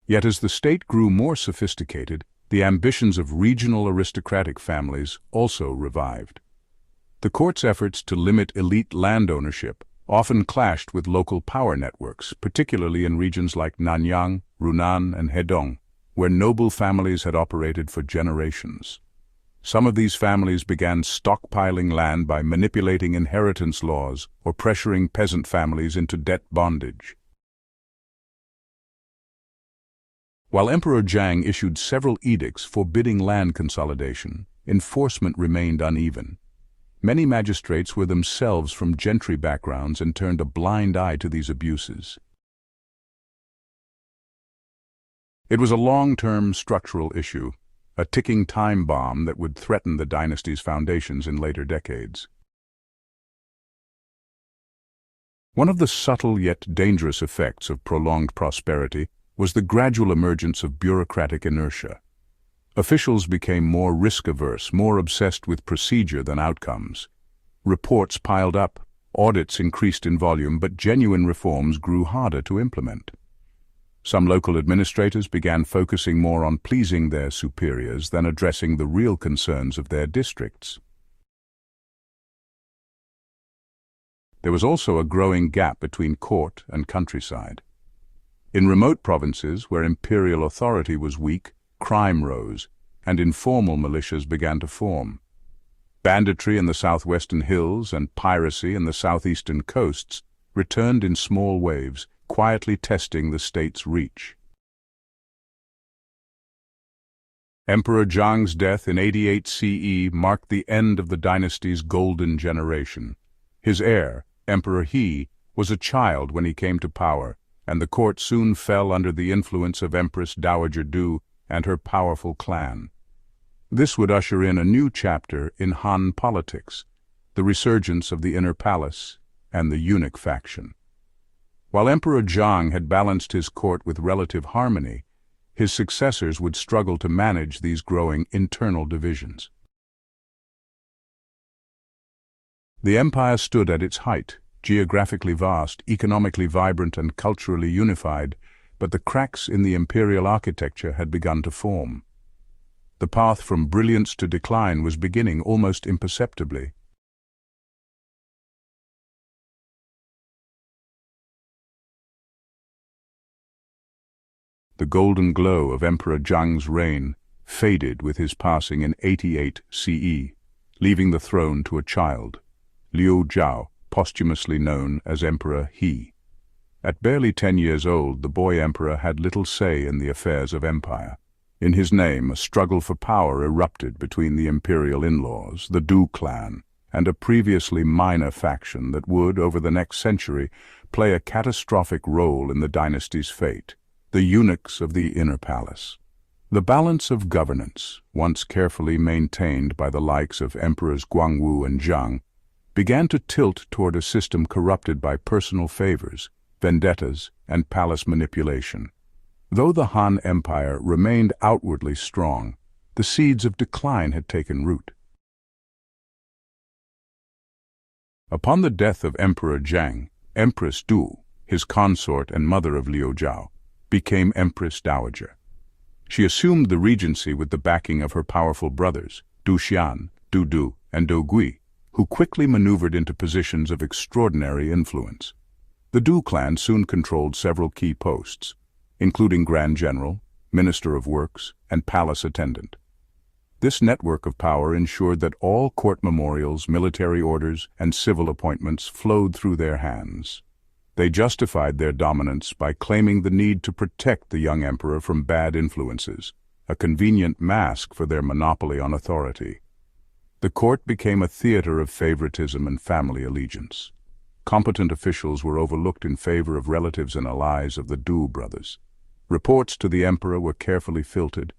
Yet as the state grew more sophisticated, the ambitions of regional aristocratic families also revived. The court's efforts to limit elite land ownership often clashed with local power networks, particularly in regions like Nanyang, Runan, and Hedong, where noble families had operated for generations. Some of these families began stockpiling land by manipulating inheritance laws or pressuring peasant families into debt bondage. While Emperor Zhang issued several edicts forbidding land consolidation, enforcement remained uneven. Many magistrates were themselves from gentry backgrounds and turned a blind eye to these abuses. It was a long-term structural issue, a ticking time bomb that would threaten the dynasty's foundations in later decades. One of the subtle yet dangerous effects of prolonged prosperity was the gradual emergence of bureaucratic inertia. Officials became more risk-averse, more obsessed with procedure than outcomes. Reports piled up, audits increased in volume, but genuine reforms grew harder to implement. Some local administrators began focusing more on pleasing their superiors than addressing the real concerns of their districts. There was also a growing gap between court and countryside. In remote provinces where imperial authority was weak, crime rose, and informal militias began to form. Banditry in the southwestern hills and piracy in the southeastern coasts returned in small waves, quietly testing the state's reach. Emperor Zhang's death in 88 CE marked the end of the dynasty's golden generation. His heir, Emperor He, was a child when he came to power, and the court soon fell under the influence of Empress Dowager Du and her powerful clan. This would usher in a new chapter in Han politics, the resurgence of the inner palace and the eunuch faction. While Emperor Zhang had balanced his court with relative harmony, his successors would struggle to manage these growing internal divisions. The empire stood at its height, geographically vast, economically vibrant, and culturally unified, but the cracks in the imperial architecture had begun to form. The path from brilliance to decline was beginning almost imperceptibly. The golden glow of Emperor Zhang's reign faded with his passing in 88 CE, leaving the throne to a child, Liu Zhao, posthumously known as Emperor He. At barely 10 years old, the boy emperor had little say in the affairs of empire. In his name, a struggle for power erupted between the imperial in-laws, the Du clan, and a previously minor faction that would, over the next century, play a catastrophic role in the dynasty's fate, the eunuchs of the inner palace. The balance of governance, once carefully maintained by the likes of Emperors Guangwu and Zhang, began to tilt toward a system corrupted by personal favors, vendettas, and palace manipulation. Though the Han Empire remained outwardly strong, the seeds of decline had taken root. Upon the death of Emperor Zhang, Empress Du, his consort and mother of Liu Zhao, became Empress Dowager. She assumed the regency with the backing of her powerful brothers, Du Xian, Du Du, and Du Gui, who quickly maneuvered into positions of extraordinary influence. The Du clan soon controlled several key posts, including Grand General, Minister of Works, and Palace Attendant. This network of power ensured that all court memorials, military orders, and civil appointments flowed through their hands. They justified their dominance by claiming the need to protect the young emperor from bad influences, a convenient mask for their monopoly on authority. The court became a theater of favoritism and family allegiance. Competent officials were overlooked in favor of relatives and allies of the Du brothers. Reports to the emperor were carefully filtered,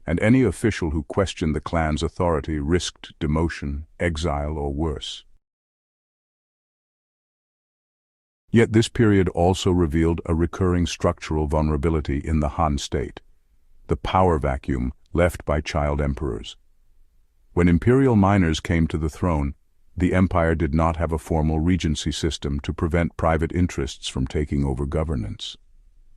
and any official who questioned the clan's authority risked demotion, exile, or worse. Yet this period also revealed a recurring structural vulnerability in the Han state, the power vacuum left by child emperors. When imperial minors came to the throne, the empire did not have a formal regency system to prevent private interests from taking over governance.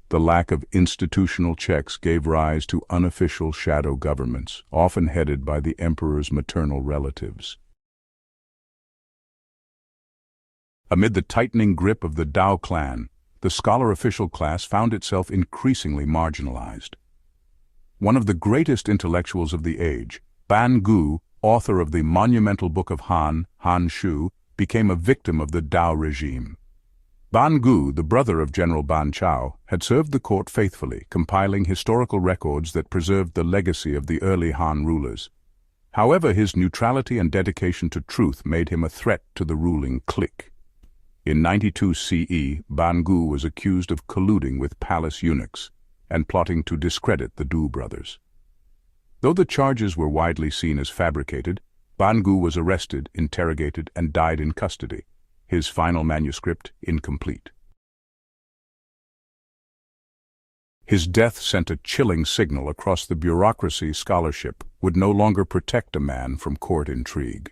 The lack of institutional checks gave rise to unofficial shadow governments, often headed by the emperor's maternal relatives. Amid the tightening grip of the Dao clan, the scholar official class found itself increasingly marginalized. One of the greatest intellectuals of the age, Ban Gu, author of the monumental book of Han, Han Shu, became a victim of the Dao regime. Ban Gu, the brother of General Ban Chao, had served the court faithfully, compiling historical records that preserved the legacy of the early Han rulers. However, his neutrality and dedication to truth made him a threat to the ruling clique. In 92 CE, Ban Gu was accused of colluding with palace eunuchs and plotting to discredit the Du brothers. Though the charges were widely seen as fabricated, Ban Gu was arrested, interrogated, and died in custody, his final manuscript incomplete. His death sent a chilling signal across the bureaucracy. Scholarship would no longer protect a man from court intrigue.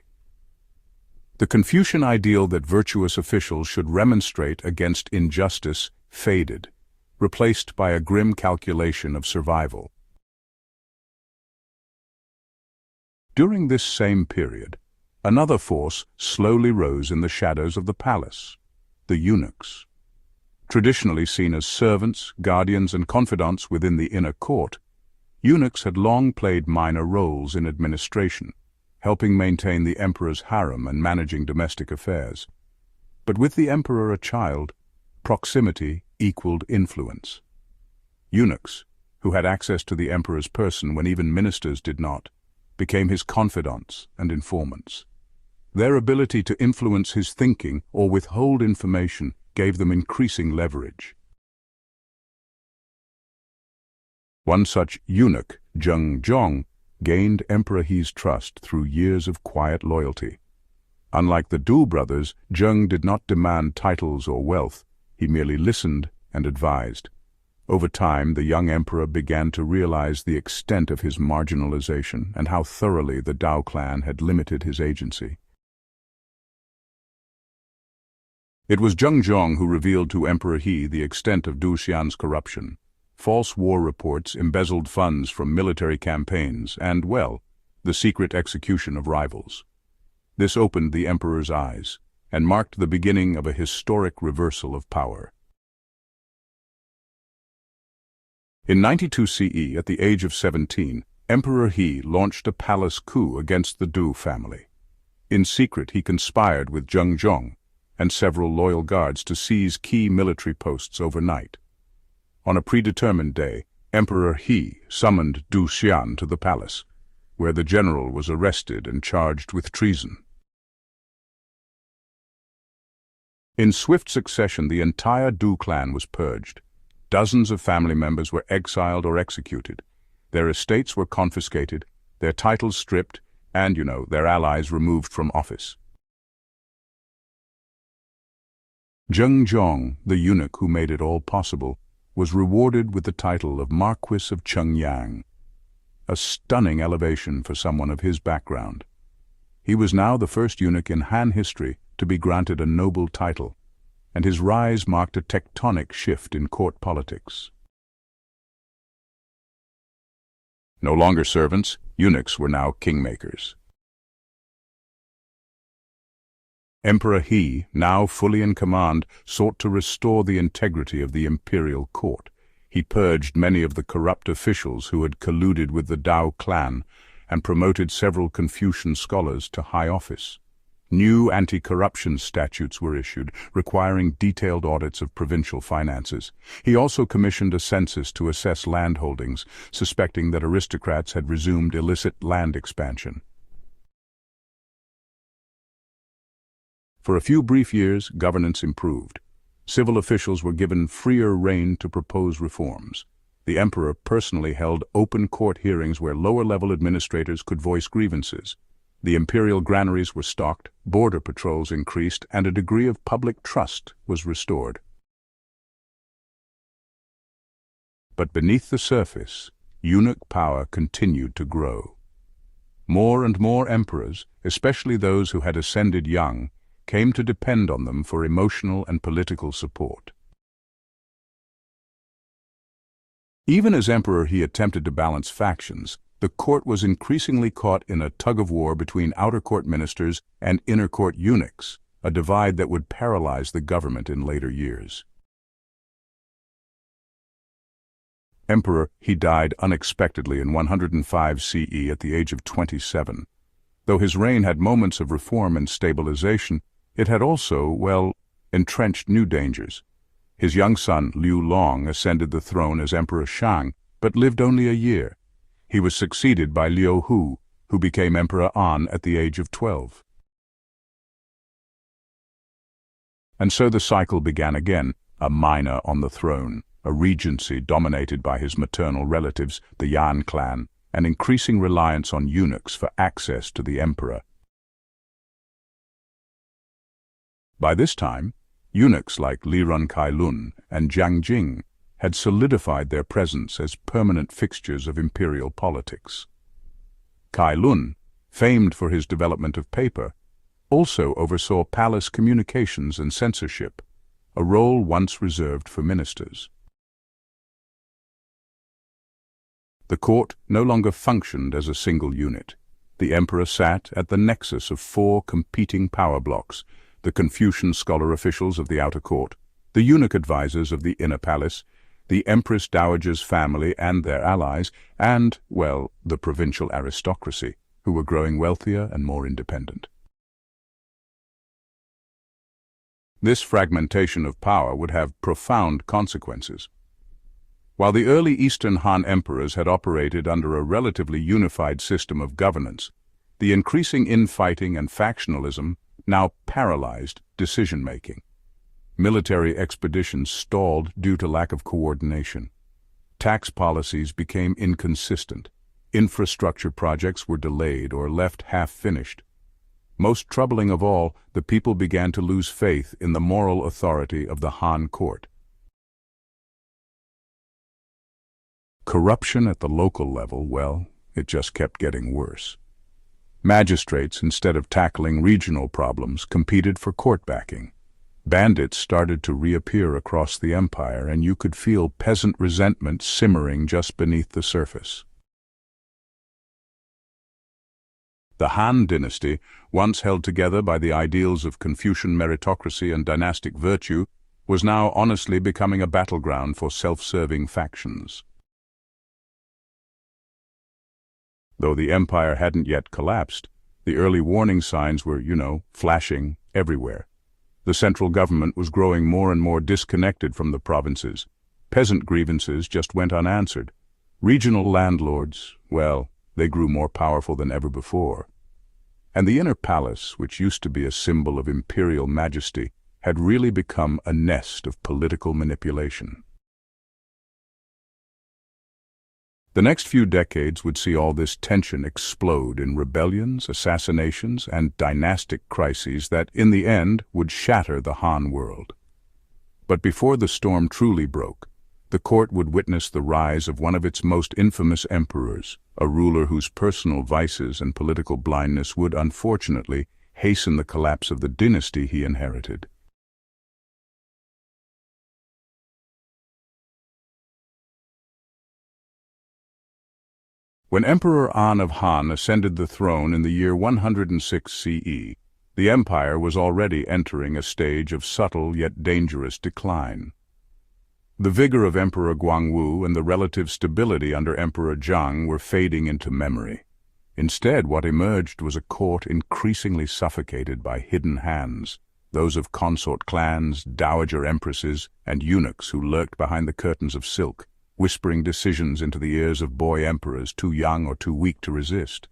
The Confucian ideal that virtuous officials should remonstrate against injustice faded, replaced by a grim calculation of survival. During this same period, another force slowly rose in the shadows of the palace, the eunuchs. Traditionally seen as servants, guardians, and confidants within the inner court, eunuchs had long played minor roles in administration, helping maintain the emperor's harem and managing domestic affairs. But with the emperor a child, proximity equaled influence. Eunuchs, who had access to the emperor's person when even ministers did not, became his confidants and informants. Their ability to influence his thinking or withhold information gave them increasing leverage. One such eunuch, Zheng Zhong, gained Emperor He's trust through years of quiet loyalty. Unlike the Du brothers, Zheng did not demand titles or wealth, he merely listened and advised. Over time, the young emperor began to realize the extent of his marginalization and how thoroughly the Dao clan had limited his agency. It was Zheng Zhong who revealed to Emperor He the extent of Du Xian's corruption. False war reports, embezzled funds from military campaigns, and, well, the secret execution of rivals. This opened the emperor's eyes and marked the beginning of a historic reversal of power. In 92 CE, at the age of 17, Emperor He launched a palace coup against the Du family. In secret, he conspired with Zheng Zhong and several loyal guards to seize key military posts overnight. On a predetermined day, Emperor He summoned Du Xian to the palace, where the general was arrested and charged with treason. In swift succession, the entire Du clan was purged. Dozens of family members were exiled or executed. Their estates were confiscated, their titles stripped, and, their allies removed from office. Zheng Zhong, the eunuch who made it all possible, was rewarded with the title of Marquis of Chengyang, a stunning elevation for someone of his background. He was now the first eunuch in Han history to be granted a noble title, and his rise marked a tectonic shift in court politics. No longer servants, eunuchs were now kingmakers. Emperor He, now fully in command, sought to restore the integrity of the imperial court. He purged many of the corrupt officials who had colluded with the Dao clan and promoted several Confucian scholars to high office. New anti-corruption statutes were issued, requiring detailed audits of provincial finances. He also commissioned a census to assess landholdings, suspecting that aristocrats had resumed illicit land expansion. For a few brief years, governance improved. Civil officials were given freer rein to propose reforms. The emperor personally held open court hearings where lower-level administrators could voice grievances. The imperial granaries were stocked, border patrols increased, and a degree of public trust was restored. But beneath the surface, eunuch power continued to grow. More and more emperors, especially those who had ascended young, came to depend on them for emotional and political support. Even as Emperor He attempted to balance factions, the court was increasingly caught in a tug-of-war between outer court ministers and inner court eunuchs, a divide that would paralyze the government in later years. Emperor He died unexpectedly in 105 CE at the age of 27. Though his reign had moments of reform and stabilization, it had also, entrenched new dangers. His young son, Liu Long, ascended the throne as Emperor Shang, but lived only a year. He was succeeded by Liu Hu, who became Emperor An at the age of 12. And so the cycle began again, a minor on the throne, a regency dominated by his maternal relatives, the Yan clan, an increasing reliance on eunuchs for access to the emperor. By this time, eunuchs like Li Runcailun and Jiang Jing had solidified their presence as permanent fixtures of imperial politics. Cailun, famed for his development of paper, also oversaw palace communications and censorship, a role once reserved for ministers. The court no longer functioned as a single unit. The emperor sat at the nexus of four competing power blocks: the Confucian scholar officials of the outer court, the eunuch advisors of the inner palace, the Empress Dowager's family and their allies, and, well, the provincial aristocracy, who were growing wealthier and more independent. This fragmentation of power would have profound consequences. While the early Eastern Han emperors had operated under a relatively unified system of governance, the increasing infighting and factionalism now paralyzed decision-making. Military expeditions stalled due to lack of coordination. Tax policies became inconsistent. Infrastructure projects were delayed or left half-finished. Most troubling of all, the people began to lose faith in the moral authority of the Han court. Corruption at the local level, well, it just kept getting worse. Magistrates, instead of tackling regional problems, competed for court backing. Bandits started to reappear across the empire, and you could feel peasant resentment simmering just beneath the surface. The Han Dynasty, once held together by the ideals of Confucian meritocracy and dynastic virtue, was now honestly becoming a battleground for self-serving factions. Though the empire hadn't yet collapsed, the early warning signs were, flashing everywhere. The central government was growing more and more disconnected from the provinces. Peasant grievances just went unanswered. Regional landlords, well, they grew more powerful than ever before. And the inner palace, which used to be a symbol of imperial majesty, had really become a nest of political manipulation. The next few decades would see all this tension explode in rebellions, assassinations, and dynastic crises that, in the end, would shatter the Han world. But before the storm truly broke, the court would witness the rise of one of its most infamous emperors, a ruler whose personal vices and political blindness would, unfortunately, hasten the collapse of the dynasty he inherited. When Emperor An of Han ascended the throne in the year 106 CE, the empire was already entering a stage of subtle yet dangerous decline. The vigor of Emperor Guangwu and the relative stability under Emperor Zhang were fading into memory. Instead, what emerged was a court increasingly suffocated by hidden hands, those of consort clans, dowager empresses, and eunuchs who lurked behind the curtains of silk, whispering decisions into the ears of boy emperors too young or too weak to resist.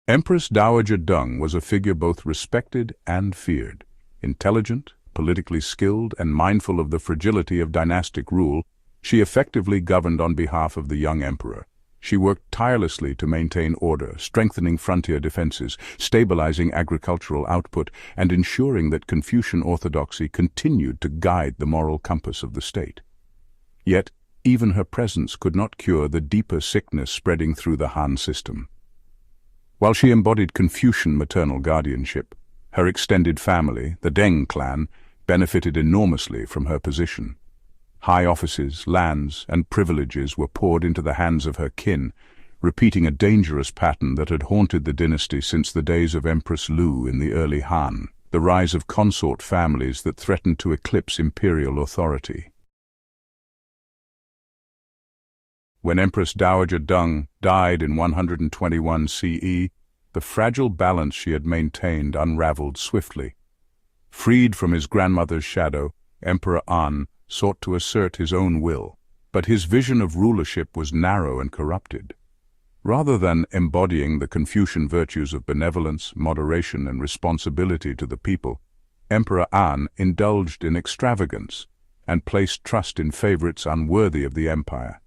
Empress Dowager Deng was a figure both respected and feared. Intelligent, politically skilled, and mindful of the fragility of dynastic rule, she effectively governed on behalf of the young emperor. She worked tirelessly to maintain order, strengthening frontier defenses, stabilizing agricultural output, and ensuring that Confucian orthodoxy continued to guide the moral compass of the state. Yet, even her presence could not cure the deeper sickness spreading through the Han system. While she embodied Confucian maternal guardianship, her extended family, the Deng clan, benefited enormously from her position. High offices, lands, and privileges were poured into the hands of her kin, repeating a dangerous pattern that had haunted the dynasty since the days of Empress Lu in the early Han, the rise of consort families that threatened to eclipse imperial authority. When Empress Dowager Deng died in 121 CE, the fragile balance she had maintained unraveled swiftly. Freed from his grandmother's shadow, Emperor An sought to assert his own will, but his vision of rulership was narrow and corrupted. Rather than embodying the Confucian virtues of benevolence, moderation, and responsibility to the people, Emperor An indulged in extravagance and placed trust in favorites unworthy of the empire.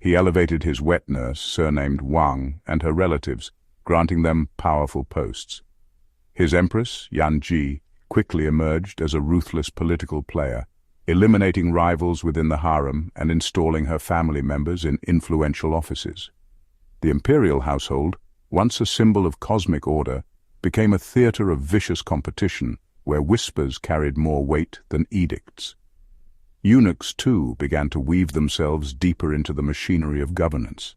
He elevated his wet nurse, surnamed Wang, and her relatives, granting them powerful posts. His empress, Yanji, quickly emerged as a ruthless political player, eliminating rivals within the harem and installing her family members in influential offices. The imperial household, once a symbol of cosmic order, became a theater of vicious competition where whispers carried more weight than edicts. Eunuchs, too, began to weave themselves deeper into the machinery of governance.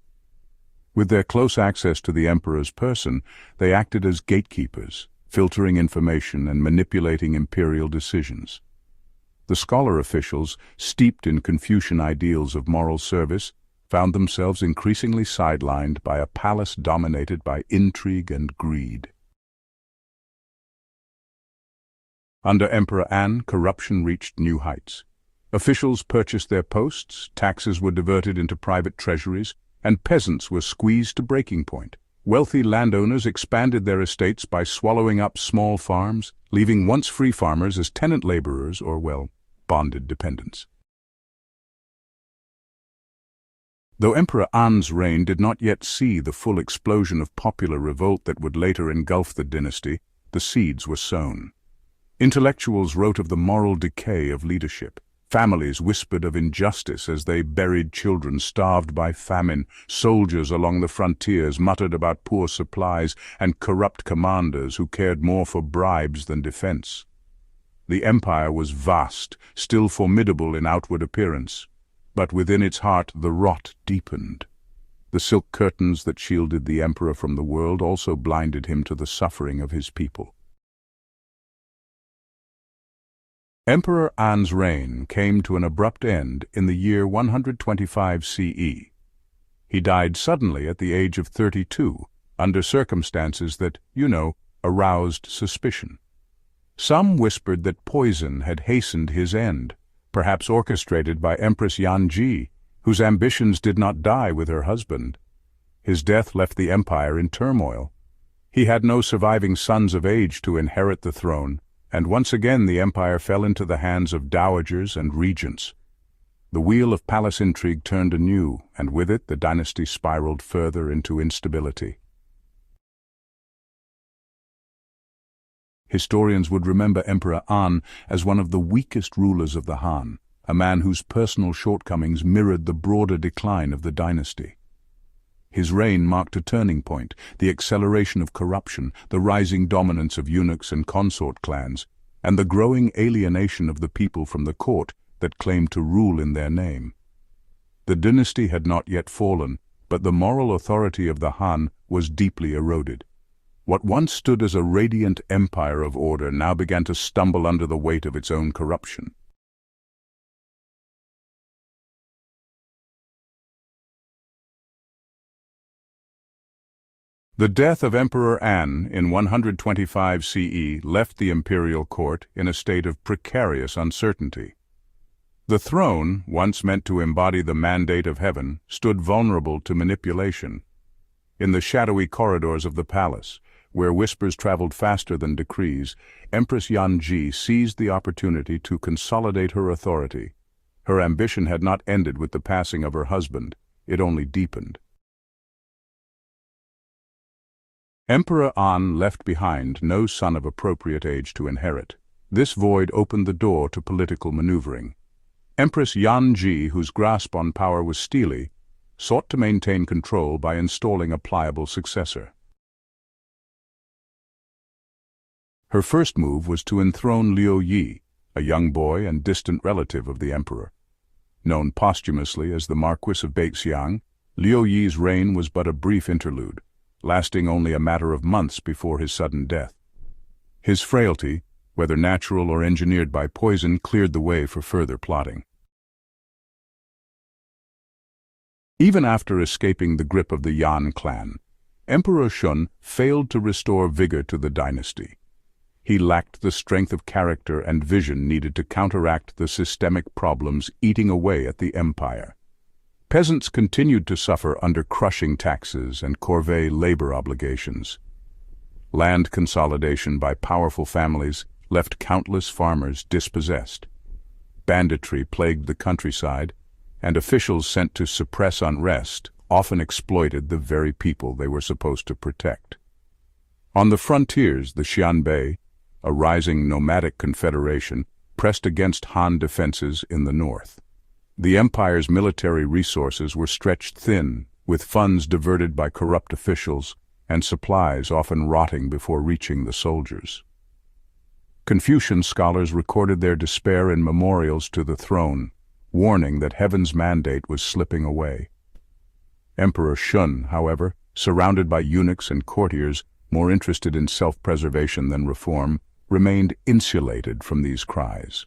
With their close access to the emperor's person, they acted as gatekeepers, filtering information and manipulating imperial decisions. The scholar officials, steeped in Confucian ideals of moral service, found themselves increasingly sidelined by a palace dominated by intrigue and greed. Under Emperor Han, corruption reached new heights. Officials purchased their posts, taxes were diverted into private treasuries, and peasants were squeezed to breaking point. Wealthy landowners expanded their estates by swallowing up small farms, leaving once-free farmers as tenant laborers or, well, bonded dependents. Though Emperor An's reign did not yet see the full explosion of popular revolt that would later engulf the dynasty, the seeds were sown. Intellectuals wrote of the moral decay of leadership. Families whispered of injustice as they buried children starved by famine. Soldiers along the frontiers muttered about poor supplies and corrupt commanders who cared more for bribes than defense. The empire was vast, still formidable in outward appearance, but within its heart the rot deepened. The silk curtains that shielded the emperor from the world also blinded him to the suffering of his people. Emperor An's reign came to an abrupt end in the year 125 CE. He died suddenly at the age of 32, under circumstances that, aroused suspicion. Some whispered that poison had hastened his end, perhaps orchestrated by Empress Yanji, whose ambitions did not die with her husband. His death left the empire in turmoil. He had no surviving sons of age to inherit the throne, and once again the empire fell into the hands of dowagers and regents. The wheel of palace intrigue turned anew, and with it the dynasty spiraled further into instability. Historians would remember Emperor An as one of the weakest rulers of the Han, a man whose personal shortcomings mirrored the broader decline of the dynasty. His reign marked a turning point, the acceleration of corruption, the rising dominance of eunuchs and consort clans, and the growing alienation of the people from the court that claimed to rule in their name. The dynasty had not yet fallen, but the moral authority of the Han was deeply eroded. What once stood as a radiant empire of order now began to stumble under the weight of its own corruption. The death of Emperor An in 125 CE left the imperial court in a state of precarious uncertainty. The throne, once meant to embody the mandate of heaven, stood vulnerable to manipulation. In the shadowy corridors of the palace, where whispers traveled faster than decrees, Empress Yanji seized the opportunity to consolidate her authority. Her ambition had not ended with the passing of her husband, it only deepened. Emperor An left behind no son of appropriate age to inherit. This void opened the door to political maneuvering. Empress Yanji, whose grasp on power was steely, sought to maintain control by installing a pliable successor. Her first move was to enthrone Liu Yi, a young boy and distant relative of the emperor. Known posthumously as the Marquis of Beixiang, Liu Yi's reign was but a brief interlude, lasting only a matter of months before his sudden death. His frailty, whether natural or engineered by poison, cleared the way for further plotting. Even after escaping the grip of the Yan clan, Emperor Shun failed to restore vigor to the dynasty. He lacked the strength of character and vision needed to counteract the systemic problems eating away at the empire. Peasants continued to suffer under crushing taxes and corvée labor obligations. Land consolidation by powerful families left countless farmers dispossessed. Banditry plagued the countryside, and officials sent to suppress unrest often exploited the very people they were supposed to protect. On the frontiers, the Xianbei, a rising nomadic confederation, pressed against Han defenses in the north. The empire's military resources were stretched thin, with funds diverted by corrupt officials and supplies often rotting before reaching the soldiers. Confucian scholars recorded their despair in memorials to the throne, warning that heaven's mandate was slipping away. Emperor Shun, however, surrounded by eunuchs and courtiers more interested in self-preservation than reform, remained insulated from these cries.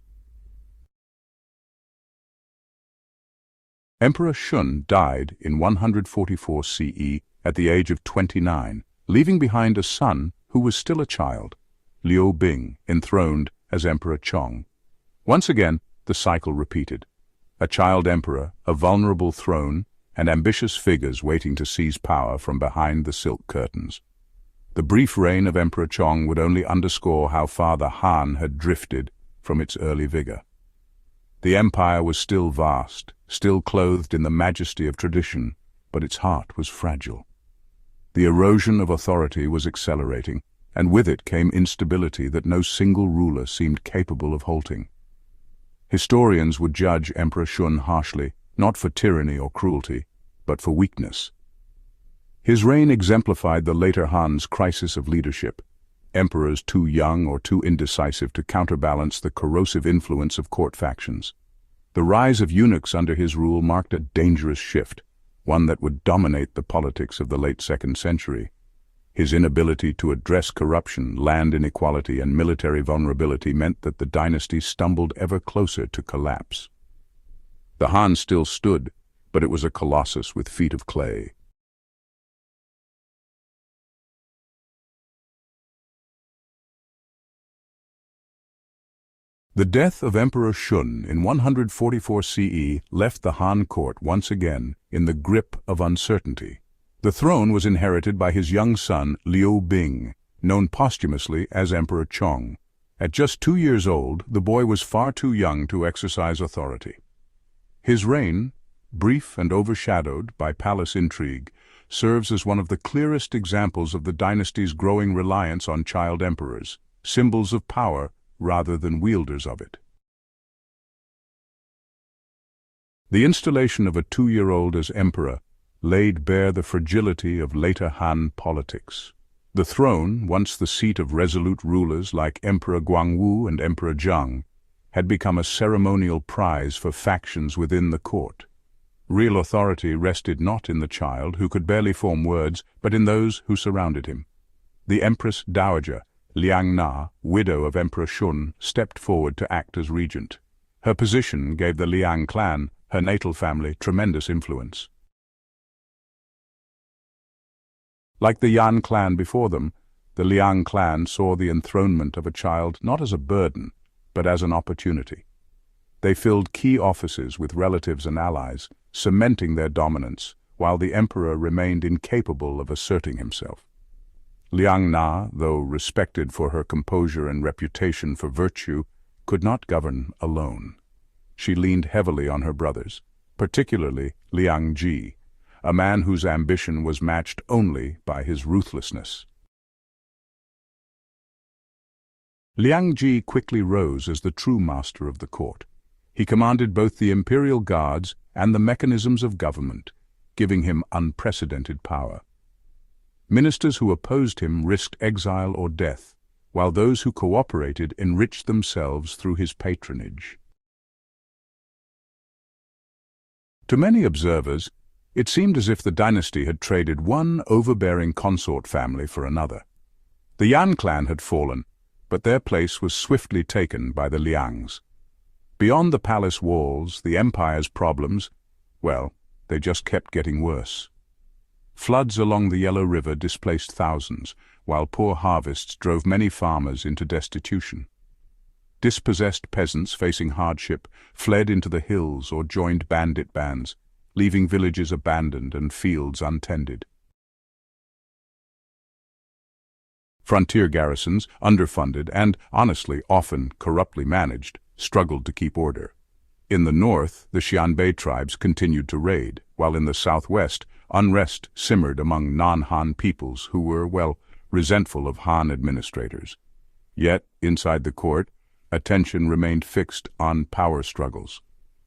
Emperor Shun died in 144 CE at the age of 29, leaving behind a son who was still a child, Liu Bing, enthroned as Emperor Chong. Once again, the cycle repeated. A child emperor, a vulnerable throne, and ambitious figures waiting to seize power from behind the silk curtains. The brief reign of Emperor Chong would only underscore how far the Han had drifted from its early vigor. The empire was still vast, still clothed in the majesty of tradition, but its heart was fragile. The erosion of authority was accelerating, and with it came instability that no single ruler seemed capable of halting. Historians would judge Emperor Shun harshly, not for tyranny or cruelty, but for weakness. His reign exemplified the later Han's crisis of leadership, emperors too young or too indecisive to counterbalance the corrosive influence of court factions. The rise of eunuchs under his rule marked a dangerous shift, one that would dominate the politics of the late 2nd century. His inability to address corruption, land inequality, and military vulnerability meant that the dynasty stumbled ever closer to collapse. The Han still stood, but it was a colossus with feet of clay. The death of Emperor Shun in 144 CE left the Han court once again in the grip of uncertainty. The throne was inherited by his young son Liu Bing, known posthumously as Emperor Chong. At just 2 years old, the boy was far too young to exercise authority. His reign, brief and overshadowed by palace intrigue, serves as one of the clearest examples of the dynasty's growing reliance on child emperors, symbols of power rather than wielders of it. The installation of a 2-year-old as emperor laid bare the fragility of later Han politics. The throne, once the seat of resolute rulers like Emperor Guangwu and Emperor Zhang, had become a ceremonial prize for factions within the court. Real authority rested not in the child, who could barely form words, but in those who surrounded him. The Empress Dowager, Liang Na, widow of Emperor Shun, stepped forward to act as regent. Her position gave the Liang clan, her natal family, tremendous influence. Like the Yan clan before them, the Liang clan saw the enthronement of a child not as a burden, but as an opportunity. They filled key offices with relatives and allies, cementing their dominance, while the emperor remained incapable of asserting himself. Liang Na, though respected for her composure and reputation for virtue, could not govern alone. She leaned heavily on her brothers, particularly Liang Ji, a man whose ambition was matched only by his ruthlessness. Liang Ji quickly rose as the true master of the court. He commanded both the imperial guards and the mechanisms of government, giving him unprecedented power. Ministers who opposed him risked exile or death, while those who cooperated enriched themselves through his patronage. To many observers, it seemed as if the dynasty had traded one overbearing consort family for another. The Yan clan had fallen, but their place was swiftly taken by the Liangs. Beyond the palace walls, the empire's problems, well, they just kept getting worse. Floods along the Yellow River displaced thousands, while poor harvests drove many farmers into destitution. Dispossessed peasants facing hardship fled into the hills or joined bandit bands, leaving villages abandoned and fields untended. Frontier garrisons, underfunded and, honestly, often corruptly managed, struggled to keep order. In the north, the Xianbei tribes continued to raid, while in the southwest, unrest simmered among non-Han peoples who were, well, resentful of Han administrators. Yet, inside the court, attention remained fixed on power struggles.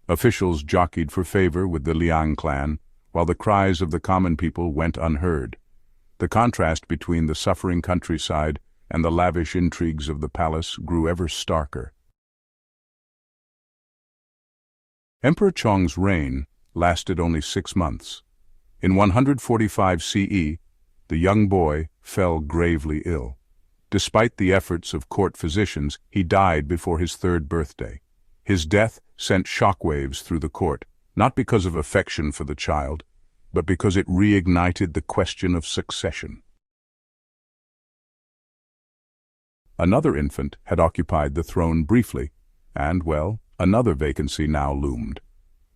Officials jockeyed for favor with the Liang clan, while the cries of the common people went unheard. The contrast between the suffering countryside and the lavish intrigues of the palace grew ever starker. Emperor Chong's reign lasted only 6 months. In 145 CE, the young boy fell gravely ill. Despite the efforts of court physicians, he died before his 3rd birthday. His death sent shockwaves through the court, not because of affection for the child, but because it reignited the question of succession. Another infant had occupied the throne briefly, and, well, another vacancy now loomed.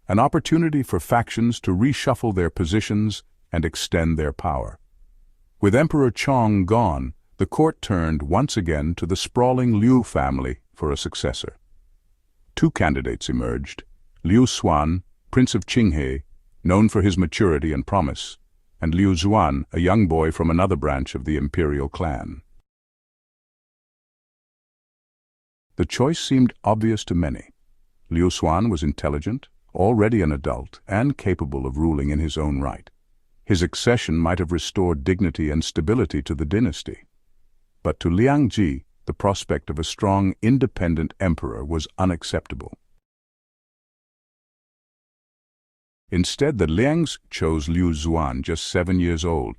An opportunity for factions to reshuffle their positions and extend their power. With Emperor Chong gone, the court turned once again to the sprawling Liu family for a successor. 2 candidates emerged: Liu Xuan, Prince of Qinghe, known for his maturity and promise, and Liu Zuan, a young boy from another branch of the imperial clan. The choice seemed obvious to many. Liu Xuan was intelligent, already an adult, and capable of ruling in his own right. His accession might have restored dignity and stability to the dynasty. But to Liang Ji, the prospect of a strong, independent emperor was unacceptable. Instead, the Liangs chose Liu Zuan, just 7 years old.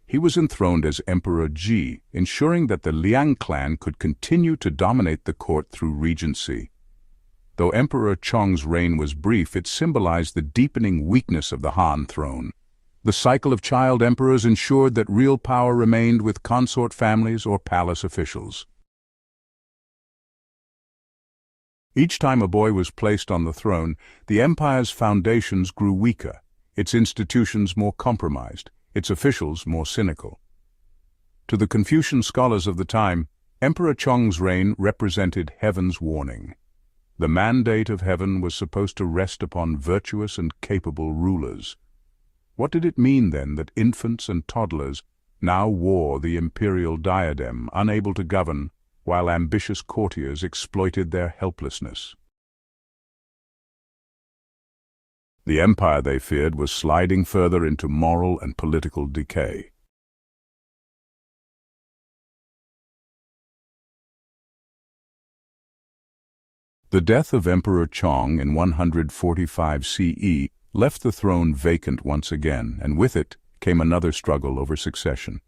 He was enthroned as Emperor Ji, ensuring that the Liang clan could continue to dominate the court through regency. Though Emperor Chong's reign was brief, it symbolized the deepening weakness of the Han throne. The cycle of child emperors ensured that real power remained with consort families or palace officials. Each time a boy was placed on the throne, the empire's foundations grew weaker, its institutions more compromised, its officials more cynical. To the Confucian scholars of the time, Emperor Chong's reign represented heaven's warning. The mandate of heaven was supposed to rest upon virtuous and capable rulers. What did it mean, then, that infants and toddlers now wore the imperial diadem, unable to govern, while ambitious courtiers exploited their helplessness? The empire, they feared, was sliding further into moral and political decay. The death of Emperor Chong in 145 CE left the throne vacant once again, and with it came another struggle over succession.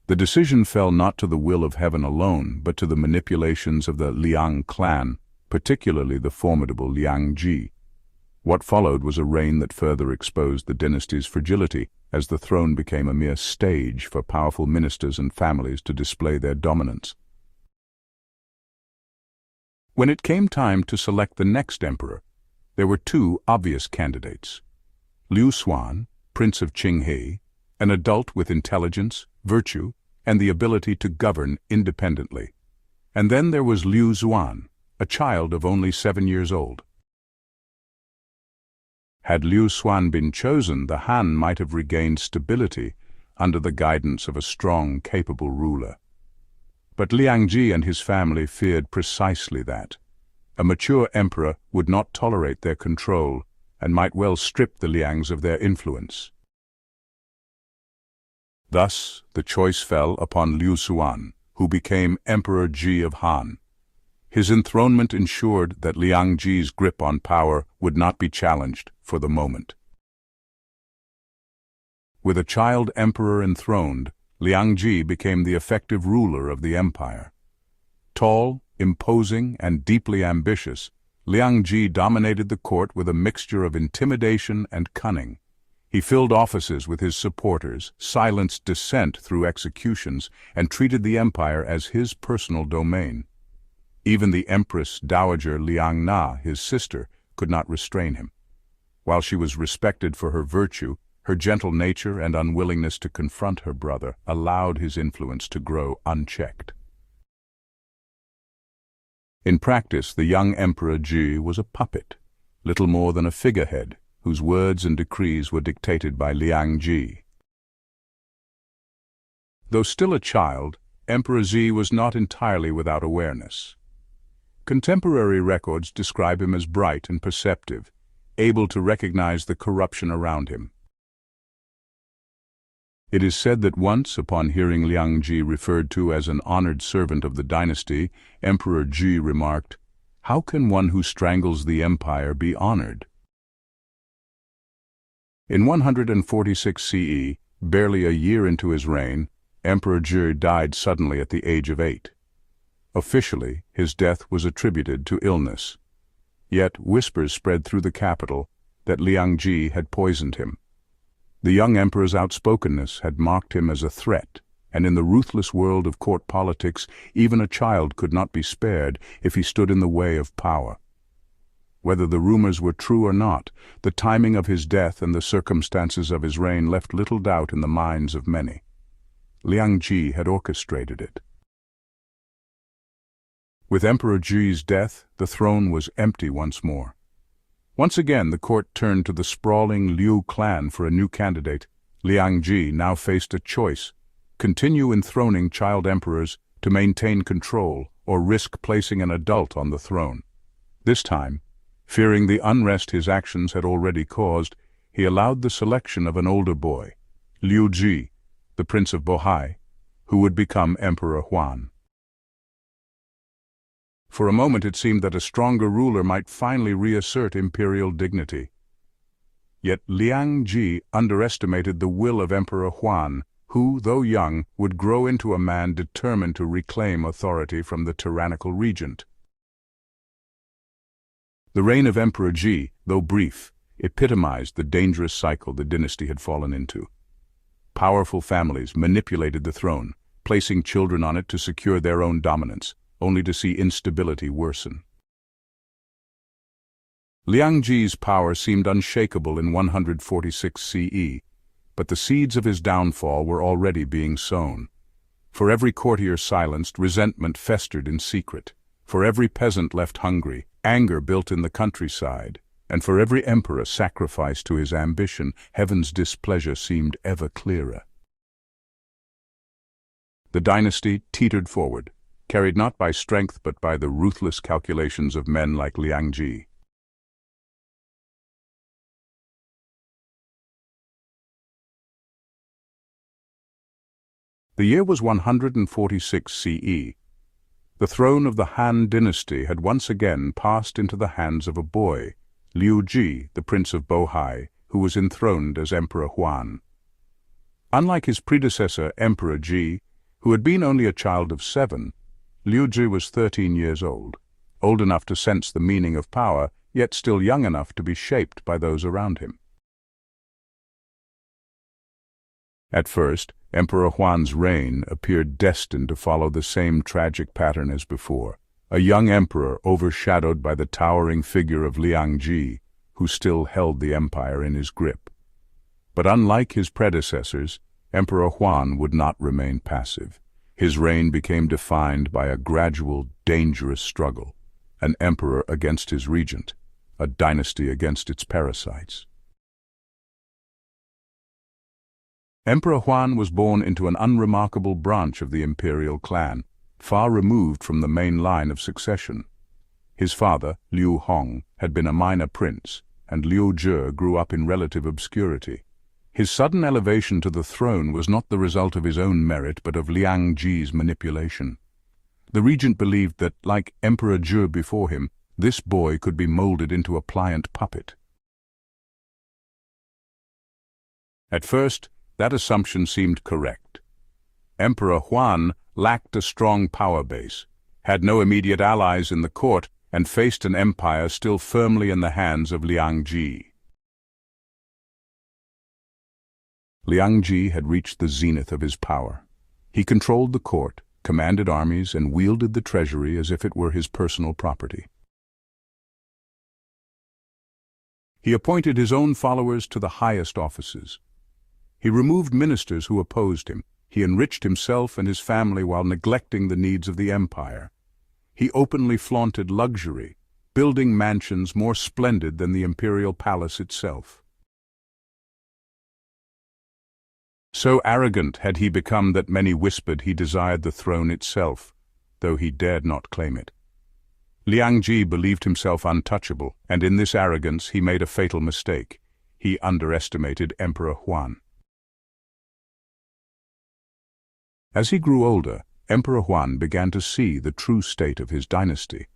The decision fell not to the will of heaven alone, but to the manipulations of the Liang clan, particularly the formidable Liang Ji. What followed was a reign that further exposed the dynasty's fragility, as the throne became a mere stage for powerful ministers and families to display their dominance. When it came time to select the next emperor, there were 2 obvious candidates: Liu Xuan, Prince of Qinghe, an adult with intelligence, virtue, and the ability to govern independently. And then there was Liu Zuan, a child of only 7 years old. Had Liu Xuan been chosen, the Han might have regained stability under the guidance of a strong, capable ruler. But Liang Ji and his family feared precisely that. A mature emperor would not tolerate their control and might well strip the Liangs of their influence. Thus, the choice fell upon Liu Xuan, who became Emperor Ji of Han. His enthronement ensured that Liang Ji's grip on power would not be challenged for the moment. With a child emperor enthroned, Liang Ji became the effective ruler of the empire. Tall, imposing, and deeply ambitious, Liang Ji dominated the court with a mixture of intimidation and cunning. He filled offices with his supporters, silenced dissent through executions, and treated the empire as his personal domain. Even the Empress Dowager Liang Na, his sister, could not restrain him. While she was respected for her virtue, her gentle nature and unwillingness to confront her brother allowed his influence to grow unchecked. In practice, the young Emperor Ji was a puppet, little more than a figurehead, whose words and decrees were dictated by Liang Ji. Though still a child, Emperor Ji was not entirely without awareness. Contemporary records describe him as bright and perceptive, able to recognize the corruption around him. It is said that once, upon hearing Liang Ji referred to as an honored servant of the dynasty, Emperor Ji remarked, "How can one who strangles the empire be honored?" In 146 CE, barely a year into his reign, Emperor Zhi died suddenly at the age of 8. Officially, his death was attributed to illness. Yet whispers spread through the capital that Liang Ji had poisoned him. The young emperor's outspokenness had marked him as a threat, and in the ruthless world of court politics, even a child could not be spared if he stood in the way of power. Whether the rumors were true or not, the timing of his death and the circumstances of his reign left little doubt in the minds of many. Liang Ji had orchestrated it. With Emperor Zhi's death, the throne was empty once more. Once again, the court turned to the sprawling Liu clan for a new candidate. Liang Ji now faced a choice: continue enthroning child emperors to maintain control, or risk placing an adult on the throne. This time, fearing the unrest his actions had already caused, he allowed the selection of an older boy, Liu Ji, the Prince of Bohai, who would become Emperor Huan. For a moment it seemed that a stronger ruler might finally reassert imperial dignity. Yet Liang Ji underestimated the will of Emperor Huan, who, though young, would grow into a man determined to reclaim authority from the tyrannical regent. The reign of Emperor Ji, though brief, epitomized the dangerous cycle the dynasty had fallen into. Powerful families manipulated the throne, placing children on it to secure their own dominance, only to see instability worsen. Liang Ji's power seemed unshakable in 146 CE, but the seeds of his downfall were already being sown. For every courtier silenced, resentment festered in secret. For every peasant left hungry, anger built in the countryside. And for every emperor sacrificed to his ambition, heaven's displeasure seemed ever clearer. The dynasty teetered forward, carried not by strength but by the ruthless calculations of men like Liang Ji. The year was 146 CE. The throne of the Han Dynasty had once again passed into the hands of a boy, Liu Ji, the Prince of Bohai, who was enthroned as Emperor Huan. Unlike his predecessor, Emperor Ji, who had been only a child of 7, Liu Ji was 13 years old enough to sense the meaning of power, yet still young enough to be shaped by those around him. At first, Emperor Huan's reign appeared destined to follow the same tragic pattern as before, a young emperor overshadowed by the towering figure of Liang Ji, who still held the empire in his grip. But unlike his predecessors, Emperor Huan would not remain passive. His reign became defined by a gradual, dangerous struggle, an emperor against his regent, a dynasty against its parasites. Emperor Huan was born into an unremarkable branch of the imperial clan, far removed from the main line of succession. His father, Liu Hong, had been a minor prince, and Liu Zhi grew up in relative obscurity. His sudden elevation to the throne was not the result of his own merit but of Liang Ji's manipulation. The regent believed that, like Emperor Zhi before him, this boy could be molded into a pliant puppet. At first, that assumption seemed correct. Emperor Huan lacked a strong power base, had no immediate allies in the court, and faced an empire still firmly in the hands of Liang Ji. Liang Ji had reached the zenith of his power. He controlled the court, commanded armies, and wielded the treasury as if it were his personal property. He appointed his own followers to the highest offices. He removed ministers who opposed him. He enriched himself and his family while neglecting the needs of the empire. He openly flaunted luxury, building mansions more splendid than the imperial palace itself. So arrogant had he become that many whispered he desired the throne itself, though he dared not claim it. Liang Ji believed himself untouchable, and in this arrogance he made a fatal mistake. He underestimated Emperor Huan. As he grew older, Emperor Huan began to see the true state of his dynasty.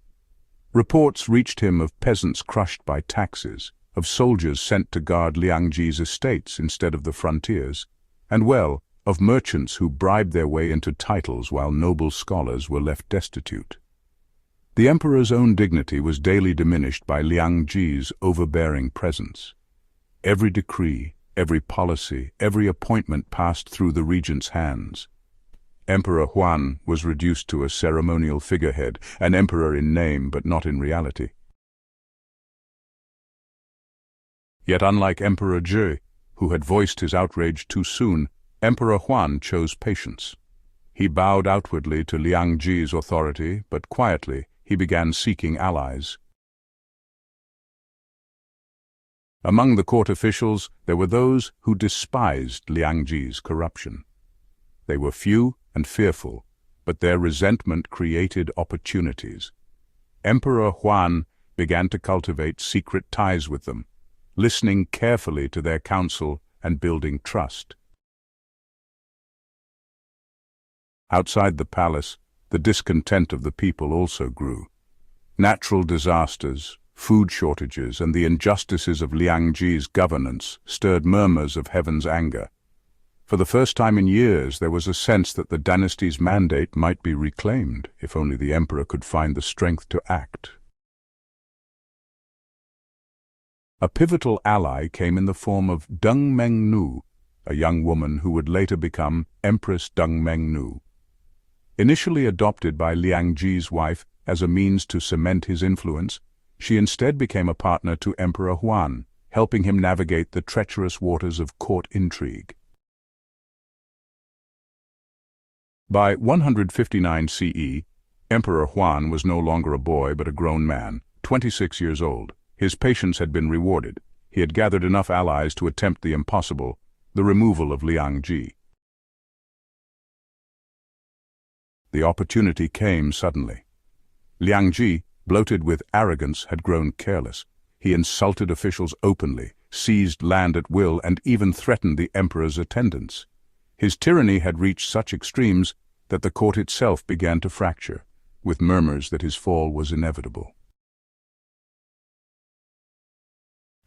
Reports reached him of peasants crushed by taxes, of soldiers sent to guard Liangji's estates instead of the frontiers, and of merchants who bribed their way into titles while noble scholars were left destitute. The emperor's own dignity was daily diminished by Liangji's overbearing presence. Every decree, every policy, every appointment passed through the regent's hands. Emperor Huan was reduced to a ceremonial figurehead, an emperor in name but not in reality. Yet unlike Emperor Zhi, who had voiced his outrage too soon, Emperor Huan chose patience. He bowed outwardly to Liangji's authority, but quietly he began seeking allies. Among the court officials, there were those who despised Liangji's corruption. They were few and fearful, but their resentment created opportunities. Emperor Huan began to cultivate secret ties with them, listening carefully to their counsel and building trust. Outside the palace, the discontent of the people also grew. Natural disasters, food shortages, and the injustices of Liangji's governance stirred murmurs of heaven's anger. For the first time in years, there was a sense that the dynasty's mandate might be reclaimed, if only the emperor could find the strength to act. A pivotal ally came in the form of Deng Mengnu, a young woman who would later become Empress Deng Mengnu. Initially adopted by Liangji's wife as a means to cement his influence, she instead became a partner to Emperor Huan, helping him navigate the treacherous waters of court intrigue. By 159 CE, Emperor Huan was no longer a boy but a grown man, 26 years old. His patience had been rewarded. He had gathered enough allies to attempt the impossible, the removal of Liangji. The opportunity came suddenly. Liangji, bloated with arrogance, had grown careless. He insulted officials openly, seized land at will, and even threatened the emperor's attendants. His tyranny had reached such extremes that the court itself began to fracture, with murmurs that his fall was inevitable.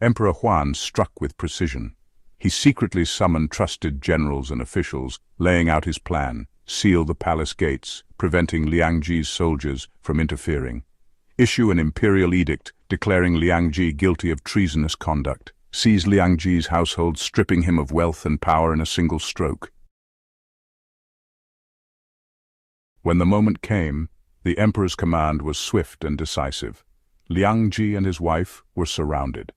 Emperor Huan struck with precision. He secretly summoned trusted generals and officials, laying out his plan: seal the palace gates, preventing Liangji's soldiers from interfering; issue an imperial edict declaring Liangji guilty of treasonous conduct; seize Liangji's household, stripping him of wealth and power in a single stroke. When the moment came, the emperor's command was swift and decisive. Liangji and his wife were surrounded.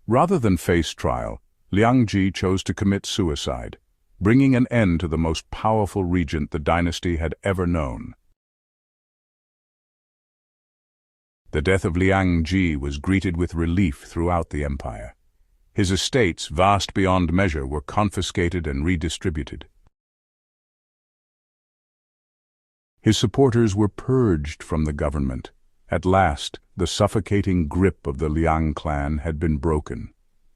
Rather than face trial, Liangji chose to commit suicide, bringing an end to the most powerful regent the dynasty had ever known. The death of Liangji was greeted with relief throughout the empire. His estates, vast beyond measure, were confiscated and redistributed. His supporters were purged from the government. At last, the suffocating grip of the Liang clan had been broken.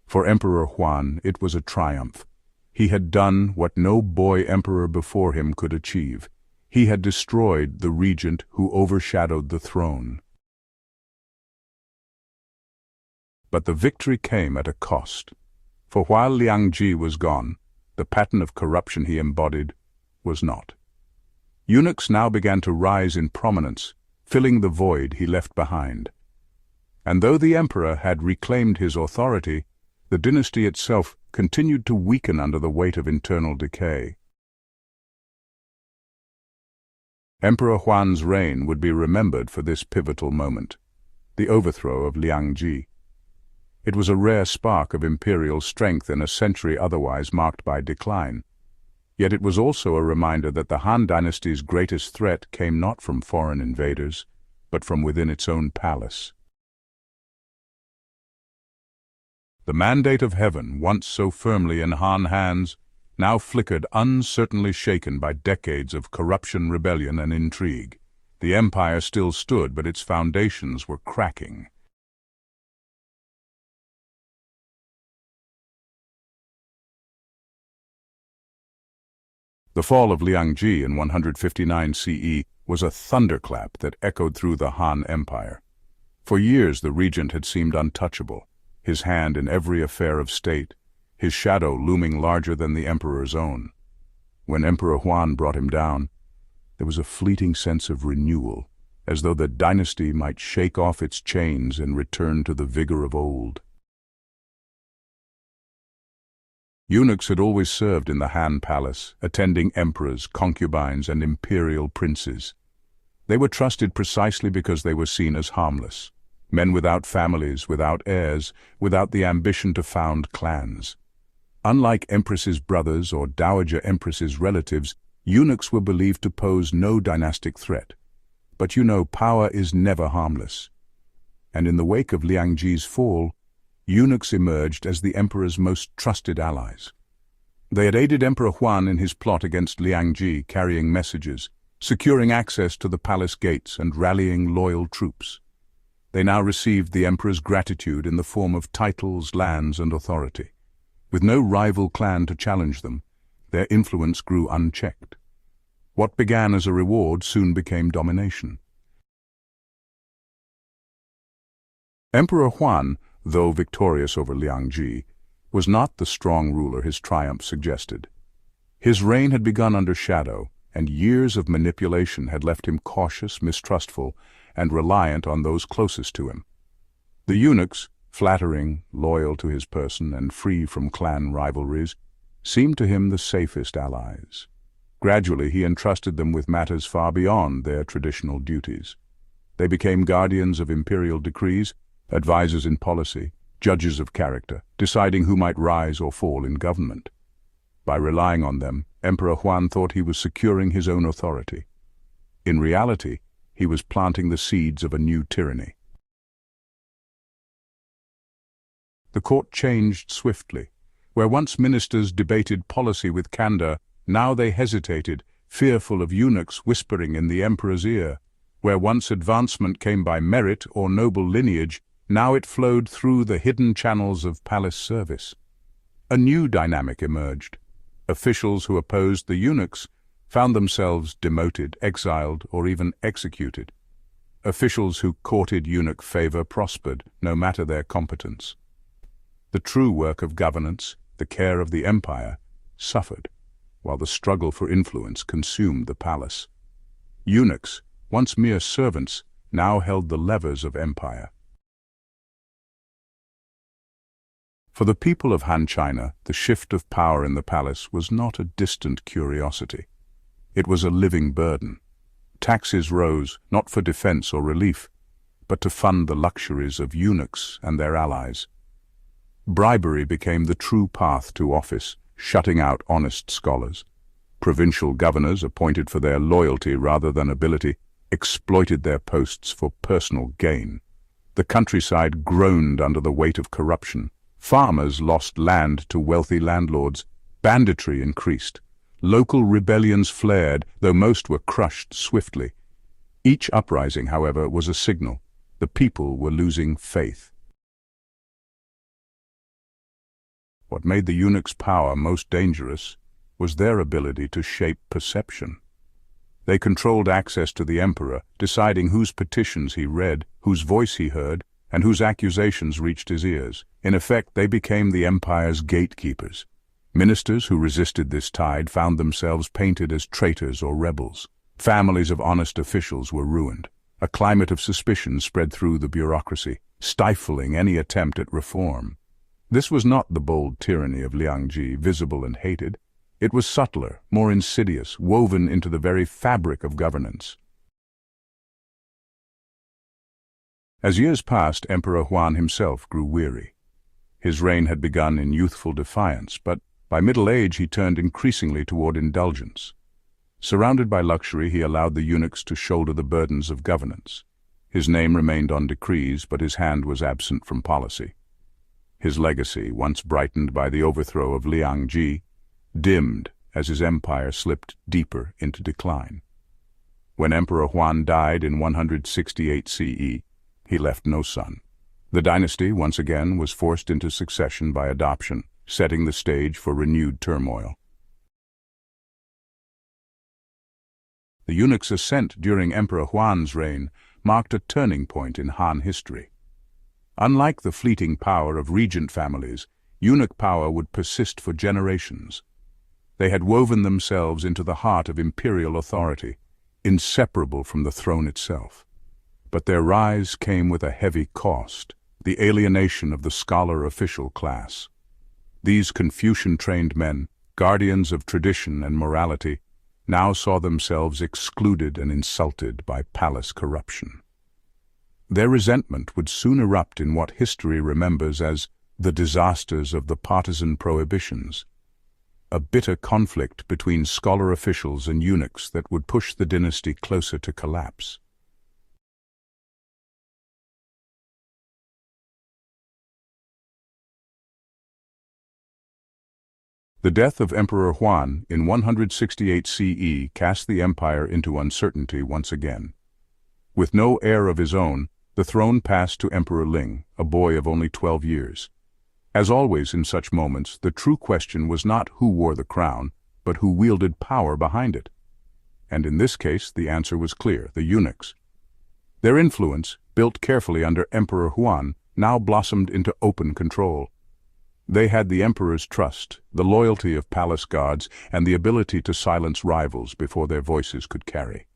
For Emperor Huan, it was a triumph. He had done what no boy emperor before him could achieve. He had destroyed the regent who overshadowed the throne. But the victory came at a cost. For while Liangji was gone, the pattern of corruption he embodied was not. Eunuchs now began to rise in prominence, filling the void he left behind. And though the emperor had reclaimed his authority, the dynasty itself continued to weaken under the weight of internal decay. Emperor Huan's reign would be remembered for this pivotal moment, the overthrow of Liangji. It was a rare spark of imperial strength in a century otherwise marked by decline. Yet it was also a reminder that the Han Dynasty's greatest threat came not from foreign invaders, but from within its own palace. The mandate of heaven, once so firmly in Han hands, now flickered, uncertainly shaken by decades of corruption, rebellion, and intrigue. The empire still stood, but its foundations were cracking. The fall of Liangji in 159 CE was a thunderclap that echoed through the Han Empire. For years the regent had seemed untouchable. his hand in every affair of state, his shadow looming larger than the emperor's own. When Emperor Huan brought him down, there was a fleeting sense of renewal, as though the dynasty might shake off its chains and return to the vigor of old. Eunuchs had always served in the Han palace, attending emperors, concubines, and imperial princes. They were trusted precisely because they were seen as harmless, men without families, without heirs, without the ambition to found clans. Unlike empresses' brothers or dowager empresses' relatives, eunuchs were believed to pose no dynastic threat. But power is never harmless. And in the wake of Liang Ji's fall, eunuchs emerged as the emperor's most trusted allies. They had aided Emperor Huan in his plot against Liang Ji, carrying messages, securing access to the palace gates, and rallying loyal troops. They now received the emperor's gratitude in the form of titles, lands, and authority. With no rival clan to challenge them, their influence grew unchecked. What began as a reward soon became domination. Emperor Huan, though victorious over Liang Ji, was not the strong ruler his triumph suggested. His reign had begun under shadow, and years of manipulation had left him cautious, mistrustful, and reliant on those closest to him. The eunuchs, flattering, loyal to his person, and free from clan rivalries, seemed to him the safest allies. Gradually he entrusted them with matters far beyond their traditional duties. They became guardians of imperial decrees, advisors in policy, judges of character, deciding who might rise or fall in government. By relying on them, Emperor Huan thought he was securing his own authority. In reality, he was planting the seeds of a new tyranny. The court changed swiftly. Where once ministers debated policy with candor, now they hesitated, fearful of eunuchs whispering in the emperor's ear. Where once advancement came by merit or noble lineage, now it flowed through the hidden channels of palace service. A new dynamic emerged. Officials who opposed the eunuchs found themselves demoted, exiled, or even executed. Officials who courted eunuch favor prospered, no matter their competence. The true work of governance, the care of the empire, suffered, while the struggle for influence consumed the palace. Eunuchs, once mere servants, now held the levers of empire. For the people of Han China, the shift of power in the palace was not a distant curiosity. It was a living burden. Taxes rose, not for defense or relief, but to fund the luxuries of eunuchs and their allies. Bribery became the true path to office, shutting out honest scholars. Provincial governors, appointed for their loyalty rather than ability, exploited their posts for personal gain. The countryside groaned under the weight of corruption. Farmers lost land to wealthy landlords. Banditry increased. Local rebellions flared, though most were crushed swiftly. Each uprising, however, was a signal. The people were losing faith. What made the eunuchs' power most dangerous was their ability to shape perception. They controlled access to the emperor, deciding whose petitions he read, whose voice he heard, and whose accusations reached his ears. In effect, they became the empire's gatekeepers. Ministers who resisted this tide found themselves painted as traitors or rebels. Families of honest officials were ruined. A climate of suspicion spread through the bureaucracy, stifling any attempt at reform. This was not the bold tyranny of Liang Ji, visible and hated. It was subtler, more insidious, woven into the very fabric of governance. As years passed, Emperor Huan himself grew weary. His reign had begun in youthful defiance, but by middle age he turned increasingly toward indulgence. Surrounded by luxury, he allowed the eunuchs to shoulder the burdens of governance. His name remained on decrees, but his hand was absent from policy. His legacy, once brightened by the overthrow of Liang Ji, dimmed as his empire slipped deeper into decline. When Emperor Huan died in 168 CE, he left no son. The dynasty, once again, was forced into succession by adoption, setting the stage for renewed turmoil. The eunuch's ascent during Emperor Huan's reign marked a turning point in Han history. Unlike the fleeting power of regent families, eunuch power would persist for generations. They had woven themselves into the heart of imperial authority, inseparable from the throne itself. But their rise came with a heavy cost, the alienation of the scholar-official class. These Confucian-trained men, guardians of tradition and morality, now saw themselves excluded and insulted by palace corruption. Their resentment would soon erupt in what history remembers as the disasters of the partisan prohibitions, a bitter conflict between scholar officials and eunuchs that would push the dynasty closer to collapse. The death of Emperor Huan in 168 CE cast the empire into uncertainty once again. With no heir of his own, the throne passed to Emperor Ling, a boy of only 12 years. As always in such moments, the true question was not who wore the crown, but who wielded power behind it. And in this case, the answer was clear: the eunuchs. Their influence, built carefully under Emperor Huan, now blossomed into open control. They had the emperor's trust, the loyalty of palace guards, and the ability to silence rivals before their voices could carry.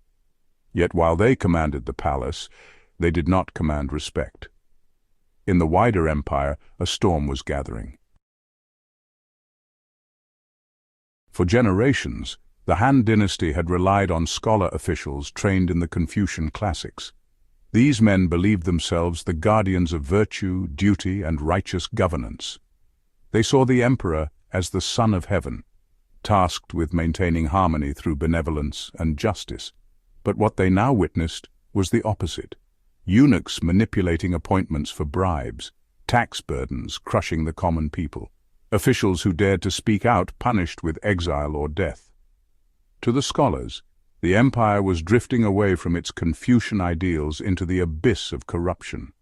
Yet while they commanded the palace, they did not command respect. In the wider empire, a storm was gathering. For generations, the Han Dynasty had relied on scholar officials trained in the Confucian classics. These men believed themselves the guardians of virtue, duty, and righteous governance. They saw the emperor as the son of heaven, tasked with maintaining harmony through benevolence and justice. But what they now witnessed was the opposite: eunuchs manipulating appointments for bribes, tax burdens crushing the common people, officials who dared to speak out punished with exile or death. To the scholars, the empire was drifting away from its Confucian ideals into the abyss of corruption.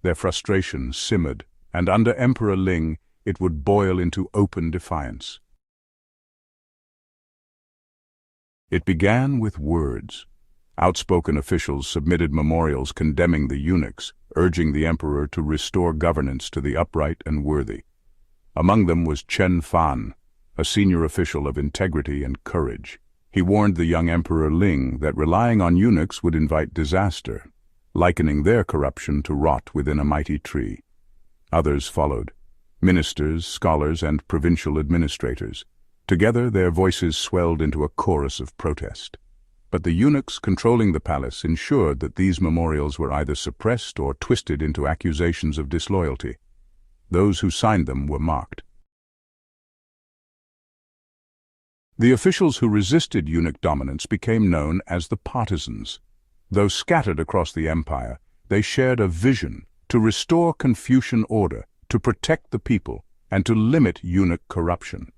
Their frustration simmered, and under Emperor Ling, it would boil into open defiance. It began with words. Outspoken officials submitted memorials condemning the eunuchs, urging the emperor to restore governance to the upright and worthy. Among them was Chen Fan, a senior official of integrity and courage. He warned the young Emperor Ling that relying on eunuchs would invite disaster, likening their corruption to rot within a mighty tree. Others followed: ministers, scholars, and provincial administrators. Together, their voices swelled into a chorus of protest. But the eunuchs controlling the palace ensured that these memorials were either suppressed or twisted into accusations of disloyalty. Those who signed them were mocked. The officials who resisted eunuch dominance became known as the partisans. Though scattered across the empire, they shared a vision to restore Confucian order, to protect the people, and to limit eunuch corruption.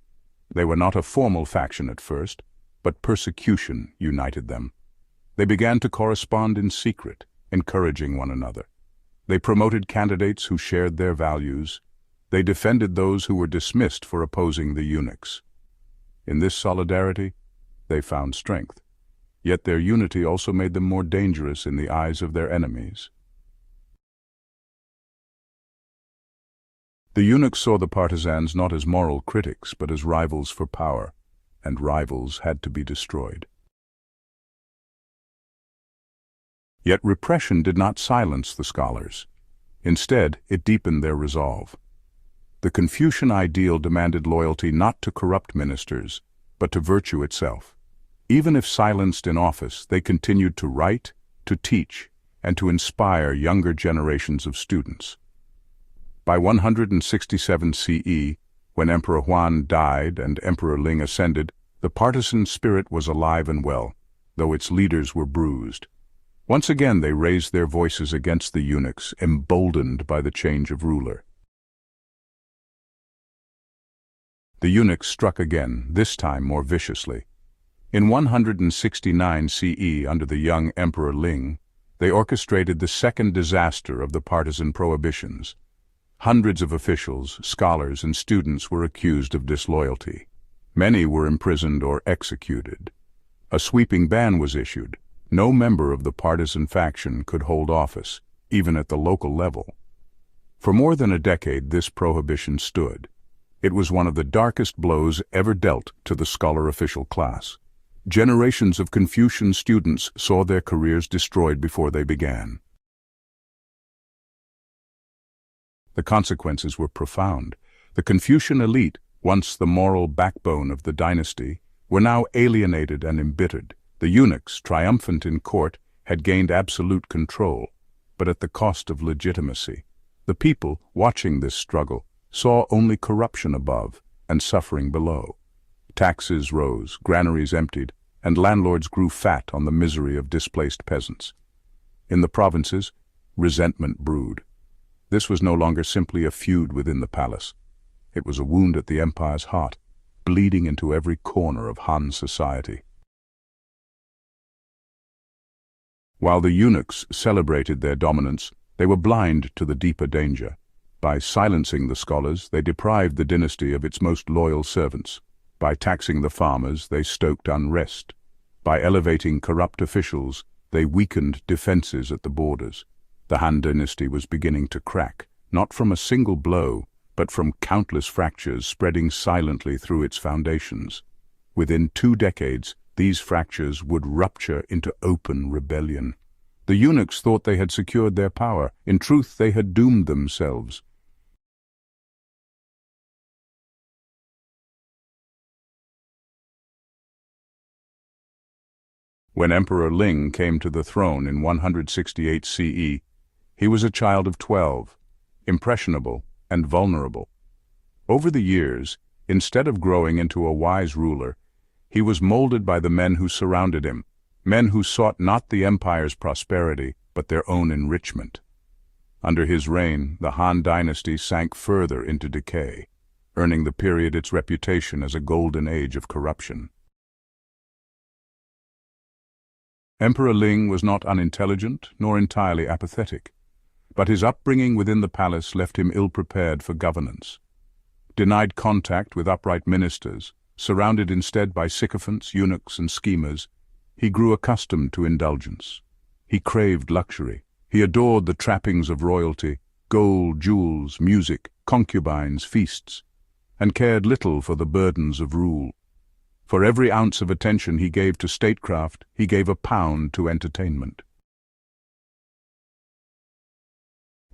They were not a formal faction at first, but persecution united them. They began to correspond in secret, encouraging one another. They promoted candidates who shared their values. They defended those who were dismissed for opposing the eunuchs. In this solidarity, they found strength. Yet their unity also made them more dangerous in the eyes of their enemies. The eunuchs saw the partisans not as moral critics, but as rivals for power, and rivals had to be destroyed. Yet repression did not silence the scholars. Instead, it deepened their resolve. The Confucian ideal demanded loyalty not to corrupt ministers, but to virtue itself. Even if silenced in office, they continued to write, to teach, and to inspire younger generations of students. By 167 CE, when Emperor Huan died and Emperor Ling ascended, the partisan spirit was alive and well, though its leaders were bruised. Once again they raised their voices against the eunuchs, emboldened by the change of ruler. The eunuchs struck again, this time more viciously. In 169 CE, under the young Emperor Ling, they orchestrated the second disaster of the partisan prohibitions. Hundreds of officials, scholars, and students were accused of disloyalty. Many were imprisoned or executed. A sweeping ban was issued. No member of the partisan faction could hold office, even at the local level. For more than a decade, this prohibition stood. It was one of the darkest blows ever dealt to the scholar official class. Generations of Confucian students saw their careers destroyed before they began. The consequences were profound. The Confucian elite, once the moral backbone of the dynasty, were now alienated and embittered. The eunuchs, triumphant in court, had gained absolute control, but at the cost of legitimacy. The people, watching this struggle, saw only corruption above and suffering below. Taxes rose, granaries emptied, and landlords grew fat on the misery of displaced peasants. In the provinces, resentment brewed. This was no longer simply a feud within the palace. It was a wound at the empire's heart, bleeding into every corner of Han society. While the eunuchs celebrated their dominance, they were blind to the deeper danger. By silencing the scholars, they deprived the dynasty of its most loyal servants. By taxing the farmers, they stoked unrest. By elevating corrupt officials, they weakened defenses at the borders. The Han Dynasty was beginning to crack, not from a single blow, but from countless fractures spreading silently through its foundations. Within 2 decades, these fractures would rupture into open rebellion. The eunuchs thought they had secured their power. In truth, they had doomed themselves. When Emperor Ling came to the throne in 168 CE, he was a child of 12, impressionable and vulnerable. Over the years, instead of growing into a wise ruler, he was molded by the men who surrounded him, men who sought not the empire's prosperity, but their own enrichment. Under his reign, the Han Dynasty sank further into decay, earning the period its reputation as a golden age of corruption. Emperor Ling was not unintelligent nor entirely apathetic, but his upbringing within the palace left him ill-prepared for governance. Denied contact with upright ministers, surrounded instead by sycophants, eunuchs, and schemers, he grew accustomed to indulgence. He craved luxury. He adored the trappings of royalty, gold, jewels, music, concubines, feasts, and cared little for the burdens of rule. For every ounce of attention he gave to statecraft, he gave a pound to entertainment.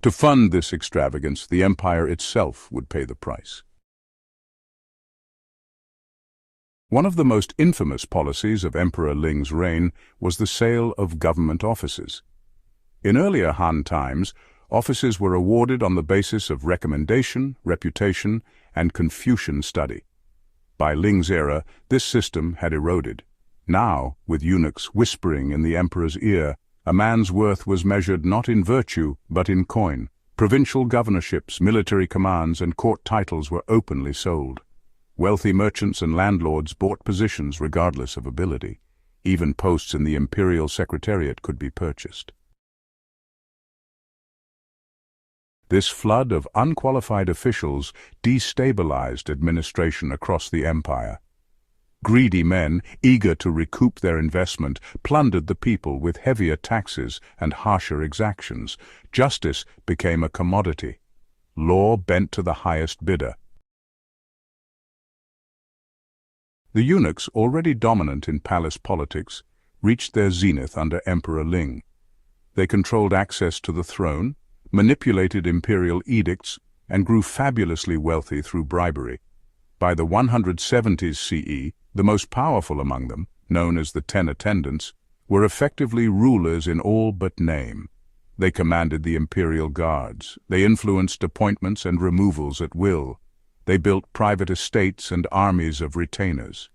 To fund this extravagance, the empire itself would pay the price. One of the most infamous policies of Emperor Ling's reign was the sale of government offices. In earlier Han times, offices were awarded on the basis of recommendation, reputation, and Confucian study. By Ling's era, this system had eroded. Now, with eunuchs whispering in the emperor's ear, a man's worth was measured not in virtue, but in coin. Provincial governorships, military commands, and court titles were openly sold. Wealthy merchants and landlords bought positions regardless of ability. Even posts in the imperial secretariat could be purchased. This flood of unqualified officials destabilized administration across the empire. Greedy men, eager to recoup their investment, plundered the people with heavier taxes and harsher exactions. Justice became a commodity. Law bent to the highest bidder. The eunuchs, already dominant in palace politics, reached their zenith under Emperor Ling. They controlled access to the throne, manipulated imperial edicts, and grew fabulously wealthy through bribery. By the 170s CE, the most powerful among them, known as the 10 Attendants, were effectively rulers in all but name. They commanded the imperial guards. They influenced appointments and removals at will. They built private estates and armies of retainers.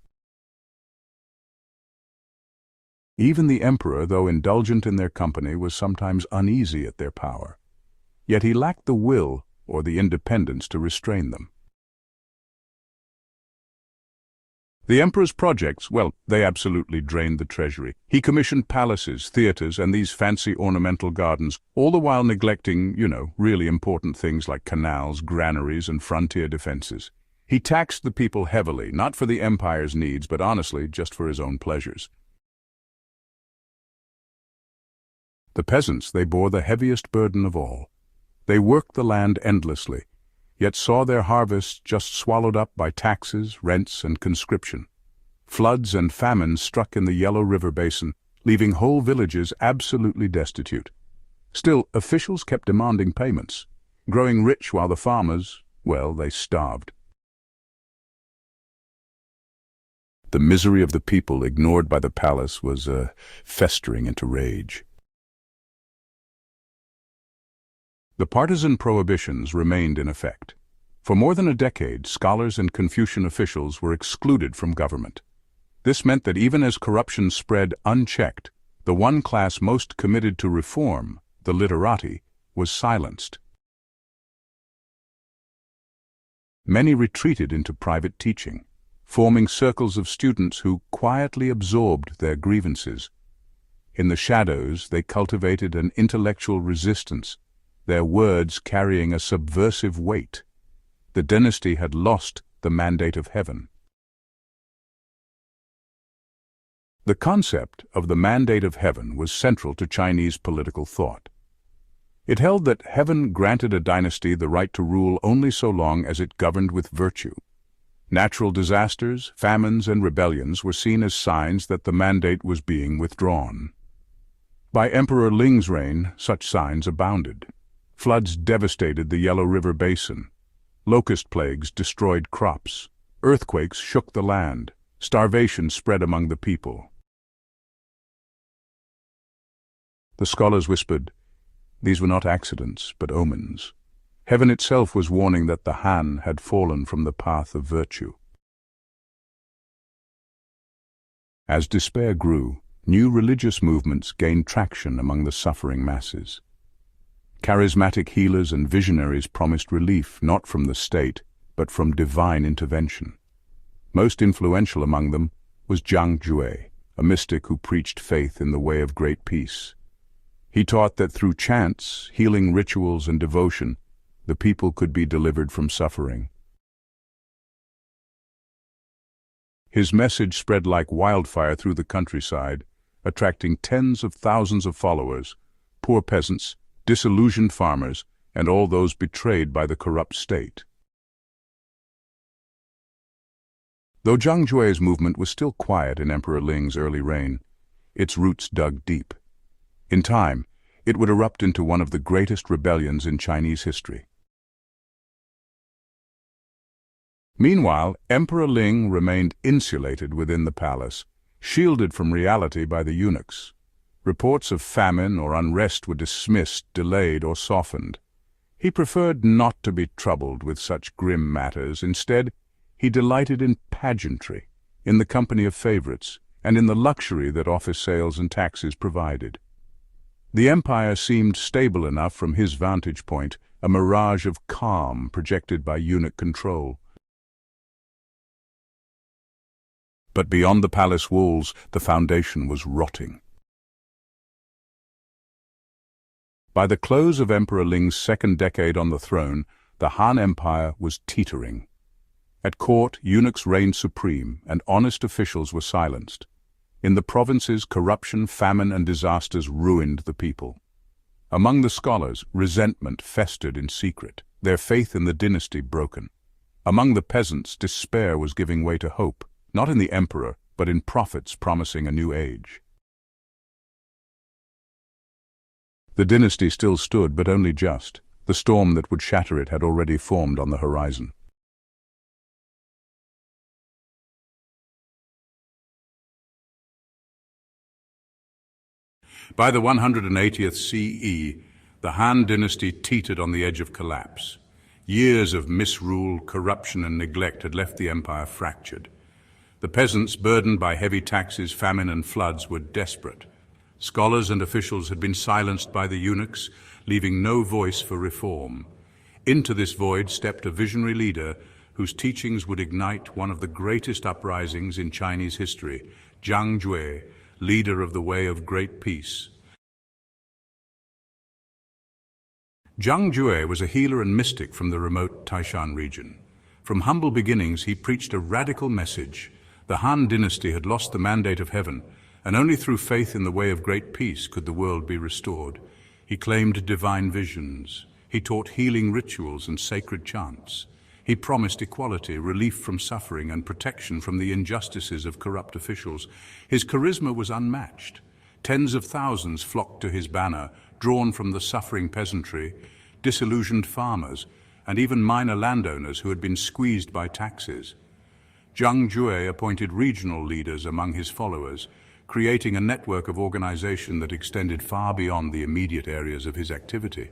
Even the emperor, though indulgent in their company, was sometimes uneasy at their power. Yet he lacked the will or the independence to restrain them. The emperor's projects, well, they absolutely drained the treasury. He commissioned palaces, theaters, and these fancy ornamental gardens, all the while neglecting, really important things like canals, granaries, and frontier defenses. He taxed the people heavily, not for the empire's needs, but honestly, just for his own pleasures. The peasants, they bore the heaviest burden of all. They worked the land endlessly, yet saw their harvests just swallowed up by taxes, rents, and conscription. Floods and famines struck in the Yellow River Basin, leaving whole villages absolutely destitute. Still, officials kept demanding payments, growing rich while the farmers, well, they starved. The misery of the people, ignored by the palace, was festering into rage. The partisan prohibitions remained in effect. For more than a decade, scholars and Confucian officials were excluded from government. This meant that even as corruption spread unchecked, the one class most committed to reform, the literati, was silenced. Many retreated into private teaching, forming circles of students who quietly absorbed their grievances. In the shadows, they cultivated an intellectual resistance, their words carrying a subversive weight. The dynasty had lost the mandate of heaven. The concept of the mandate of heaven was central to Chinese political thought. It held that heaven granted a dynasty the right to rule only so long as it governed with virtue. Natural disasters, famines, and rebellions were seen as signs that the mandate was being withdrawn. By Emperor Ling's reign, such signs abounded. Floods devastated the Yellow River Basin. Locust plagues destroyed crops. Earthquakes shook the land. Starvation spread among the people. The scholars whispered, these were not accidents, but omens. Heaven itself was warning that the Han had fallen from the path of virtue. As despair grew, new religious movements gained traction among the suffering masses. Charismatic healers and visionaries promised relief not from the state, but from divine intervention. Most influential among them was Zhang Jue, a mystic who preached faith in the way of great peace. He taught that through chants, healing rituals, and devotion, the people could be delivered from suffering. His message spread like wildfire through the countryside, attracting tens of thousands of followers, poor peasants, disillusioned farmers, and all those betrayed by the corrupt state. Though Zhang Jue's movement was still quiet in Emperor Ling's early reign, its roots dug deep. In time, it would erupt into one of the greatest rebellions in Chinese history. Meanwhile, Emperor Ling remained insulated within the palace, shielded from reality by the eunuchs. Reports of famine or unrest were dismissed, delayed, or softened. He preferred not to be troubled with such grim matters. Instead, he delighted in pageantry, in the company of favorites, and in the luxury that office sales and taxes provided. The empire seemed stable enough from his vantage point, a mirage of calm projected by eunuch control. But beyond the palace walls, the foundation was rotting. By the close of Emperor Ling's second decade on the throne, the Han Empire was teetering. At court, eunuchs reigned supreme, and honest officials were silenced. In the provinces, corruption, famine, and disasters ruined the people. Among the scholars, resentment festered in secret, their faith in the dynasty broken. Among the peasants, despair was giving way to hope, not in the emperor, but in prophets promising a new age. The dynasty still stood, but only just. The storm that would shatter it had already formed on the horizon. By the 180th CE, the Han Dynasty teetered on the edge of collapse. Years of misrule, corruption, and neglect had left the empire fractured. The peasants, burdened by heavy taxes, famine, and floods, were desperate. Scholars and officials had been silenced by the eunuchs, leaving no voice for reform. Into this void stepped a visionary leader whose teachings would ignite one of the greatest uprisings in Chinese history, Zhang Jue, leader of the way of great peace. Zhang Jue was a healer and mystic from the remote Taishan region. From humble beginnings, he preached a radical message. The Han Dynasty had lost the mandate of heaven, and only through faith in the way of great peace could the world be restored. He claimed divine visions. He taught healing rituals and sacred chants. He promised equality, relief from suffering, and protection from the injustices of corrupt officials. His charisma was unmatched. Tens of thousands flocked to his banner, drawn from the suffering peasantry, disillusioned farmers, and even minor landowners who had been squeezed by taxes. Zhang Jue appointed regional leaders among his followers, creating a network of organization that extended far beyond the immediate areas of his activity.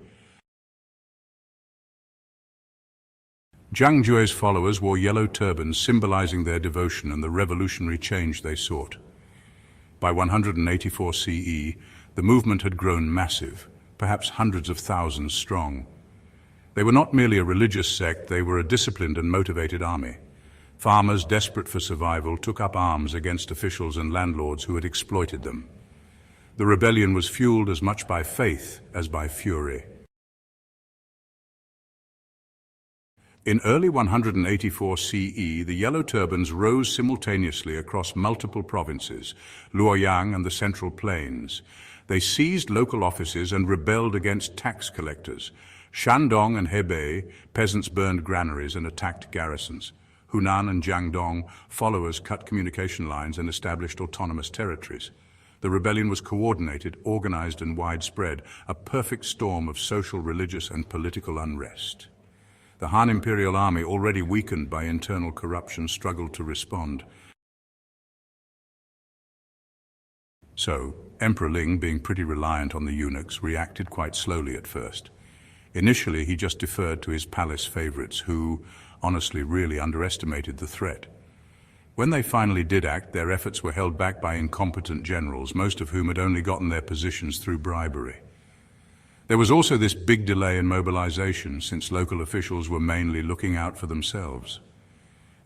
Zhang Jue's followers wore yellow turbans symbolizing their devotion and the revolutionary change they sought. By 184 CE, the movement had grown massive, perhaps hundreds of thousands strong. They were not merely a religious sect, they were a disciplined and motivated army. Farmers, desperate for survival, took up arms against officials and landlords who had exploited them. The rebellion was fueled as much by faith as by fury. In early 184 CE, the Yellow Turbans rose simultaneously across multiple provinces, Luoyang and the Central Plains. They seized local offices and rebelled against tax collectors. Shandong and Hebei, peasants burned granaries and attacked garrisons. Hunan and Jiangdong, followers cut communication lines and established autonomous territories. The rebellion was coordinated, organized, and widespread, a perfect storm of social, religious, and political unrest. The Han Imperial Army, already weakened by internal corruption, struggled to respond. So, Emperor Ling, being pretty reliant on the eunuchs, reacted quite slowly at first. Initially, he just deferred to his palace favorites, who, honestly, really underestimated the threat. When they finally did act, their efforts were held back by incompetent generals, most of whom had only gotten their positions through bribery. There was also this big delay in mobilization, since local officials were mainly looking out for themselves.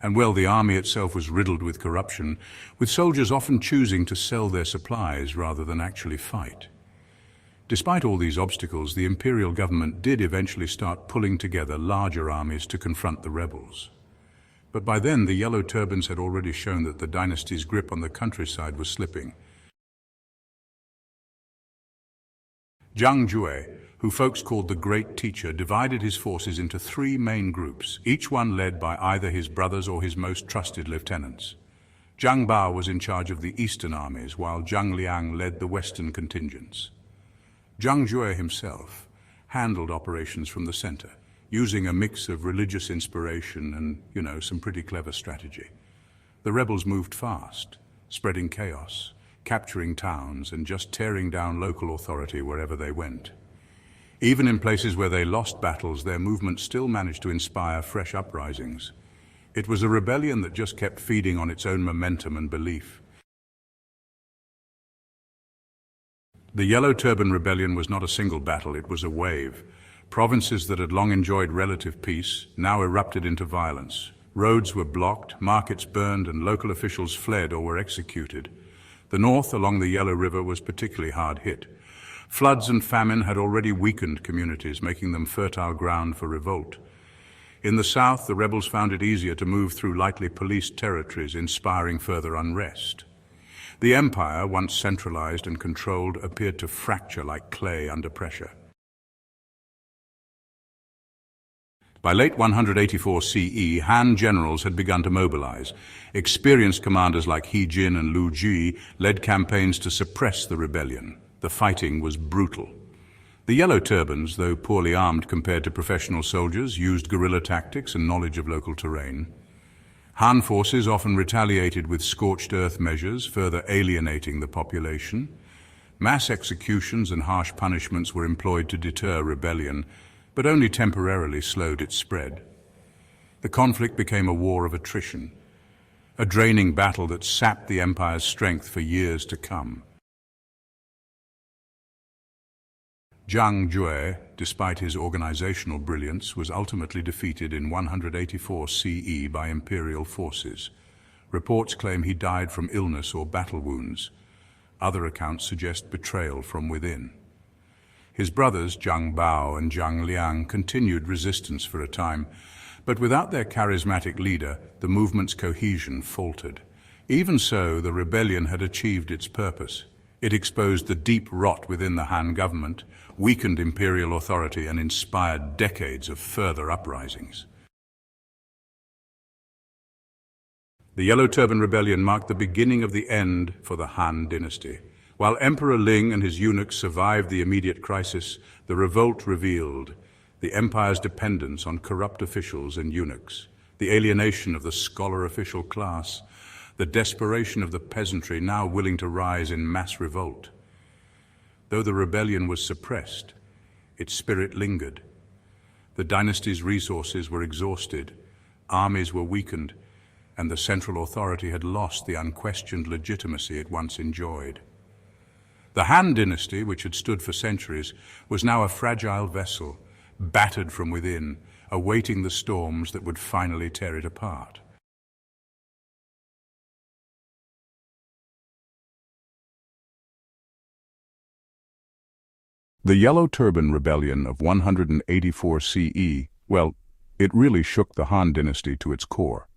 And well, the army itself was riddled with corruption, with soldiers often choosing to sell their supplies rather than actually fight. Despite all these obstacles, the imperial government did eventually start pulling together larger armies to confront the rebels. But by then, the Yellow Turbans had already shown that the dynasty's grip on the countryside was slipping. Zhang Jue, who folks called the Great Teacher, divided his forces into three main groups, each one led by either his brothers or his most trusted lieutenants. Zhang Bao was in charge of the eastern armies, while Zhang Liang led the western contingents. Zhang Jue himself handled operations from the center, using a mix of religious inspiration and, some pretty clever strategy. The rebels moved fast, spreading chaos, capturing towns, and just tearing down local authority wherever they went. Even in places where they lost battles, their movement still managed to inspire fresh uprisings. It was a rebellion that just kept feeding on its own momentum and belief. The Yellow Turban Rebellion was not a single battle, it was a wave. Provinces that had long enjoyed relative peace now erupted into violence. Roads were blocked, markets burned, and local officials fled or were executed. The north along the Yellow River was particularly hard hit. Floods and famine had already weakened communities, making them fertile ground for revolt. In the south, the rebels found it easier to move through lightly policed territories, inspiring further unrest. The empire, once centralized and controlled, appeared to fracture like clay under pressure. By late 184 CE, Han generals had begun to mobilize. Experienced commanders like He Jin and Lu Ji led campaigns to suppress the rebellion. The fighting was brutal. The Yellow Turbans, though poorly armed compared to professional soldiers, used guerrilla tactics and knowledge of local terrain. Han forces often retaliated with scorched earth measures, further alienating the population. Mass executions and harsh punishments were employed to deter rebellion, but only temporarily slowed its spread. The conflict became a war of attrition, a draining battle that sapped the empire's strength for years to come. Zhang Jue, despite his organizational brilliance, was ultimately defeated in 184 CE by imperial forces. Reports claim he died from illness or battle wounds. Other accounts suggest betrayal from within. His brothers, Zhang Bao and Zhang Liang, continued resistance for a time, but without their charismatic leader, the movement's cohesion faltered. Even so, the rebellion had achieved its purpose. It exposed the deep rot within the Han government, weakened imperial authority and inspired decades of further uprisings. The Yellow Turban Rebellion marked the beginning of the end for the Han Dynasty. While Emperor Ling and his eunuchs survived the immediate crisis, the revolt revealed the empire's dependence on corrupt officials and eunuchs, the alienation of the scholar official class, the desperation of the peasantry now willing to rise in mass revolt. Though the rebellion was suppressed, its spirit lingered. The dynasty's resources were exhausted, armies were weakened, and the central authority had lost the unquestioned legitimacy it once enjoyed. The Han Dynasty, which had stood for centuries, was now a fragile vessel, battered from within, awaiting the storms that would finally tear it apart. The Yellow Turban Rebellion of 184 CE, well, it really shook the Han Dynasty to its core.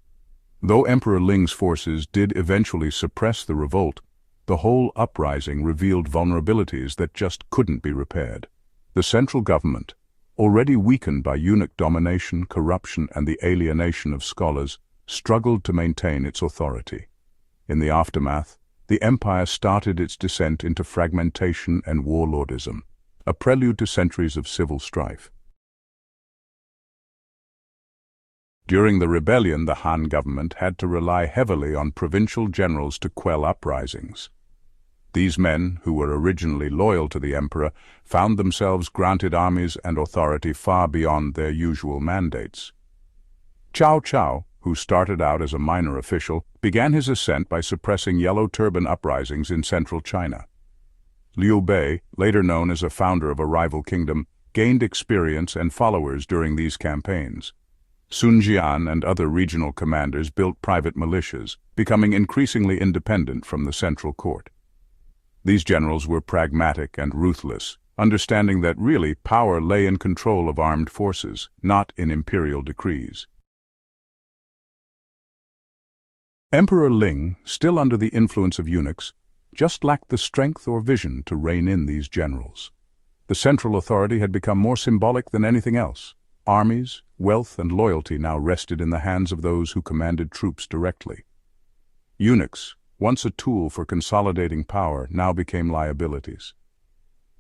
Though Emperor Ling's forces did eventually suppress the revolt, the whole uprising revealed vulnerabilities that just couldn't be repaired. The central government, already weakened by eunuch domination, corruption, and the alienation of scholars, struggled to maintain its authority. In the aftermath, the empire started its descent into fragmentation and warlordism, a prelude to centuries of civil strife. During the rebellion, the Han government had to rely heavily on provincial generals to quell uprisings. These men, who were originally loyal to the emperor, found themselves granted armies and authority far beyond their usual mandates. Cao Cao, who started out as a minor official, began his ascent by suppressing Yellow Turban uprisings in central China. Liu Bei, later known as a founder of a rival kingdom, gained experience and followers during these campaigns. Sun Jian and other regional commanders built private militias, becoming increasingly independent from the central court. These generals were pragmatic and ruthless, understanding that really power lay in control of armed forces, not in imperial decrees. Emperor Ling, still under the influence of eunuchs, just lacked the strength or vision to rein in these generals. The central authority had become more symbolic than anything else. Armies, wealth, and loyalty now rested in the hands of those who commanded troops directly. Eunuchs, once a tool for consolidating power, now became liabilities.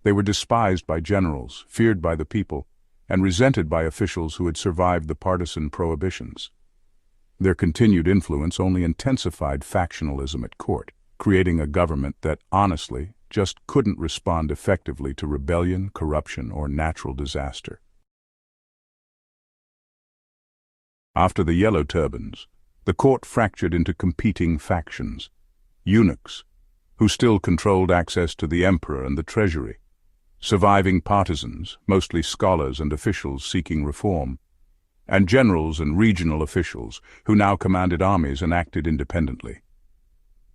They were despised by generals, feared by the people, and resented by officials who had survived the partisan prohibitions. Their continued influence only intensified factionalism at court, creating a government that, honestly, just couldn't respond effectively to rebellion, corruption, or natural disaster. After the Yellow Turbans, the court fractured into competing factions. Eunuchs, who still controlled access to the emperor and the treasury. Surviving partisans, mostly scholars and officials seeking reform. And generals and regional officials, who now commanded armies and acted independently.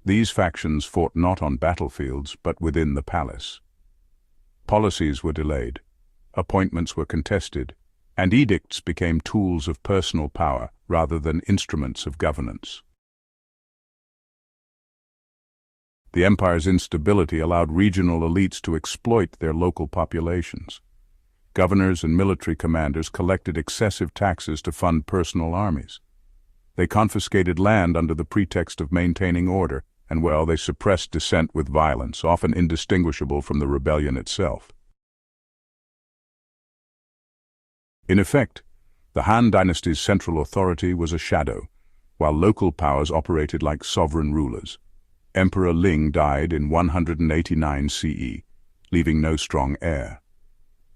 These factions fought not on battlefields, but within the palace. Policies were delayed, appointments were contested, and edicts became tools of personal power rather than instruments of governance. The empire's instability allowed regional elites to exploit their local populations. Governors and military commanders collected excessive taxes to fund personal armies. They confiscated land under the pretext of maintaining order, and they suppressed dissent with violence, often indistinguishable from the rebellion itself. In effect, the Han Dynasty's central authority was a shadow, while local powers operated like sovereign rulers. Emperor Ling died in 189 CE, leaving no strong heir.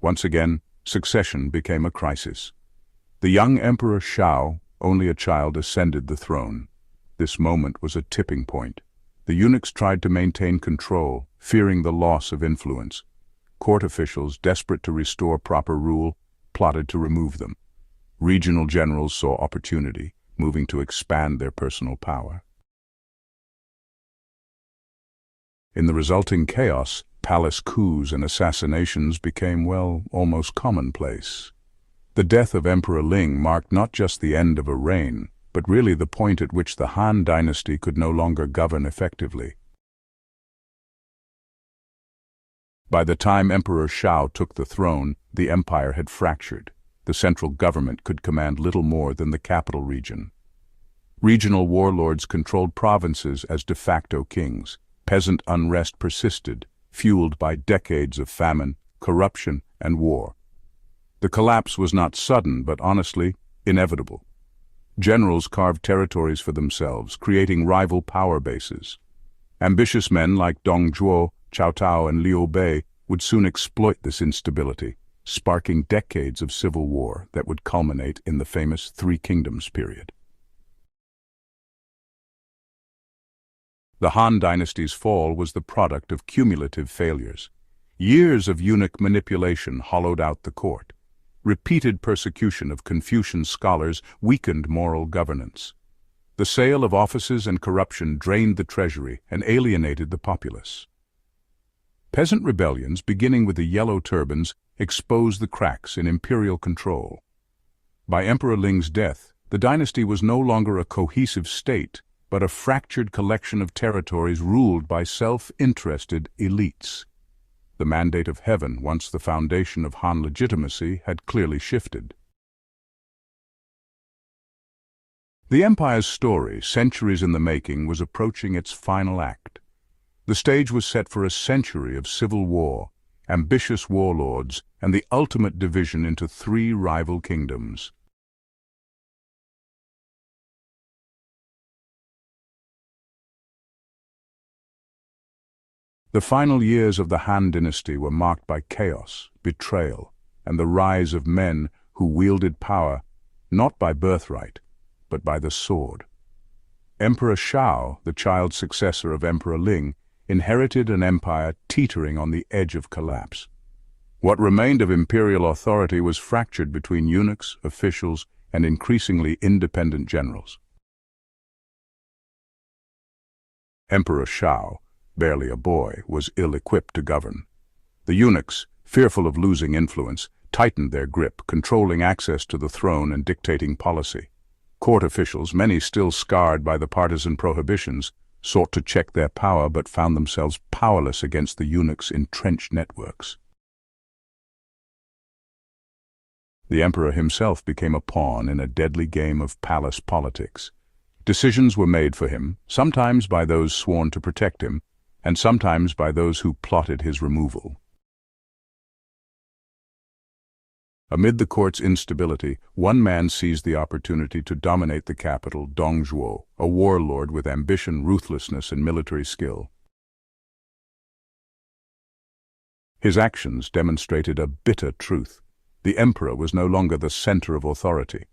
Once again, succession became a crisis. The young Emperor Shao, only a child, ascended the throne. This moment was a tipping point. The eunuchs tried to maintain control, fearing the loss of influence. Court officials, desperate to restore proper rule, plotted to remove them. Regional generals saw opportunity, moving to expand their personal power. In the resulting chaos, palace coups and assassinations became, almost commonplace. The death of Emperor Ling marked not just the end of a reign, but really the point at which the Han Dynasty could no longer govern effectively. By the time Emperor Shao took the throne, the empire had fractured. The central government could command little more than the capital region. Regional warlords controlled provinces as de facto kings. Peasant unrest persisted, fueled by decades of famine, corruption, and war. The collapse was not sudden, but honestly, inevitable. Generals carved territories for themselves, creating rival power bases. Ambitious men like Dong Zhuo, Cao Tao, and Liu Bei would soon exploit this instability, sparking decades of civil war that would culminate in the famous Three Kingdoms period. The Han Dynasty's fall was the product of cumulative failures. Years of eunuch manipulation hollowed out the court. Repeated persecution of Confucian scholars weakened moral governance. The sale of offices and corruption drained the treasury and alienated the populace. Peasant rebellions, beginning with the Yellow Turbans, exposed the cracks in imperial control. By Emperor Ling's death, the dynasty was no longer a cohesive state, but a fractured collection of territories ruled by self-interested elites. The mandate of heaven, once the foundation of Han legitimacy, had clearly shifted. The empire's story, centuries in the making, was approaching its final act. The stage was set for a century of civil war, ambitious warlords, and the ultimate division into three rival kingdoms. The final years of the Han Dynasty were marked by chaos, betrayal, and the rise of men who wielded power not by birthright, but by the sword. Emperor Shao, the child successor of Emperor Ling, inherited an empire teetering on the edge of collapse. What remained of imperial authority was fractured between eunuchs, officials, and increasingly independent generals. Emperor Shao, barely a boy, was ill-equipped to govern. The eunuchs, fearful of losing influence, tightened their grip, controlling access to the throne and dictating policy. Court officials, many still scarred by the partisan prohibitions, sought to check their power but found themselves powerless against the eunuchs' entrenched networks. The emperor himself became a pawn in a deadly game of palace politics. Decisions were made for him, sometimes by those sworn to protect him, and sometimes by those who plotted his removal. Amid the court's instability, one man seized the opportunity to dominate the capital, Dong Zhuo, a warlord with ambition, ruthlessness, and military skill. His actions demonstrated a bitter truth. The emperor was no longer the center of authority.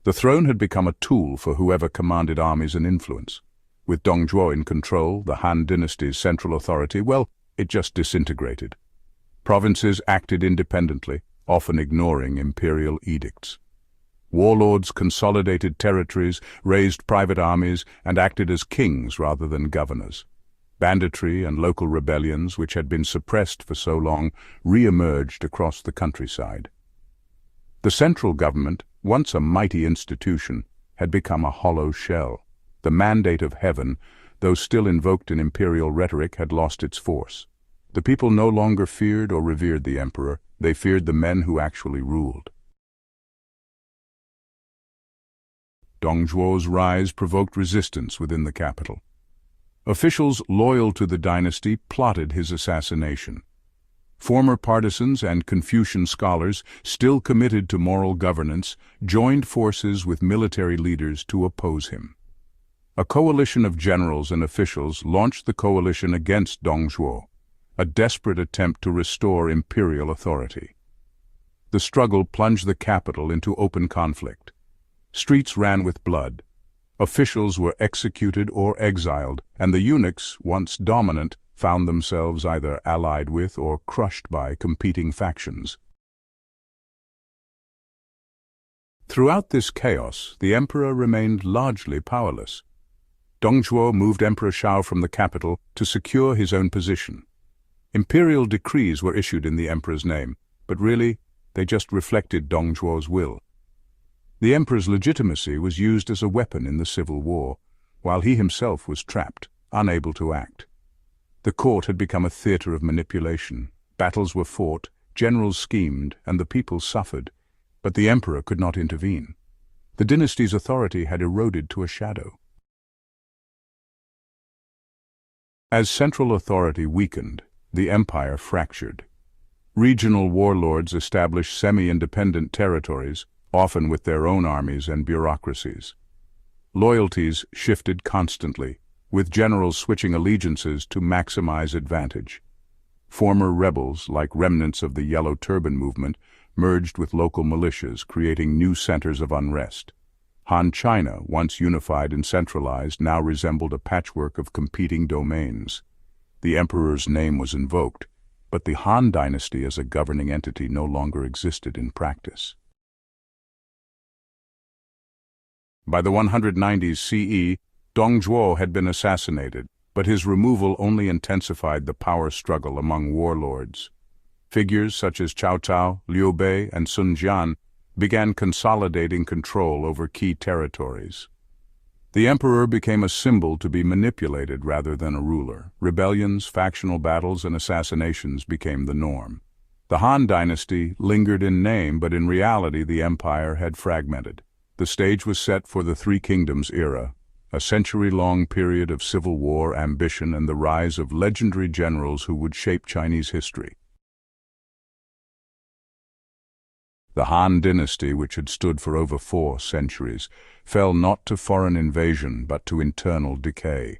The throne had become a tool for whoever commanded armies and influence. With Dong Zhuo in control, the Han Dynasty's central authority, well, it just disintegrated. Provinces acted independently, often ignoring imperial edicts. Warlords consolidated territories, raised private armies, and acted as kings rather than governors. Banditry and local rebellions, which had been suppressed for so long, re-emerged across the countryside. The central government, once a mighty institution, had become a hollow shell. The mandate of heaven, though still invoked in imperial rhetoric, had lost its force. The people no longer feared or revered the emperor, they feared the men who actually ruled. Dong Zhuo's rise provoked resistance within the capital. Officials loyal to the dynasty plotted his assassination. Former partisans and Confucian scholars, still committed to moral governance, joined forces with military leaders to oppose him. A coalition of generals and officials launched the coalition against Dong Zhuo, a desperate attempt to restore imperial authority. The struggle plunged the capital into open conflict. Streets ran with blood. Officials were executed or exiled, and the eunuchs, once dominant, found themselves either allied with or crushed by competing factions. Throughout this chaos, the emperor remained largely powerless. Dong Zhuo moved Emperor Shao from the capital to secure his own position. Imperial decrees were issued in the emperor's name, but really, they just reflected Dong Zhuo's will. The emperor's legitimacy was used as a weapon in the civil war, while he himself was trapped, unable to act. The court had become a theater of manipulation, Battles were fought, generals schemed, and the people suffered, but the emperor could not intervene. The dynasty's authority had eroded to a shadow. As central authority weakened, the empire fractured. Regional warlords established semi-independent territories, often with their own armies and bureaucracies. Loyalties shifted constantly, with generals switching allegiances to maximize advantage. Former rebels, like remnants of the Yellow Turban movement, merged with local militias, creating new centers of unrest. Han China, once unified and centralized, now resembled a patchwork of competing domains. The emperor's name was invoked, but the Han Dynasty as a governing entity no longer existed in practice. By the 190s CE, Dongzhuo had been assassinated, but his removal only intensified the power struggle among warlords. Figures such as Cao Cao, Liu Bei, and Sun Jian began consolidating control over key territories. The emperor became a symbol to be manipulated rather than a ruler. Rebellions, factional battles, and assassinations became the norm. The Han Dynasty lingered in name, but in reality the empire had fragmented. The stage was set for the Three Kingdoms era, a century-long period of civil war, ambition, and the rise of legendary generals who would shape Chinese history. The Han Dynasty, which had stood for over 4 centuries, fell not to foreign invasion but to internal decay.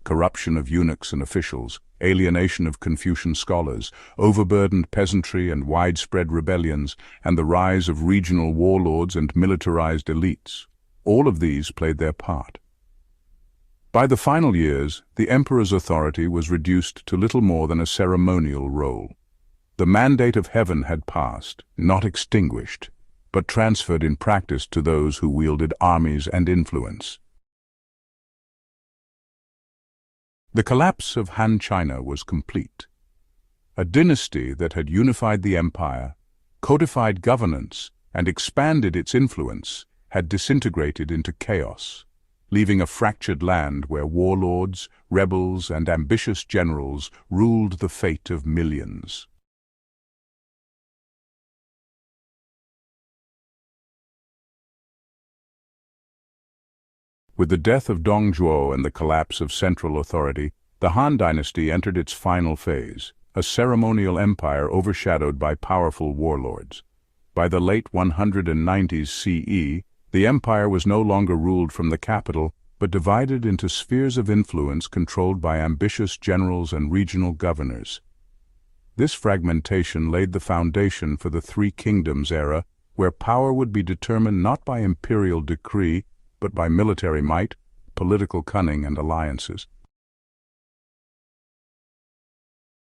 Corruption of eunuchs and officials, alienation of Confucian scholars, overburdened peasantry and widespread rebellions, and the rise of regional warlords and militarized elites. All of these played their part. By the final years, the emperor's authority was reduced to little more than a ceremonial role. The mandate of heaven had passed, not extinguished, but transferred in practice to those who wielded armies and influence. The collapse of Han China was complete. A dynasty that had unified the empire, codified governance, and expanded its influence had disintegrated into chaos, leaving a fractured land where warlords, rebels, and ambitious generals ruled the fate of millions. With the death of Dongzhuo and the collapse of central authority, the Han Dynasty entered its final phase, a ceremonial empire overshadowed by powerful warlords. By the late 190s CE, the empire was no longer ruled from the capital, but divided into spheres of influence controlled by ambitious generals and regional governors. This fragmentation laid the foundation for the Three Kingdoms era, where power would be determined not by imperial decree, but by military might, political cunning, and alliances.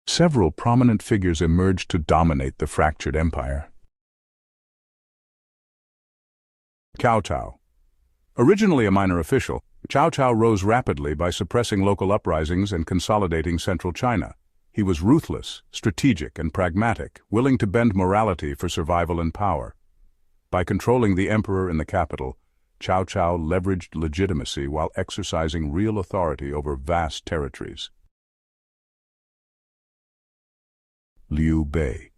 Several prominent figures emerged to dominate the fractured empire. Cao Cao. Originally a minor official, Cao Cao rose rapidly by suppressing local uprisings and consolidating central China. He was ruthless, strategic, and pragmatic, willing to bend morality for survival and power. By controlling the emperor in the capital, Cao Cao leveraged legitimacy while exercising real authority over vast territories. Liu Bei.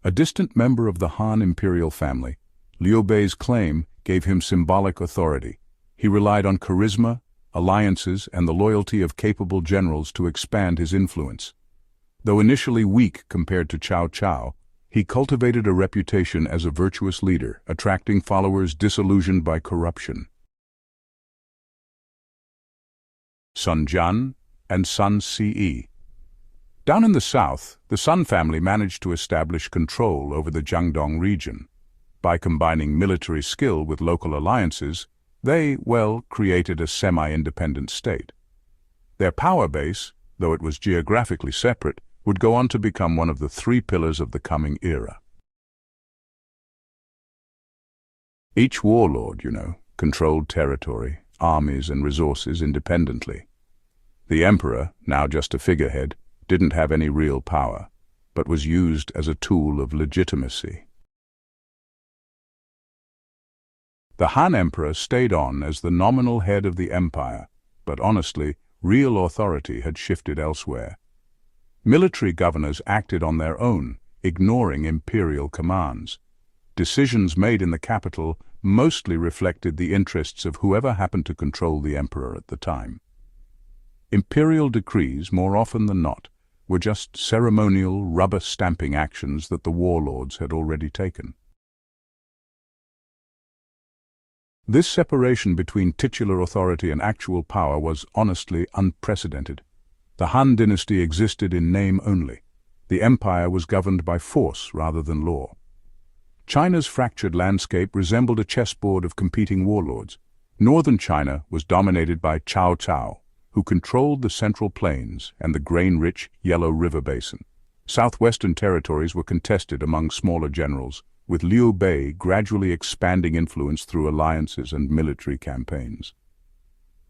A distant member of the Han imperial family, Liu Bei's claim gave him symbolic authority. He relied on charisma, alliances, and the loyalty of capable generals to expand his influence. Though initially weak compared to Cao Cao, he cultivated a reputation as a virtuous leader, attracting followers disillusioned by corruption. Sun Jian and Sun Ce. Down in the south, the Sun family managed to establish control over the Jiangdong region. By combining military skill with local alliances, they, created a semi-independent state. Their power base, though it was geographically separate, would go on to become one of the 3 pillars of the coming era. Each warlord, controlled territory, armies, and resources independently. The emperor, now just a figurehead, didn't have any real power, but was used as a tool of legitimacy. The Han emperor stayed on as the nominal head of the empire, but honestly, real authority had shifted elsewhere. Military governors acted on their own, ignoring imperial commands. Decisions made in the capital mostly reflected the interests of whoever happened to control the emperor at the time. Imperial decrees, more often than not, were just ceremonial, rubber-stamping actions that the warlords had already taken. This separation between titular authority and actual power was honestly unprecedented. The Han Dynasty existed in name only. The empire was governed by force rather than law. China's fractured landscape resembled a chessboard of competing warlords. Northern China was dominated by Cao Cao, who controlled the Central Plains and the grain-rich Yellow River Basin. Southwestern territories were contested among smaller generals, with Liu Bei gradually expanding influence through alliances and military campaigns.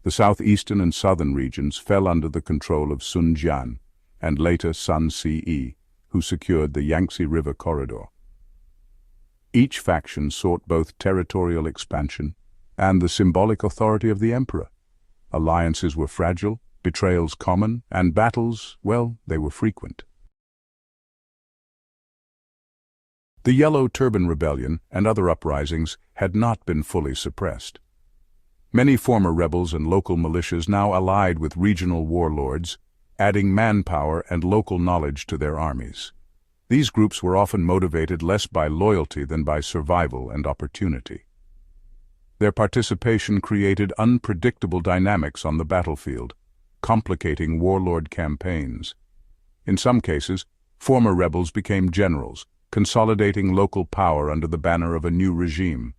The southeastern and southern regions fell under the control of Sun Jian and later Sun Ce, who secured the Yangtze River corridor. Each faction sought both territorial expansion and the symbolic authority of the emperor. Alliances were fragile, betrayals common, and battles, well, they were frequent. The Yellow Turban Rebellion and other uprisings had not been fully suppressed. Many former rebels and local militias now allied with regional warlords, adding manpower and local knowledge to their armies. These groups were often motivated less by loyalty than by survival and opportunity. Their participation created unpredictable dynamics on the battlefield, complicating warlord campaigns. In some cases, former rebels became generals, consolidating local power under the banner of a new regime.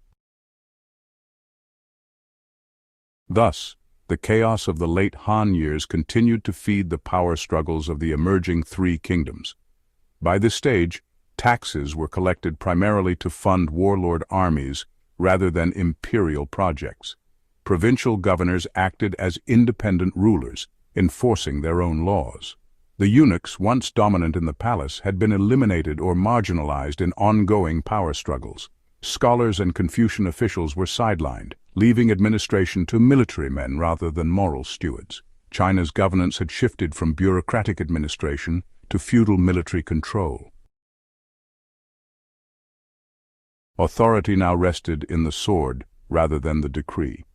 Thus, the chaos of the late Han years continued to feed the power struggles of the emerging Three Kingdoms. By this stage, taxes were collected primarily to fund warlord armies rather than imperial projects. Provincial governors acted as independent rulers, enforcing their own laws. The eunuchs, once dominant in the palace, had been eliminated or marginalized in ongoing power struggles. Scholars and Confucian officials were sidelined, leaving administration to military men rather than moral stewards. China's governance had shifted from bureaucratic administration to feudal military control. Authority now rested in the sword rather than the decree.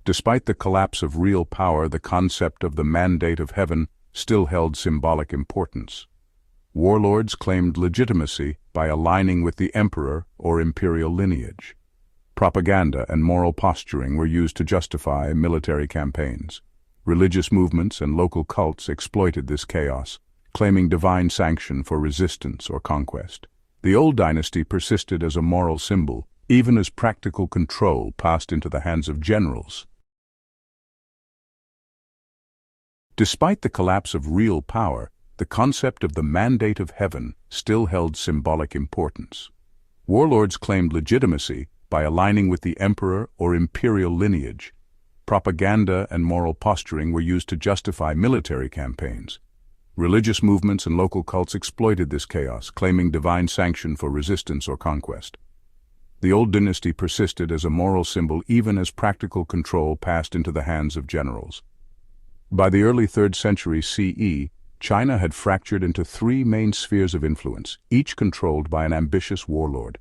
Despite the collapse of real power, the concept of the mandate of heaven still held symbolic importance. Warlords claimed legitimacy by aligning with the emperor or imperial lineage. Propaganda and moral posturing were used to justify military campaigns. Religious movements and local cults exploited this chaos, claiming divine sanction for resistance or conquest. The old dynasty persisted as a moral symbol, even as practical control passed into the hands of generals. Despite the collapse of real power, the concept of the mandate of heaven still held symbolic importance. Warlords claimed legitimacy by aligning with the emperor or imperial lineage. Propaganda and moral posturing were used to justify military campaigns. Religious movements and local cults exploited this chaos, claiming divine sanction for resistance or conquest. The old dynasty persisted as a moral symbol even as practical control passed into the hands of generals. By the early 3rd century CE, China had fractured into three main spheres of influence, each controlled by an ambitious warlord.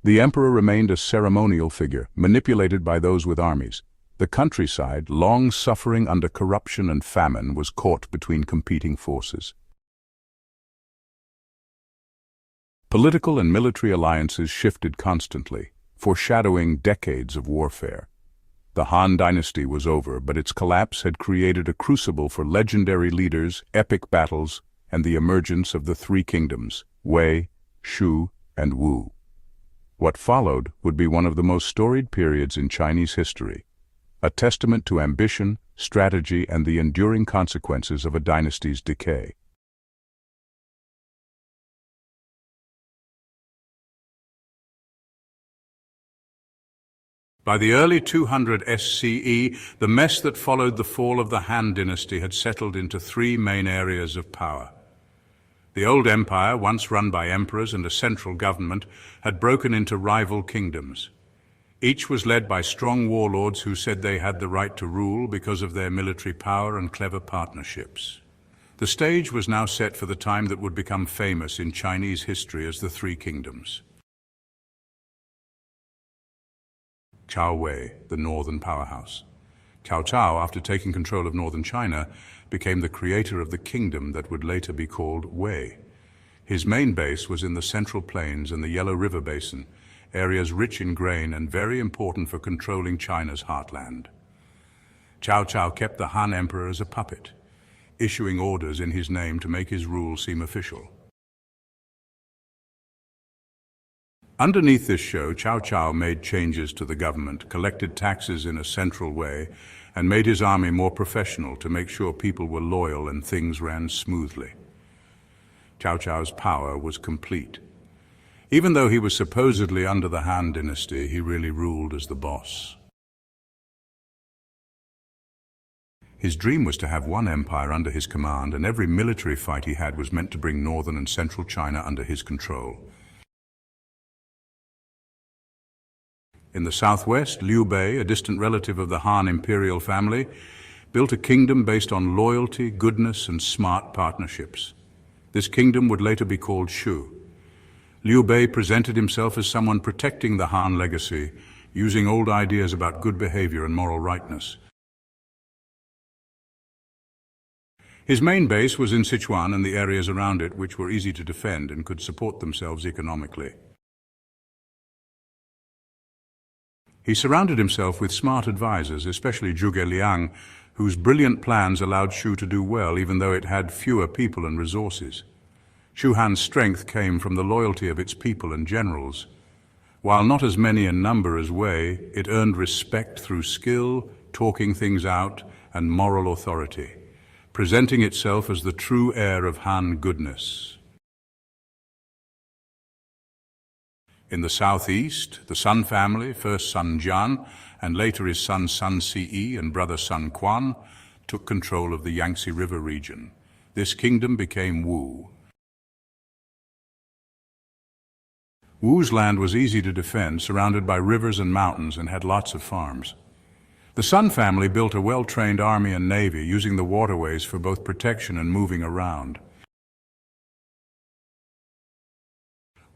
The emperor remained a ceremonial figure, manipulated by those with armies. The countryside, long suffering under corruption and famine, was caught between competing forces. Political and military alliances shifted constantly, foreshadowing decades of warfare. The Han Dynasty was over, but its collapse had created a crucible for legendary leaders, epic battles, and the emergence of the Three Kingdoms, Wei, Shu, and Wu. What followed would be one of the most storied periods in Chinese history, a testament to ambition, strategy, and the enduring consequences of a dynasty's decay. By the early 200 SCE, the mess that followed the fall of the Han Dynasty had settled into three main areas of power. The old empire, once run by emperors and a central government, had broken into rival kingdoms. Each was led by strong warlords who said they had the right to rule because of their military power and clever partnerships. The stage was now set for the time that would become famous in Chinese history as the Three Kingdoms. Cao Wei, the northern powerhouse. Cao Cao, after taking control of northern China, became the creator of the kingdom that would later be called Wei. His main base was in the Central Plains and the Yellow River Basin, areas rich in grain and very important for controlling China's heartland. Cao Cao kept the Han Emperor as a puppet, issuing orders in his name to make his rule seem official. Underneath this show, Cao Cao made changes to the government, collected taxes in a central way, and made his army more professional to make sure people were loyal and things ran smoothly. Cao Cao's power was complete. Even though he was supposedly under the Han Dynasty, he really ruled as the boss. His dream was to have one empire under his command, and every military fight he had was meant to bring northern and central China under his control. In the southwest, Liu Bei, a distant relative of the Han imperial family, built a kingdom based on loyalty, goodness, and smart partnerships. This kingdom would later be called Shu. Liu Bei presented himself as someone protecting the Han legacy, using old ideas about good behavior and moral rightness. His main base was in Sichuan and the areas around it, which were easy to defend and could support themselves economically. He surrounded himself with smart advisors, especially Zhuge Liang, whose brilliant plans allowed Shu to do well even though it had fewer people and resources. Shu Han's strength came from the loyalty of its people and generals. While not as many in number as Wei, it earned respect through skill, talking things out, and moral authority, presenting itself as the true heir of Han goodness. In the southeast, the Sun family, first Sun Jian, and later his son Sun Ce and brother Sun Quan, took control of the Yangtze River region. This kingdom became Wu. Wu's land was easy to defend, surrounded by rivers and mountains, and had lots of farms. The Sun family built a well-trained army and navy, using the waterways for both protection and moving around.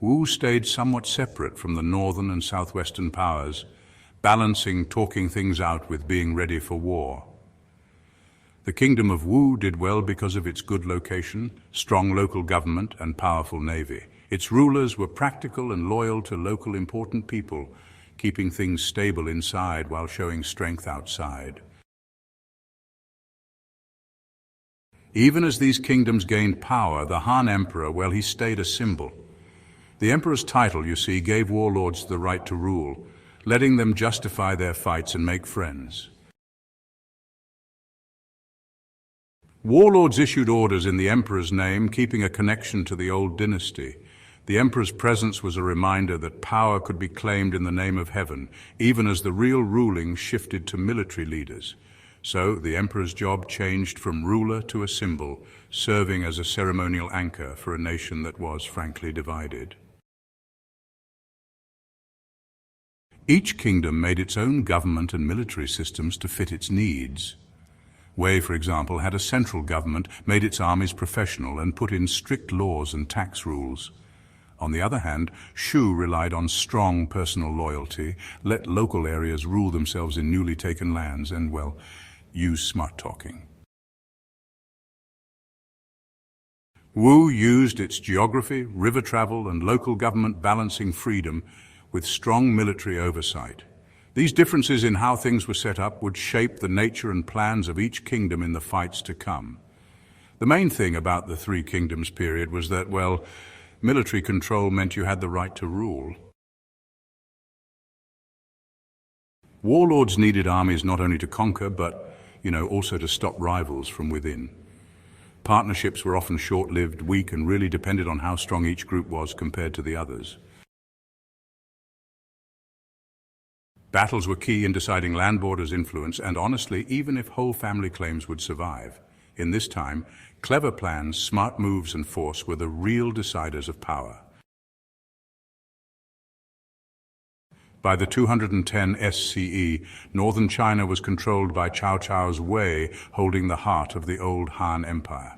Wu stayed somewhat separate from the northern and southwestern powers, balancing talking things out with being ready for war. The kingdom of Wu did well because of its good location, strong local government, and powerful navy. Its rulers were practical and loyal to local important people, keeping things stable inside while showing strength outside. Even as these kingdoms gained power, the Han Emperor, well, he stayed a symbol. The emperor's title, you see, gave warlords the right to rule, letting them justify their fights and make friends. Warlords issued orders in the emperor's name, keeping a connection to the old dynasty. The emperor's presence was a reminder that power could be claimed in the name of heaven, even as the real ruling shifted to military leaders. So the emperor's job changed from ruler to a symbol, serving as a ceremonial anchor for a nation that was frankly divided. Each kingdom made its own government and military systems to fit its needs. Wei, for example, had a central government, made its armies professional, and put in strict laws and tax rules. On the other hand, Shu relied on strong personal loyalty, let local areas rule themselves in newly taken lands, and, well, use smart talking. Wu used its geography, river travel, and local government balancing freedom with strong military oversight. These differences in how things were set up would shape the nature and plans of each kingdom in the fights to come. The main thing about the Three Kingdoms period was that, well, military control meant you had the right to rule. Warlords needed armies not only to conquer, but, also to stop rivals from within. Partnerships were often short-lived, weak, and really depended on how strong each group was compared to the others. Battles were key in deciding land borders' influence, and honestly, even if whole family claims would survive. In this time, clever plans, smart moves, and force were the real deciders of power. By the 210 SCE, northern China was controlled by Cao Cao's Wei, holding the heart of the old Han Empire.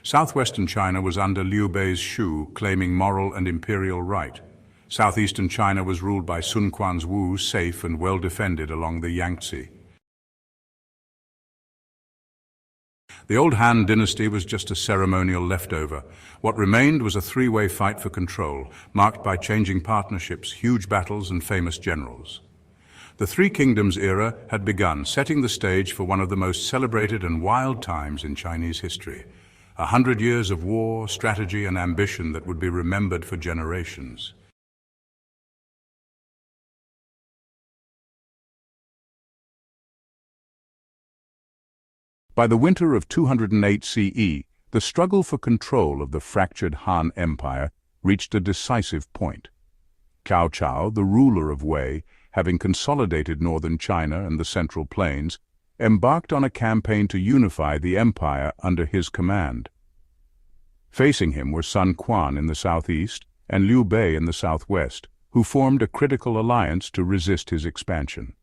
Southwestern China was under Liu Bei's Shu, claiming moral and imperial right. Southeastern China was ruled by Sun Quan's Wu, safe and well defended along the Yangtze. The old Han Dynasty was just a ceremonial leftover. What remained was a three-way fight for control, marked by changing partnerships, huge battles, and famous generals. The Three Kingdoms era had begun, setting the stage for one of the most celebrated and wild times in Chinese history. 100 years of war, strategy, and ambition that would be remembered for generations. By the winter of 208 CE, the struggle for control of the fractured Han Empire reached a decisive point. Cao Cao, the ruler of Wei, having consolidated northern China and the Central Plains, embarked on a campaign to unify the empire under his command. Facing him were Sun Quan in the southeast and Liu Bei in the southwest, who formed a critical alliance to resist his expansion.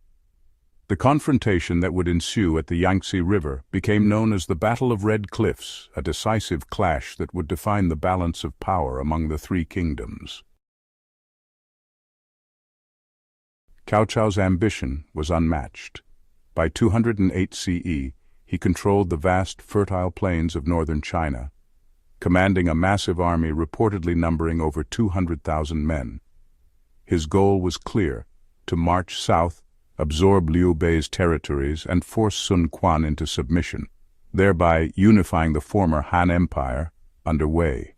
The confrontation that would ensue at the Yangtze River became known as the Battle of Red Cliffs, a decisive clash that would define the balance of power among the three kingdoms. Cao Cao's ambition was unmatched. By 208 CE, he controlled the vast, fertile plains of northern China, commanding a massive army reportedly numbering over 200,000 men. His goal was clear: to march south, absorb Liu Bei's territories, and force Sun Quan into submission, thereby unifying the former Han Empire under Wei.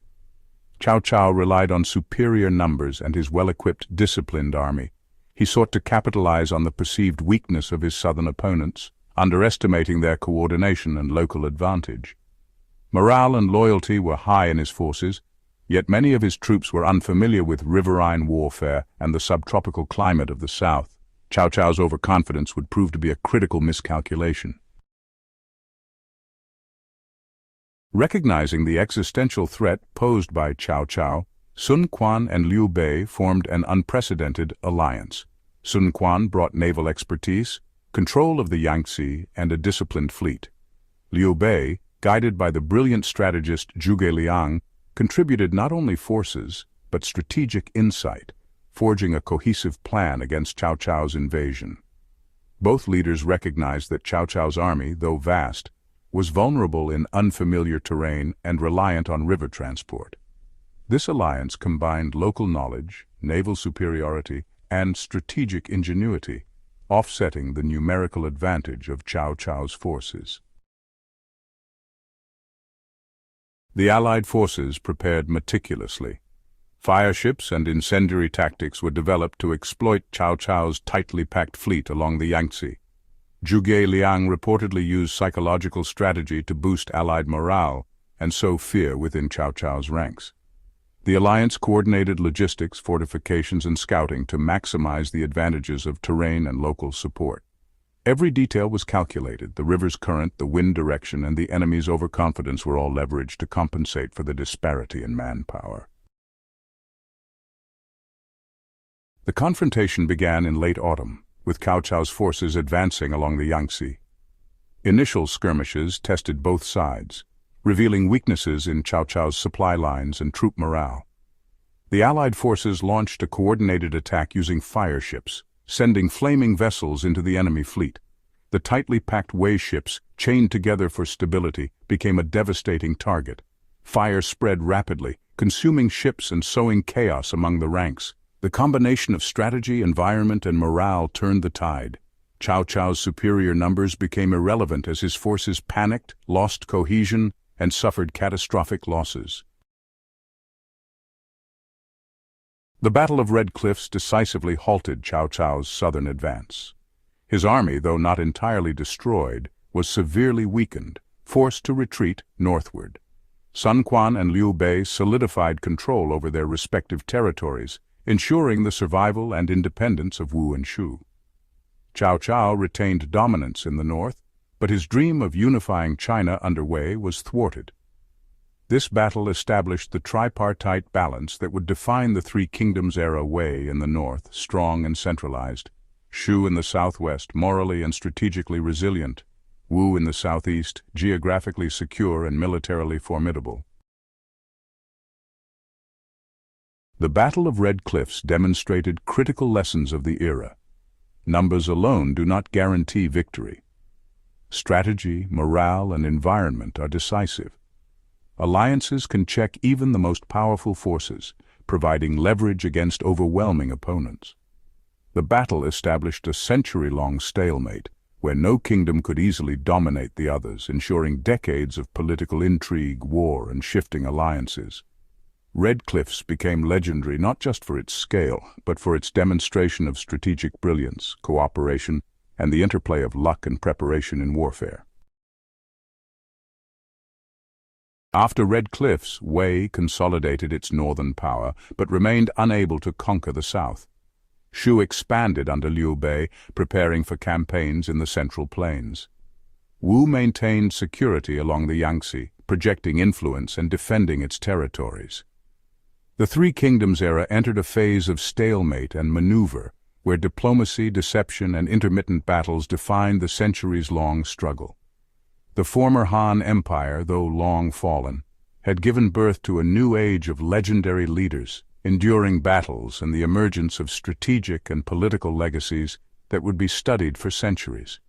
Cao Cao relied on superior numbers and his well-equipped, disciplined army. He sought to capitalize on the perceived weakness of his southern opponents, underestimating their coordination and local advantage. Morale and loyalty were high in his forces, yet many of his troops were unfamiliar with riverine warfare and the subtropical climate of the south. Cao Cao's overconfidence would prove to be a critical miscalculation. Recognizing the existential threat posed by Cao Cao, Sun Quan and Liu Bei formed an unprecedented alliance. Sun Quan brought naval expertise, control of the Yangtze, and a disciplined fleet. Liu Bei, guided by the brilliant strategist Zhuge Liang, contributed not only forces, but strategic insight, forging a cohesive plan against Cao Cao's invasion. Both leaders recognized that Cao Cao's army, though vast, was vulnerable in unfamiliar terrain and reliant on river transport. This alliance combined local knowledge, naval superiority, and strategic ingenuity, offsetting the numerical advantage of Cao Cao's forces. The Allied forces prepared meticulously. Fireships and incendiary tactics were developed to exploit Cao Cao's tightly packed fleet along the Yangtze. Zhuge Liang reportedly used psychological strategy to boost Allied morale and sow fear within Cao Cao's ranks. The alliance coordinated logistics, fortifications, and scouting to maximize the advantages of terrain and local support. Every detail was calculated: the river's current, the wind direction, and the enemy's overconfidence were all leveraged to compensate for the disparity in manpower. The confrontation began in late autumn, with Cao Cao's forces advancing along the Yangtze. Initial skirmishes tested both sides, revealing weaknesses in Cao Cao's supply lines and troop morale. The Allied forces launched a coordinated attack using fireships, sending flaming vessels into the enemy fleet. The tightly packed Wei ships, chained together for stability, became a devastating target. Fire spread rapidly, consuming ships and sowing chaos among the ranks. The combination of strategy, environment, and morale turned the tide. Cao Cao's superior numbers became irrelevant as his forces panicked, lost cohesion, and suffered catastrophic losses. The Battle of Red Cliffs decisively halted Cao Cao's southern advance. His army, though not entirely destroyed, was severely weakened, forced to retreat northward. Sun Quan and Liu Bei solidified control over their respective territories, ensuring the survival and independence of Wu and Shu. Cao Cao retained dominance in the north, but his dream of unifying China under Wei was thwarted. This battle established the tripartite balance that would define the Three Kingdoms era: Wei in the north, strong and centralized; Shu in the southwest, morally and strategically resilient; Wu in the southeast, geographically secure and militarily formidable. The Battle of Red Cliffs demonstrated critical lessons of the era. Numbers alone do not guarantee victory. Strategy, morale, and environment are decisive. Alliances can check even the most powerful forces, providing leverage against overwhelming opponents. The battle established a century-long stalemate, where no kingdom could easily dominate the others, ensuring decades of political intrigue, war, and shifting alliances. Red Cliffs became legendary not just for its scale, but for its demonstration of strategic brilliance, cooperation, and the interplay of luck and preparation in warfare. After Red Cliffs, Wei consolidated its northern power, but remained unable to conquer the south. Shu expanded under Liu Bei, preparing for campaigns in the Central Plains. Wu maintained security along the Yangtze, projecting influence and defending its territories. The Three Kingdoms era entered a phase of stalemate and maneuver, where diplomacy, deception, and intermittent battles defined the centuries-long struggle. The former Han Empire, though long fallen, had given birth to a new age of legendary leaders, enduring battles and the emergence of strategic and political legacies that would be studied for centuries.